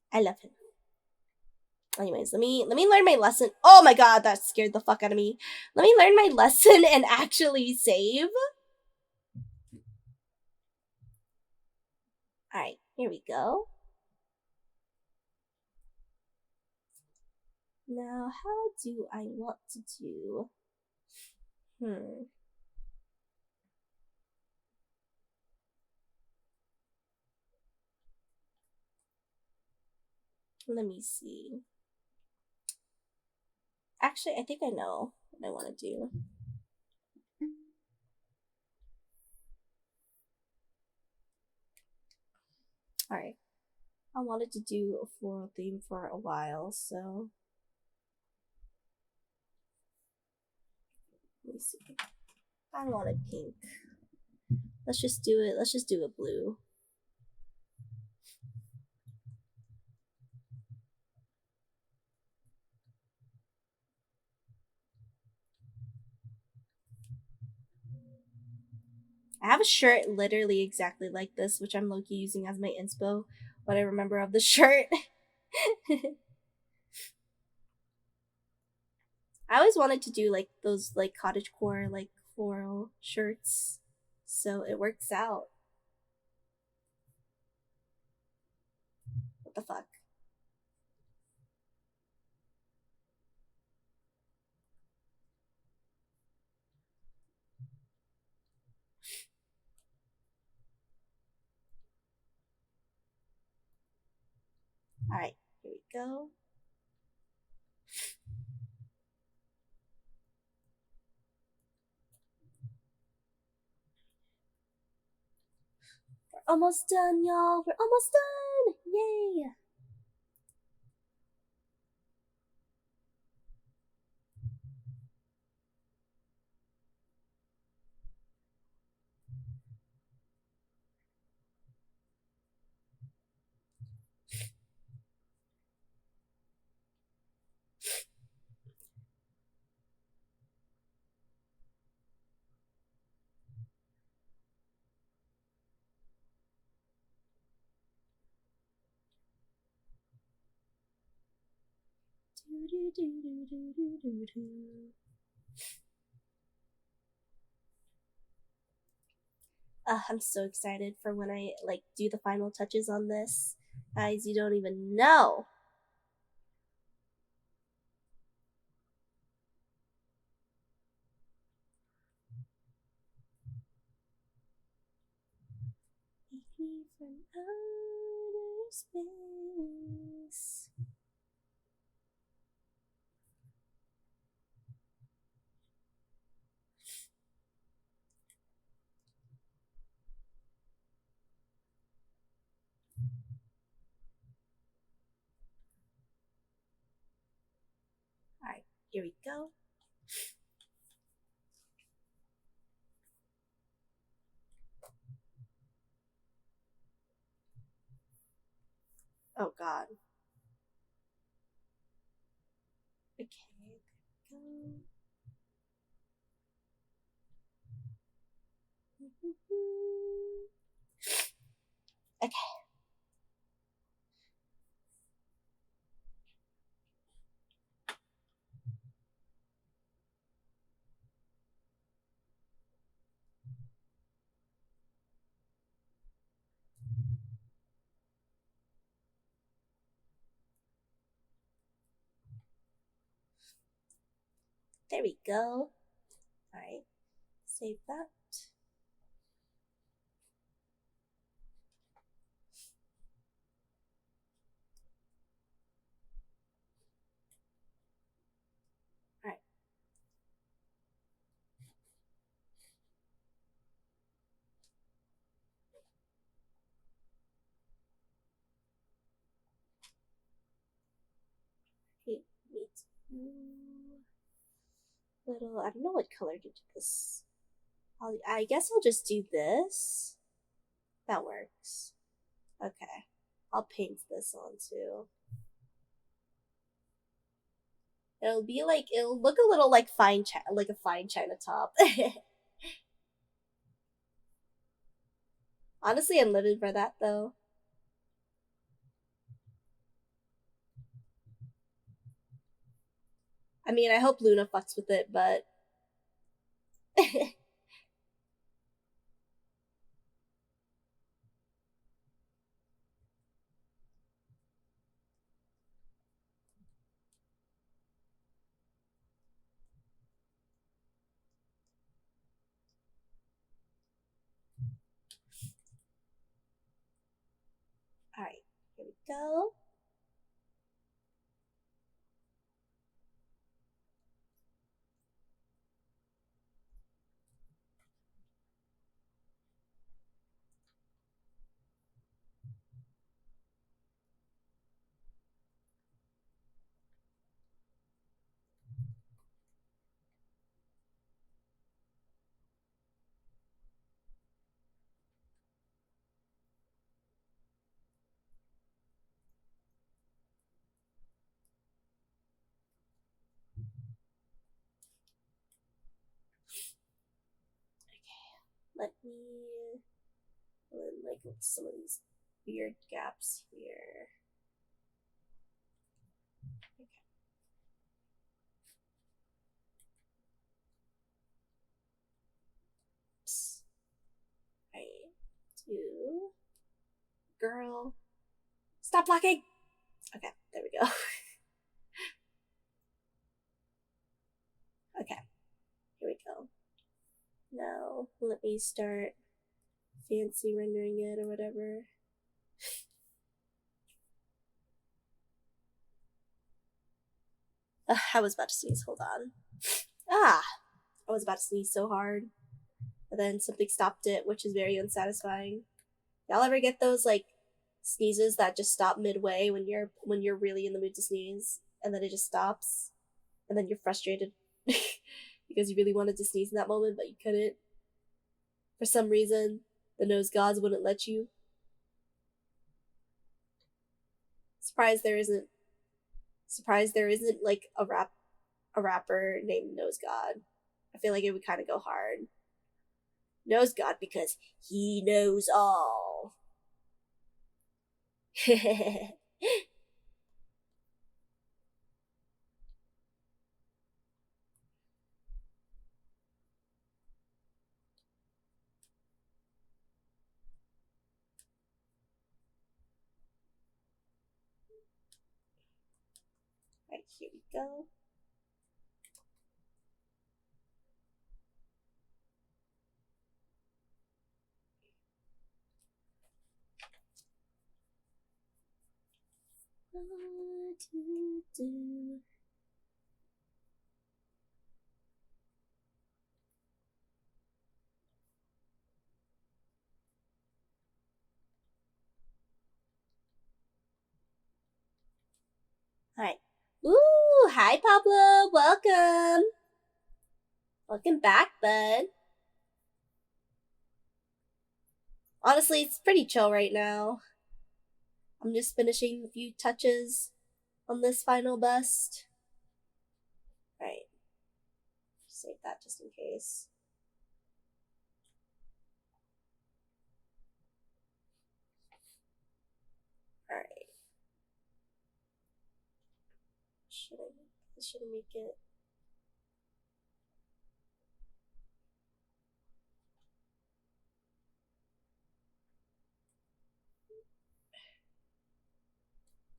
I love him. Anyways, let me learn my lesson. Oh my god, that scared the fuck out of me. Let me learn my lesson and actually save. Alright, here we go. Now, how do I want to do? Let me see. Actually, I think I know what I want to do. Alright. I wanted to do a floral theme for a while, so let me see. I want a pink. Let's just do it. Let's just do a blue. I have a shirt literally exactly like this, which I'm low-key using as my inspo. What I remember of the shirt. I always wanted to do like those like cottagecore like floral shirts, so it works out. What the fuck? Alright, here we go. We're almost done, y'all. We're almost done! Yay! I'm so excited for when I like do the final touches on this. Guys, you don't even know. Take me from outer space. Alright, here we go. on. Okay, there we go. Okay. There we go. Alright, save that. Alright. Okay, me too. Little, I don't know what color to do this. I guess I'll just do this. That works. Okay. I'll paint this on too. It'll look a little like like a fine china top. Honestly, I'm living for that though. I mean, I hope Luna fucks with it, but alright, here we go. Let me like some of these weird gaps here. Okay. Oops. Right. Two. Girl. Stop blocking! Okay, there we go. Okay. Here we go. Now let me start fancy rendering it or whatever. I was about to sneeze, hold on. Ah! I was about to sneeze so hard. But then something stopped it, which is very unsatisfying. Y'all ever get those like sneezes that just stop midway when you're really in the mood to sneeze and then it just stops? And then you're frustrated because you really wanted to sneeze in that moment but you couldn't. For some reason, the nose gods wouldn't let you. Surprised there isn't like a rapper named Nose God. I feel like it would kind of go hard. Nose God because he knows all. Right, here we go. Alright. Ooh, hi Pablo, welcome. Welcome back, bud. Honestly, it's pretty chill right now. I'm just finishing a few touches on this final bust. Alright. Save that just in case. Alright. Should I make it?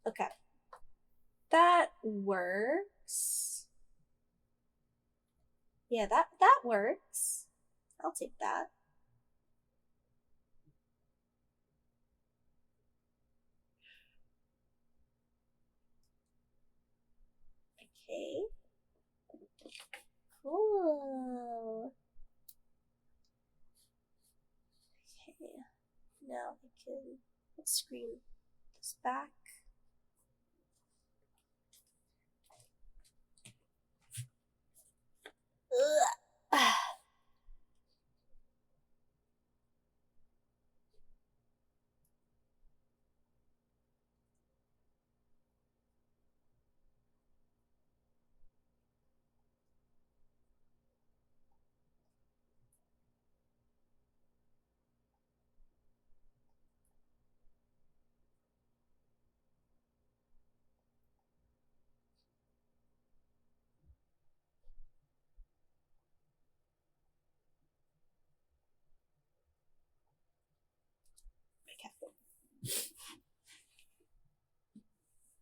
Okay. That works. Yeah, that works. I'll take that. Okay. Cool. Okay. Now I can screen this back. Ugh.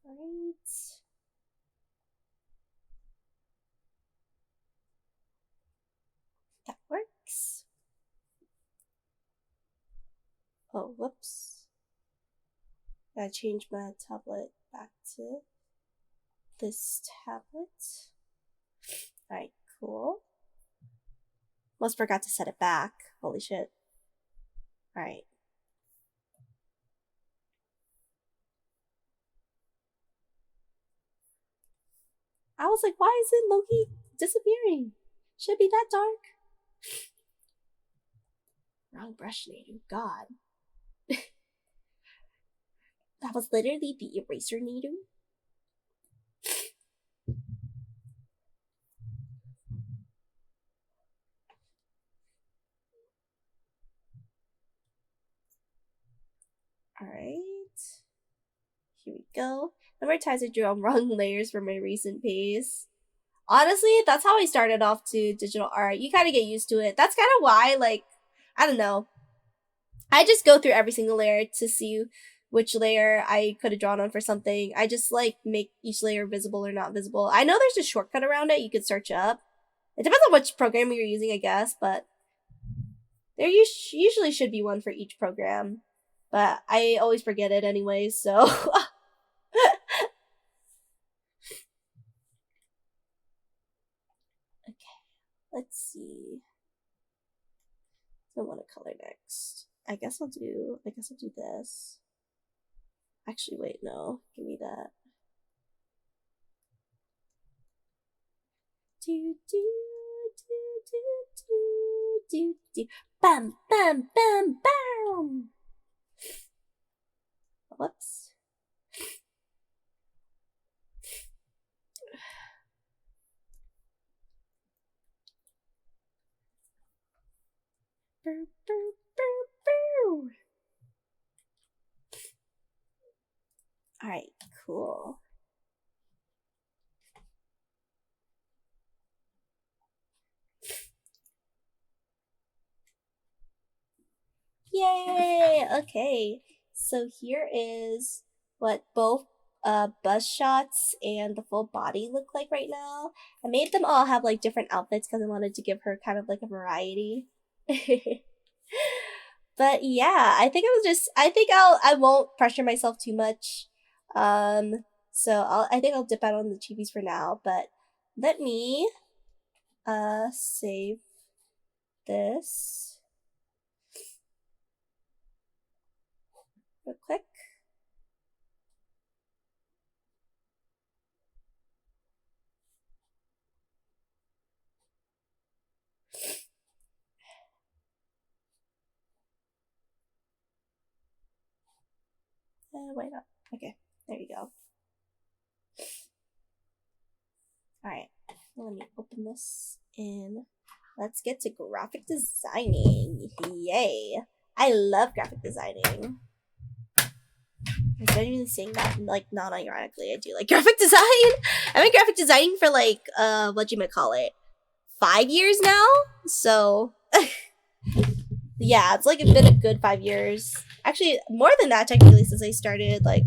Alright. That works. Oh, whoops. Gotta change my tablet back to this tablet. Alright, cool. Almost forgot to set it back. Holy shit. Alright. I was like, why is it Loki disappearing? Should be that dark. Wrong brush, NEIRU. God. That was literally the eraser, NEIRU. Alright. Here we go. Number of times I drew on wrong layers for my recent piece. Honestly, that's how I started off to digital art. You kind of get used to it. That's kind of why, like, I don't know. I just go through every single layer to see which layer I could have drawn on for something. I just, like, make each layer visible or not visible. I know there's a shortcut around it you could search up. It depends on which program you're using, I guess, but there usually should be one for each program. But I always forget it anyways, so... Let's see. I want to color next. I guess I'll do this. Actually, wait, no. Give me that. Do do do do do do do. Bam bam bam bam. Whoops. Burr, burr, burr, burr. All right, cool. Yay! Okay, so here is what both bust shots and the full body look like right now. I made them all have like different outfits because I wanted to give her kind of like a variety. But yeah, I think I won't pressure myself too much. So I think I'll dip out on the chibis for now, but let me save this real quick. Why not? Okay, there you go. Alright, let me open this in. Let's get to graphic designing. Yay. I love graphic designing. I'm genuinely saying that, like, not ironically. I do like graphic design. I've been graphic designing for, like, 5 years now? So, yeah, it's, like, been a good 5 years. Actually, more than that, technically, since I started, like,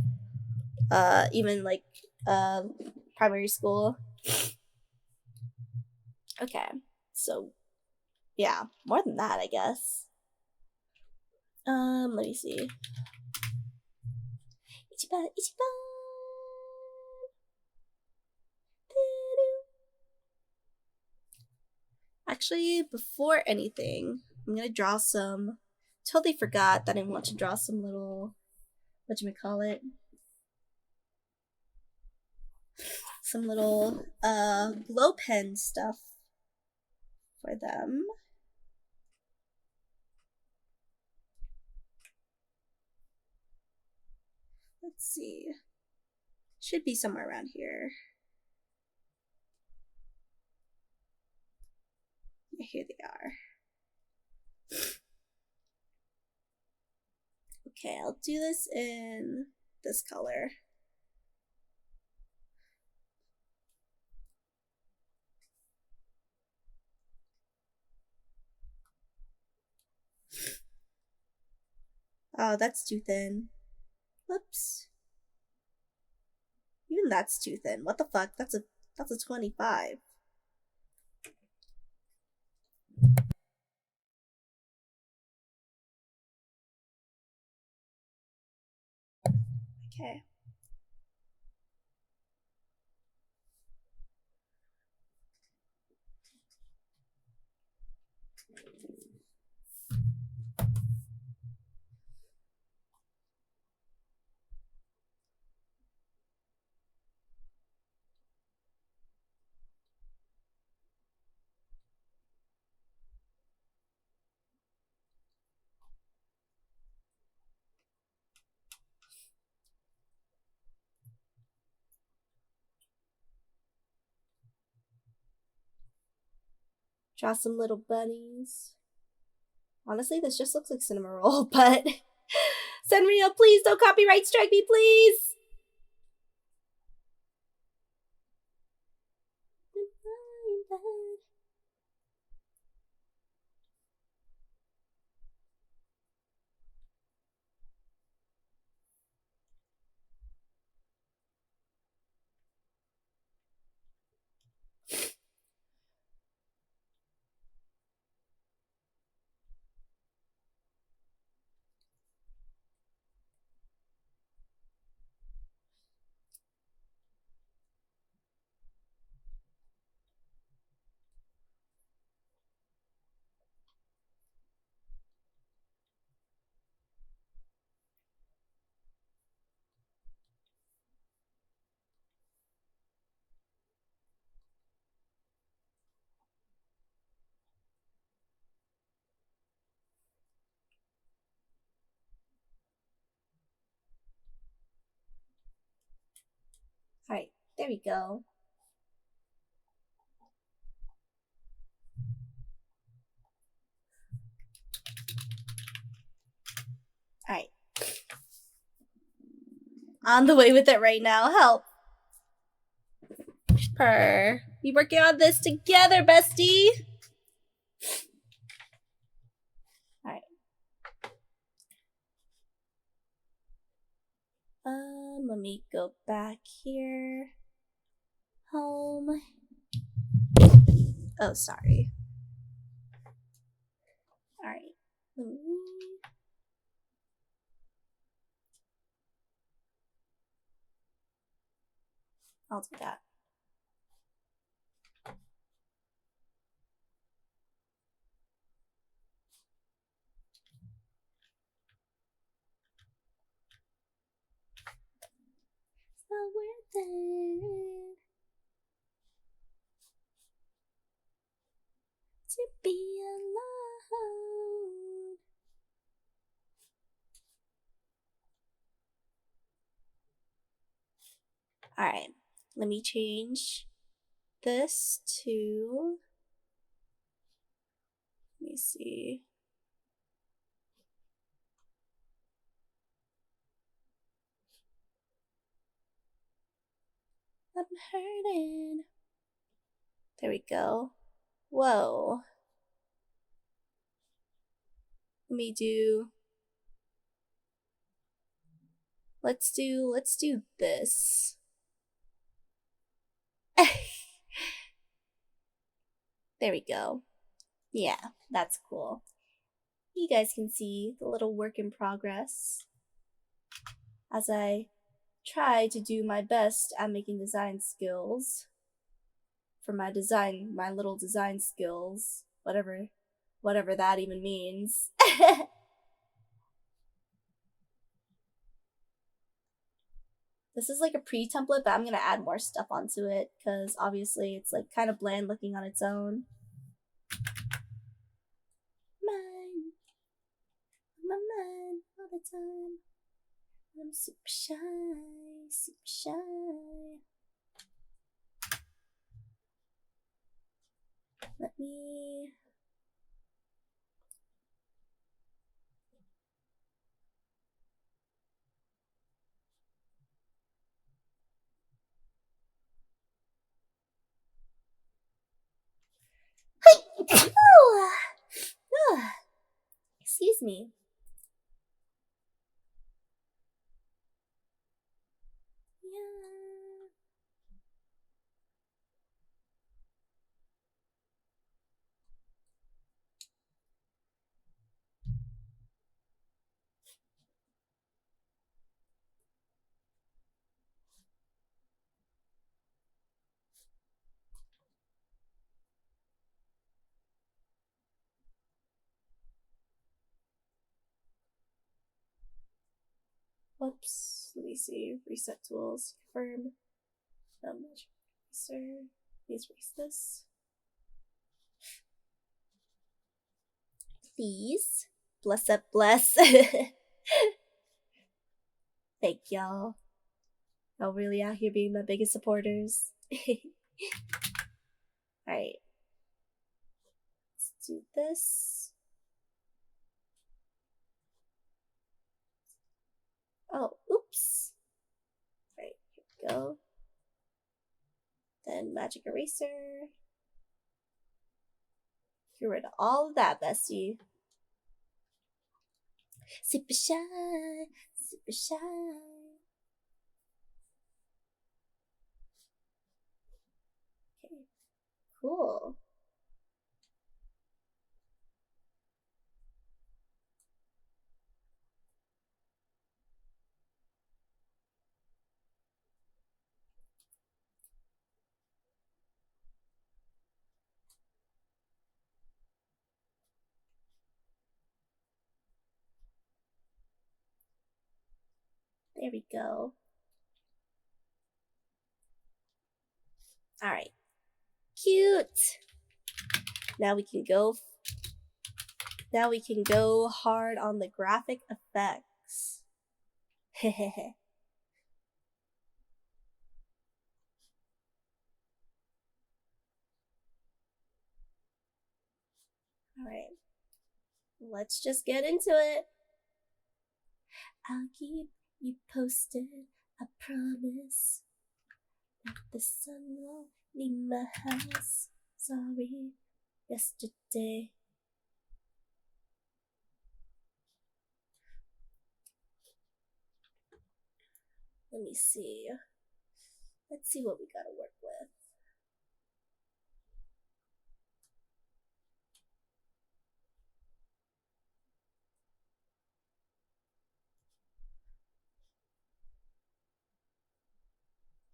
even, like, primary school. Okay, so, yeah, more than that, I guess. Let me see. Ichiban, Ichiban. Actually, before anything, I'm gonna draw some. Totally forgot that I want to draw some little, whatchamacallit, some little glow pen stuff for them. Let's see. Should be somewhere around here. Here they are. Okay, I'll do this in this color. Oh, that's too thin. Whoops. Even that's too thin. What the fuck? That's a 25. Okay. Draw some little bunnies. Honestly, this just looks like cinema roll, but Sanrio, please don't copyright strike me, please. Alright, there we go. Alright. On the way with it right now. Help. We working on this together, bestie. Alright. Let me go back here. Home. Oh, sorry. Alright. I'll do that. It's not worth it to be alone. Alright, let me change this to, let me see. I'm hurting. There we go. Whoa. Let me do, let's do this. There we go. Yeah, that's cool. You guys can see the little work in progress as I try to do my best at making design skills for my little design skills, whatever that even means. This is like a pre-template, but I'm gonna add more stuff onto it because obviously it's like kind of bland looking on its own. Mine, my mind all the time. I'm super shy, super shy. Let me. Excuse me. Yeah. Whoops. Let me see. Reset tools. Confirm. Eraser. Please erase this. Please. Bless up, bless. Thank y'all. Y'all really out here being my biggest supporters. Alright. Let's do this. Oh, oops. Alright, here we go. Then magic eraser. Get rid of all of that, bestie. Super shy, super shy. Okay, cool. There we go. Alright. Cute. Now we can go hard on the graphic effects. Hehehe. Alright. Let's just get into it. I'll keep you posted, I promise. That the sun won't leave my house. Sorry, yesterday. Let me see. Let's see what we gotta work with.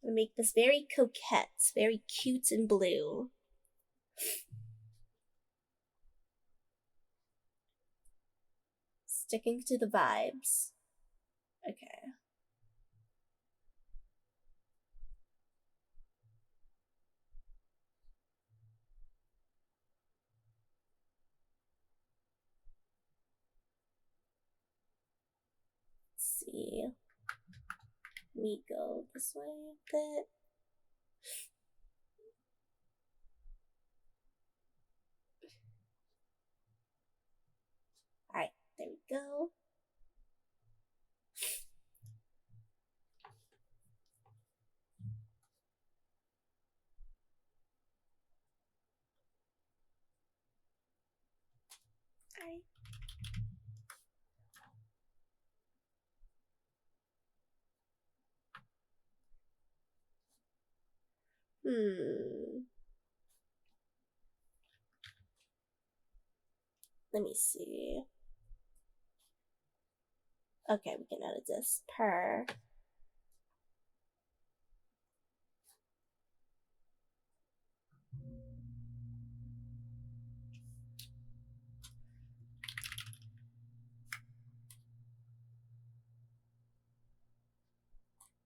I'm gonna make this very coquette, very cute and blue. Sticking to the vibes. Okay. Let's see. me go this way a bit. Alright, there we go. Alright. Let me see. Okay, we can edit this per.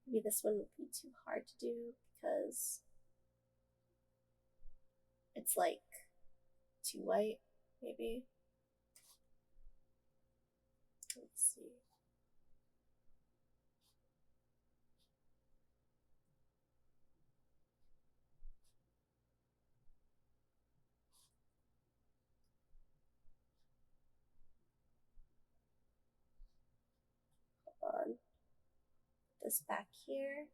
Maybe this one would be too hard to do because it's like too white, maybe. Let's see. Hold on. Put this back here.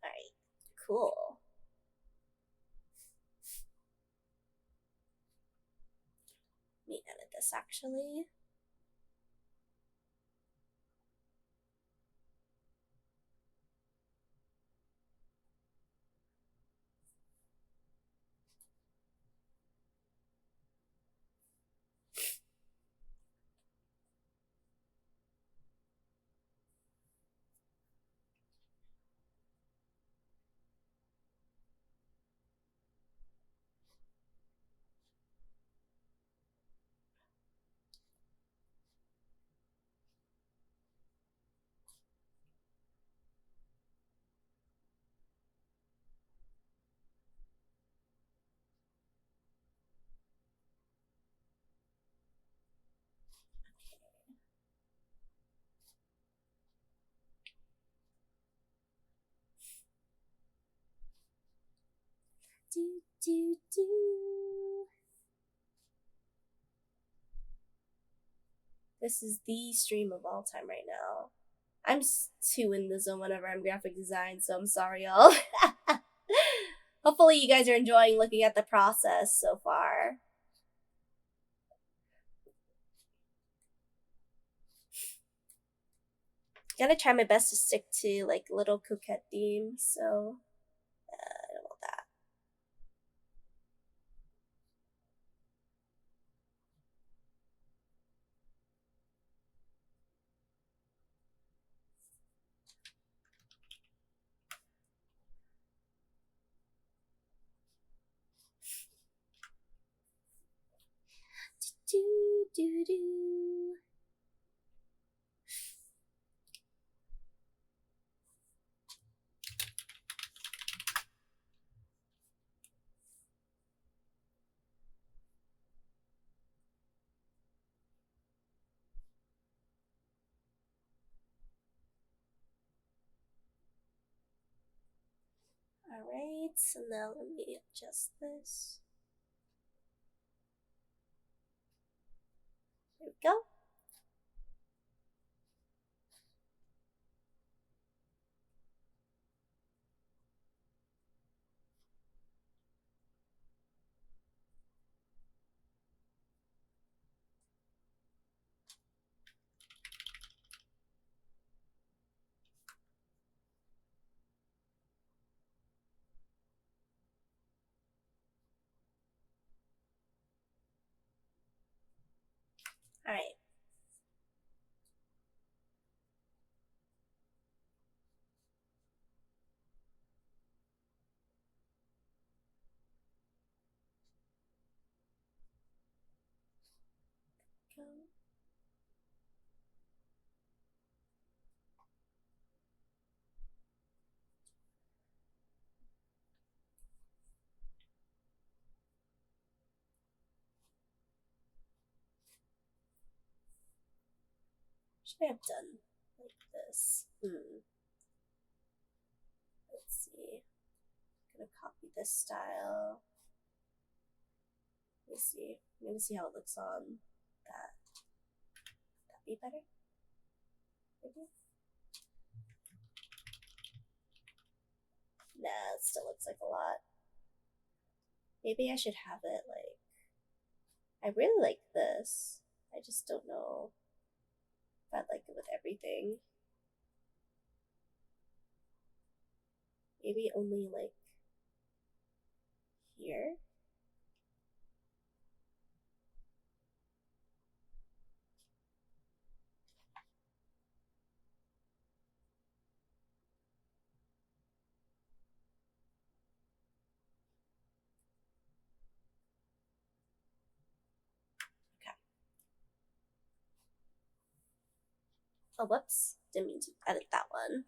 Alright, cool. Let me edit this actually. This is the stream of all time right now. I'm too in the zone whenever I'm graphic design, so I'm sorry, y'all. Hopefully you guys are enjoying looking at the process so far. Gonna try my best to stick to like little Coquette themes, so I don't want that. Do do do. Alright, so now let me adjust this. There we go. Alright. Go. should I have done like this? Let's see. I'm gonna copy this style. Let me see. I'm gonna see how it looks on that. That'd be better. Maybe. Nah, it still looks like a lot. Maybe I should have it like. I really like this. I just don't know if I'd like it with everything. Maybe only like here. Okay. Oh, whoops. Didn't mean to edit that one.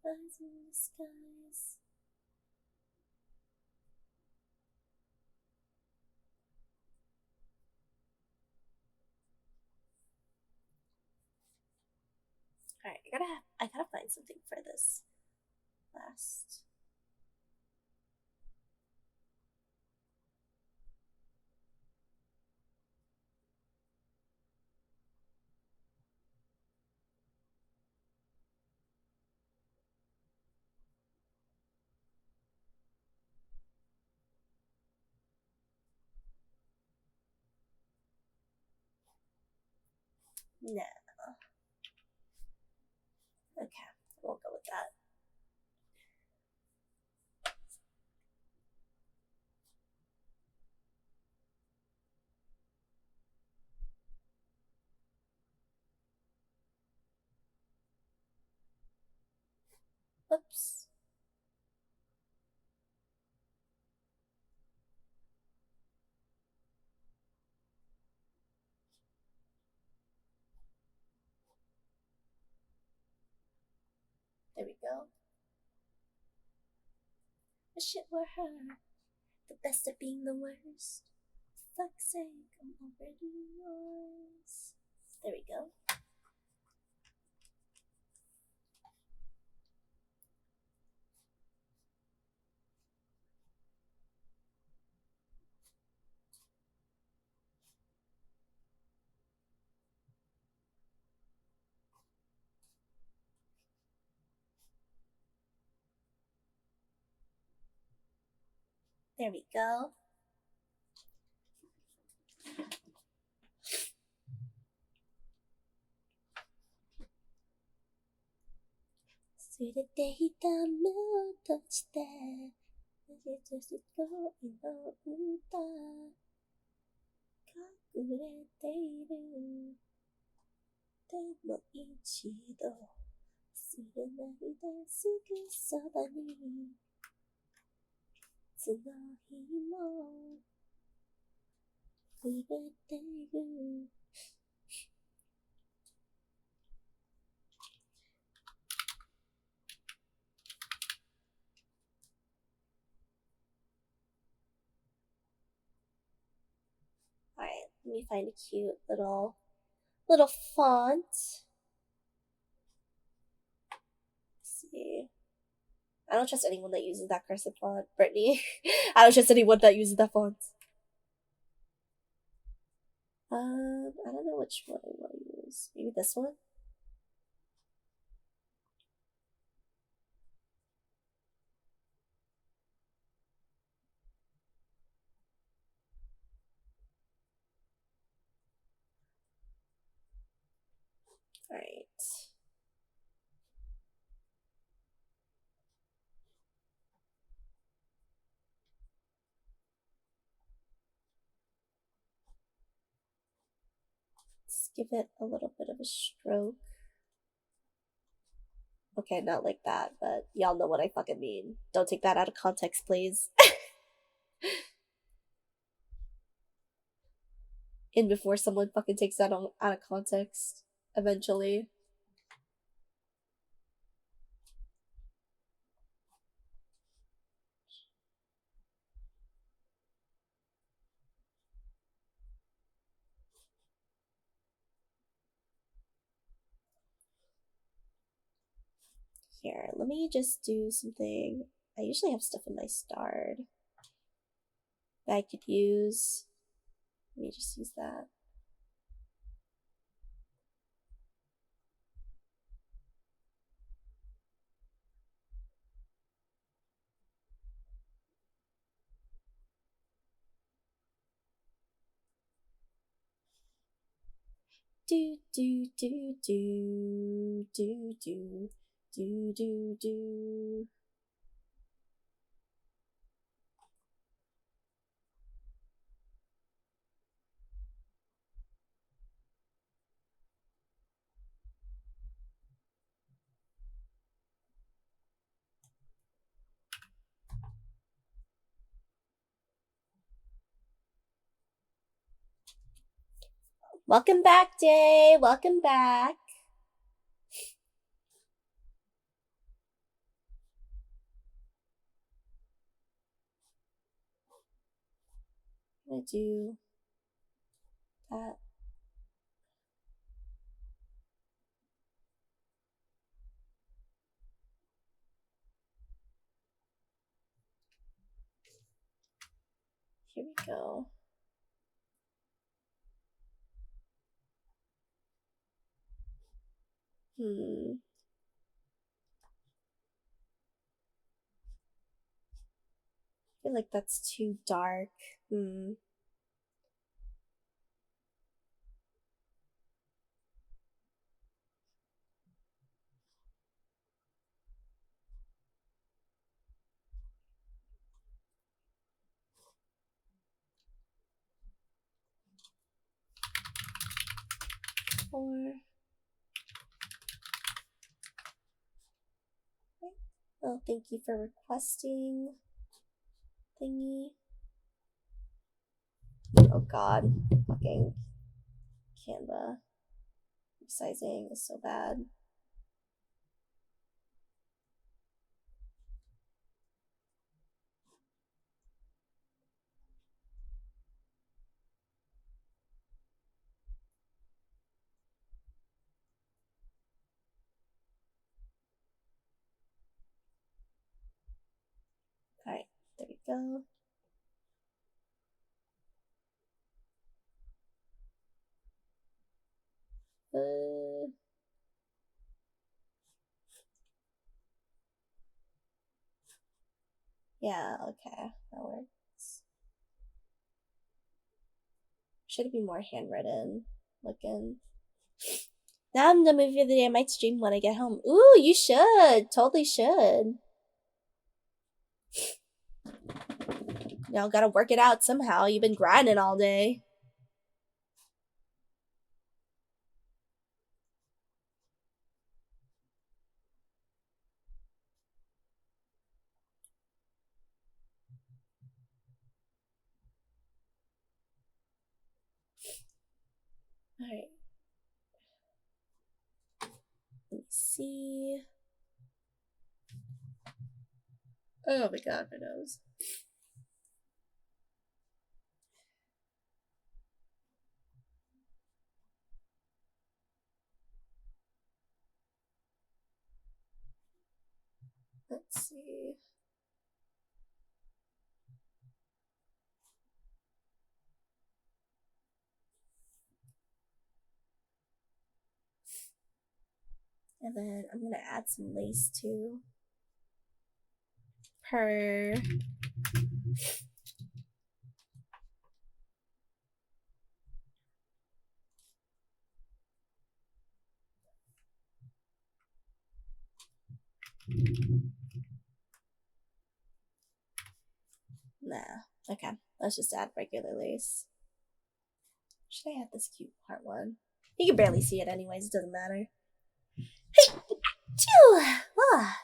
Eyes in the skies. Alright, I gotta find something for this last. No. Okay, I won't go with that. Oops. There we go. Wish it were her. The best at being the worst. For fuck's sake, I'm already yours. There we go. There we go. So the day he done no touch that. Just go in the uta. 隠れている。でも一度忘れないですぐそばに。いつの日も触れている。Alright, let me find a cute little font. Let's see. I don't trust anyone that uses that cursive font, Brittany. I don't trust anyone that uses that font. I don't know which one I want to use. Maybe this one? Alright. Let's give it a little bit of a stroke. Okay, not like that, but y'all know what I fucking mean. Don't take that out of context, please. in before someone fucking takes that out of context eventually. Here, let me just do something. I usually have stuff in my starred that I could use. Let me just use that. Do do do do do do do do do. Welcome back, Day. Welcome back. I'm gonna do that. Here we go. I feel like that's too dark. Or oh, thank you for requesting thingy. Oh god, fucking Canva resizing is so bad. Alright, there we go. Yeah, okay, that works. Should it be more handwritten looking? Now I'm the movie of the day. I might stream when I get home. Ooh, you should. Totally should. Y'all gotta work it out somehow. You've been grinding all day. Alright. Let me see. Oh my god, my nose. Let's see. And then I'm gonna add some lace too. Per. Nah. Okay. Let's just add regular lace. Should I add this cute heart one? You can barely see it anyways, it doesn't matter. Hey! Phew! Ah.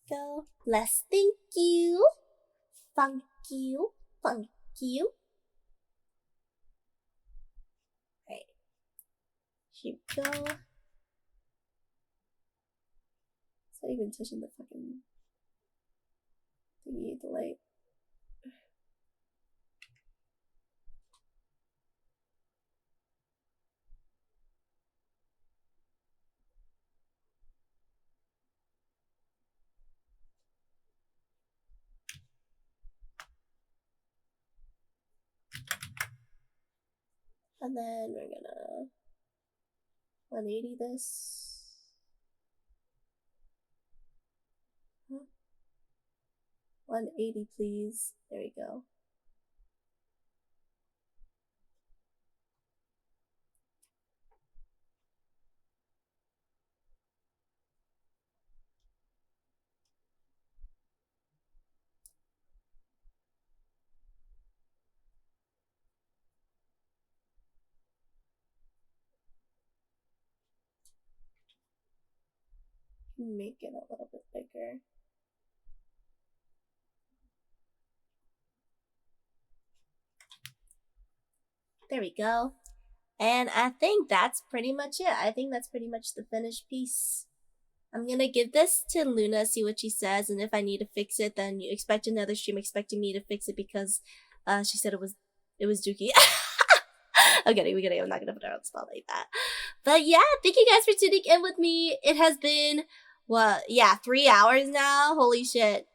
go. Less thank you. Thank you. Thank you. Right. Here we go. It's not even touching the fucking thingy, the light. And then we're gonna 180 this. Huh? 180 please. There we go. Make it a little bit bigger. There we go. And I think that's pretty much it. I think that's pretty much the finished piece. I'm gonna give this to Luna, see what she says, and if I need to fix it, then you expect another stream expecting me to fix it because she said it was Dookie. I'm kidding, I'm not gonna put her on the spot like that. But yeah, thank you guys for tuning in with me. It has been, 3 hours now? Holy shit.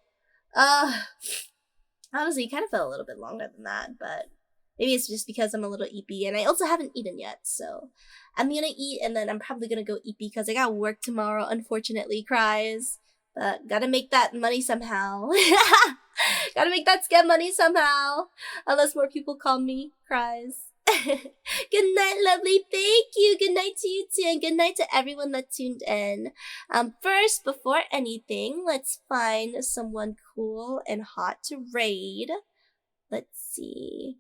Honestly, it kind of felt a little bit longer than that, but maybe it's just because I'm a little eepy, and I also haven't eaten yet, so I'm gonna eat, and then I'm probably gonna go eat because I got work tomorrow, unfortunately, cries. But gotta make that money somehow. Gotta make that scam money somehow. Unless more people call me, cries. Good night, lovely. Thank you. Good night to you too, and good night to everyone that tuned in. First, before anything, let's find someone cool and hot to raid. Let's see.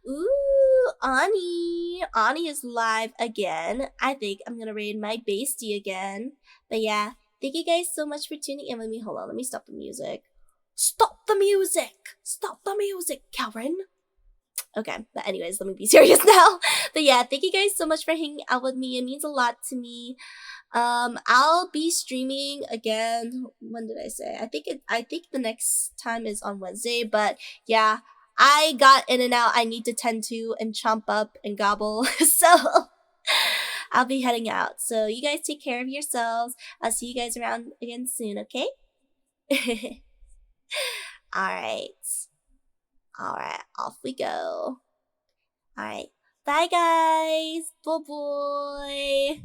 Ooh, Ani. Ani is live again. I think I'm gonna raid my bestie again. But yeah, thank you guys so much for tuning in with me. Hold on, let me stop the music. Stop the music! Stop the music, Karen! Okay, but anyways, let me be serious now. But yeah, thank you guys so much for hanging out with me. It means a lot to me. I'll be streaming again. When did I say? I think the next time is on Wednesday, but yeah, I got in and out I need to tend to and chomp up and gobble. So I'll be heading out. So you guys take care of yourselves. I'll see you guys around again soon, okay? Alright. Alright, off we go. Alright. Bye guys. Bye boy.